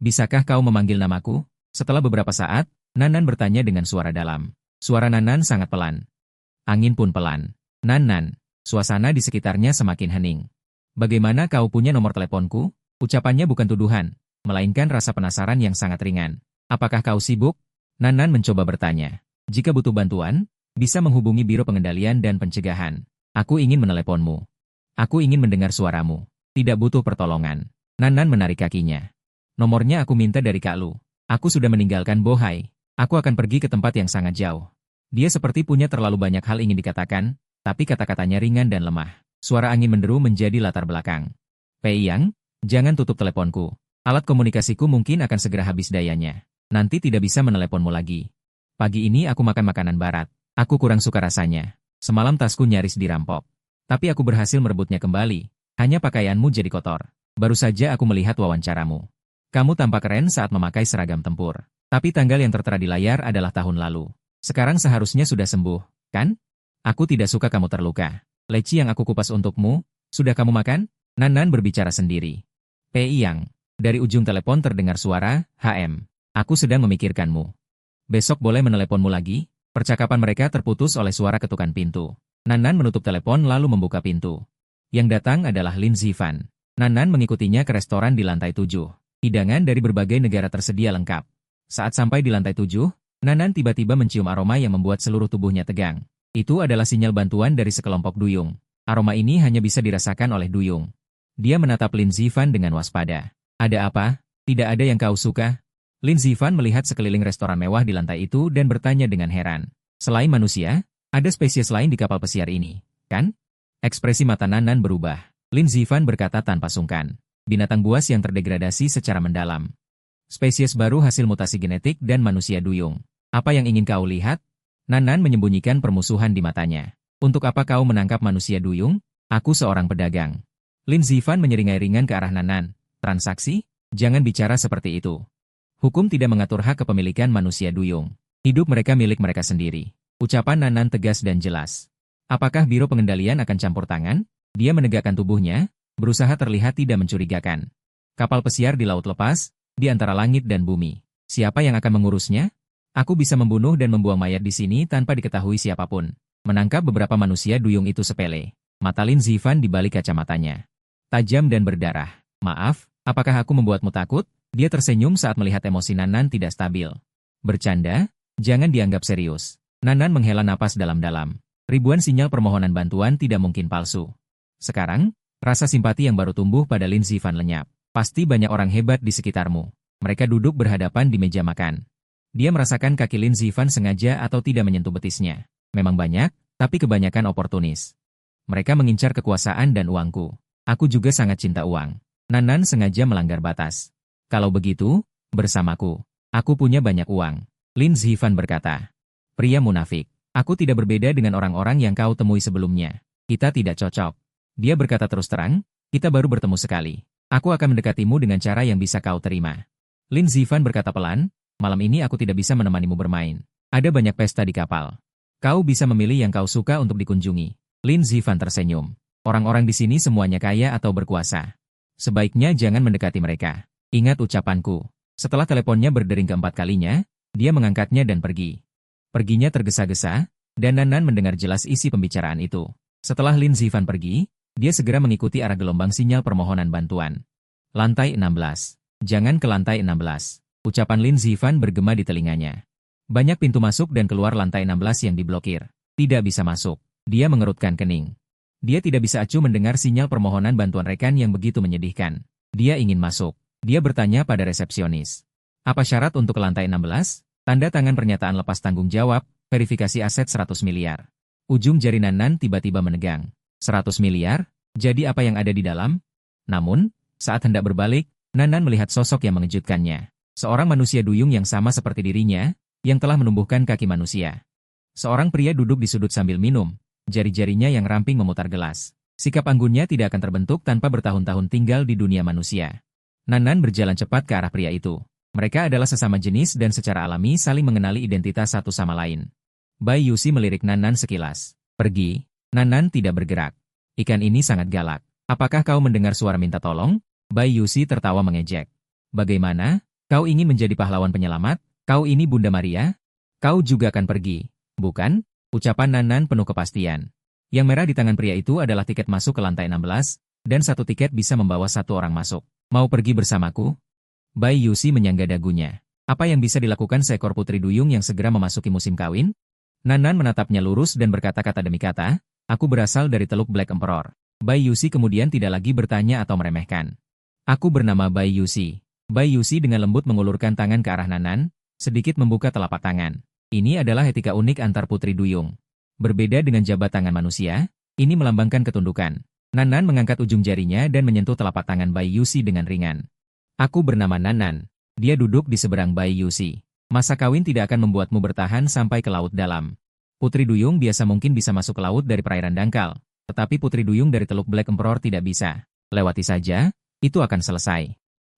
Bisakah kau memanggil namaku? Setelah beberapa saat, Nan bertanya dengan suara dalam. Suara Nan sangat pelan. Angin pun pelan. Nan, suasana di sekitarnya semakin hening. Bagaimana kau punya nomor teleponku? Ucapannya bukan tuduhan, melainkan rasa penasaran yang sangat ringan. Apakah kau sibuk? Nan mencoba bertanya. Jika butuh bantuan, bisa menghubungi Biro Pengendalian dan Pencegahan. Aku ingin meneleponmu. Aku ingin mendengar suaramu. Tidak butuh pertolongan. Nan menarik kakinya. Nomornya aku minta dari Kak Lu. Aku sudah meninggalkan Bohai. Aku akan pergi ke tempat yang sangat jauh. Dia seperti punya terlalu banyak hal ingin dikatakan, tapi kata-katanya ringan dan lemah. Suara angin menderu menjadi latar belakang. Pei Yang, jangan tutup teleponku. Alat komunikasiku mungkin akan segera habis dayanya. Nanti tidak bisa meneleponmu lagi. Pagi ini aku makan makanan barat. Aku kurang suka rasanya. Semalam tasku nyaris dirampok. Tapi aku berhasil merebutnya kembali. Hanya pakaianmu jadi kotor. Baru saja aku melihat wawancaramu. Kamu tampak keren saat memakai seragam tempur. Tapi tanggal yang tertera di layar adalah tahun lalu. Sekarang seharusnya sudah sembuh, kan? Aku tidak suka kamu terluka. Leci yang aku kupas untukmu, sudah kamu makan? Nan berbicara sendiri. Pei Yang. Dari ujung telepon terdengar suara, HM. Aku sedang memikirkanmu. Besok boleh meneleponmu lagi? Percakapan mereka terputus oleh suara ketukan pintu. Nan menutup telepon lalu membuka pintu. Yang datang adalah Lin Zifan. Nan mengikutinya ke restoran di lantai 7. Hidangan dari berbagai negara tersedia lengkap. Saat sampai di lantai 7, Nan tiba-tiba mencium aroma yang membuat seluruh tubuhnya tegang. Itu adalah sinyal bantuan dari sekelompok duyung. Aroma ini hanya bisa dirasakan oleh duyung. Dia menatap Lin Zifan dengan waspada. Ada apa? Tidak ada yang kau suka? Lin Zifan melihat sekeliling restoran mewah di lantai itu dan bertanya dengan heran. Selain manusia, ada spesies lain di kapal pesiar ini, kan? Ekspresi mata Nan berubah. Lin Zifan berkata tanpa sungkan. Binatang buas yang terdegradasi secara mendalam. Spesies baru hasil mutasi genetik dan manusia duyung. Apa yang ingin kau lihat? Nan menyembunyikan permusuhan di matanya. Untuk apa kau menangkap manusia duyung? Aku seorang pedagang. Lin Zifan menyeringai ringan ke arah Nan. Transaksi? Jangan bicara seperti itu. Hukum tidak mengatur hak kepemilikan manusia duyung. Hidup mereka milik mereka sendiri. Ucapan Nan tegas dan jelas. Apakah Biro Pengendalian akan campur tangan? Dia menegakkan tubuhnya, berusaha terlihat tidak mencurigakan. Kapal pesiar di laut lepas, di antara langit dan bumi. Siapa yang akan mengurusnya? Aku bisa membunuh dan membuang mayat di sini tanpa diketahui siapapun. Menangkap beberapa manusia duyung itu sepele. Mata Lin Zifan di balik kacamatanya. Tajam dan berdarah. Maaf, apakah aku membuatmu takut? Dia tersenyum saat melihat emosi Nan tidak stabil. Bercanda? Jangan dianggap serius. Nan menghela napas dalam-dalam. Ribuan sinyal permohonan bantuan tidak mungkin palsu. Sekarang, rasa simpati yang baru tumbuh pada Lin Zifan lenyap. Pasti banyak orang hebat di sekitarmu. Mereka duduk berhadapan di meja makan. Dia merasakan kaki Lin Zifan sengaja atau tidak menyentuh betisnya. Memang banyak, tapi kebanyakan oportunis. Mereka mengincar kekuasaan dan uangku. Aku juga sangat cinta uang. Nan sengaja melanggar batas. Kalau begitu, bersamaku. Aku punya banyak uang. Lin Zifan berkata. Pria munafik. Aku tidak berbeda dengan orang-orang yang kau temui sebelumnya. Kita tidak cocok. Dia berkata terus terang, kita baru bertemu sekali. Aku akan mendekatimu dengan cara yang bisa kau terima. Lin Zifan berkata pelan, malam ini aku tidak bisa menemanimu bermain. Ada banyak pesta di kapal. Kau bisa memilih yang kau suka untuk dikunjungi. Lin Zifan tersenyum. Orang-orang di sini semuanya kaya atau berkuasa. Sebaiknya jangan mendekati mereka. Ingat ucapanku. Setelah teleponnya berdering keempat kalinya, dia mengangkatnya dan pergi. Perginya tergesa-gesa, dan Nan mendengar jelas isi pembicaraan itu. Setelah Lin Zifan pergi, dia segera mengikuti arah gelombang sinyal permohonan bantuan. Lantai 16. Jangan ke lantai 16. Ucapan Lin Zifan bergema di telinganya. Banyak pintu masuk dan keluar lantai 16 yang diblokir. Tidak bisa masuk. Dia mengerutkan kening. Dia tidak bisa acuh mendengar sinyal permohonan bantuan rekan yang begitu menyedihkan. Dia ingin masuk. Dia bertanya pada resepsionis. Apa syarat untuk lantai 16? Tanda tangan pernyataan lepas tanggung jawab, verifikasi aset 100 miliar. Ujung jari Nan tiba-tiba menegang. 100 miliar? Jadi apa yang ada di dalam? Namun, saat hendak berbalik, Nan melihat sosok yang mengejutkannya. Seorang manusia duyung yang sama seperti dirinya, yang telah menumbuhkan kaki manusia. Seorang pria duduk di sudut sambil minum, jari-jarinya yang ramping memutar gelas. Sikap anggunnya tidak akan terbentuk tanpa bertahun-tahun tinggal di dunia manusia. Nan berjalan cepat ke arah pria itu. Mereka adalah sesama jenis dan secara alami saling mengenali identitas satu sama lain. Bai Yusi melirik Nan sekilas. Pergi. Nan tidak bergerak. Ikan ini sangat galak. Apakah kau mendengar suara minta tolong? Bai Yusi tertawa mengejek. Bagaimana? Kau ingin menjadi pahlawan penyelamat? Kau ini Bunda Maria? Kau juga akan pergi, bukan? Ucapan Nan penuh kepastian. Yang merah di tangan pria itu adalah tiket masuk ke lantai 16, dan satu tiket bisa membawa satu orang masuk. Mau pergi bersamaku? Bai Yusi menyangga dagunya. Apa yang bisa dilakukan seekor putri duyung yang segera memasuki musim kawin? Nan menatapnya lurus dan berkata-kata demi kata, aku berasal dari Teluk Black Emperor. Bai Yusi kemudian tidak lagi bertanya atau meremehkan. Aku bernama Bai Yusi. Bai Yusi dengan lembut mengulurkan tangan ke arah Nan, sedikit membuka telapak tangan. Ini adalah etika unik antar putri duyung. Berbeda dengan jabat tangan manusia, ini melambangkan ketundukan. Nan mengangkat ujung jarinya dan menyentuh telapak tangan Bai Yusi dengan ringan. Aku bernama Nan. Dia duduk di seberang Bai Yusi. Masa kawin tidak akan membuatmu bertahan sampai ke laut dalam. Putri duyung biasa mungkin bisa masuk ke laut dari perairan dangkal, tetapi putri duyung dari Teluk Black Emperor tidak bisa. Lewati saja, itu akan selesai.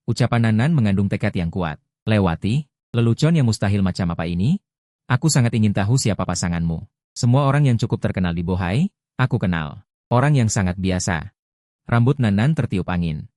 Ucapan Nan mengandung tekad yang kuat. Lewati? Lelucon yang mustahil macam apa ini? Aku sangat ingin tahu siapa pasanganmu. Semua orang yang cukup terkenal di Bohai, aku kenal. Orang yang sangat biasa. Rambut Nan tertiup angin.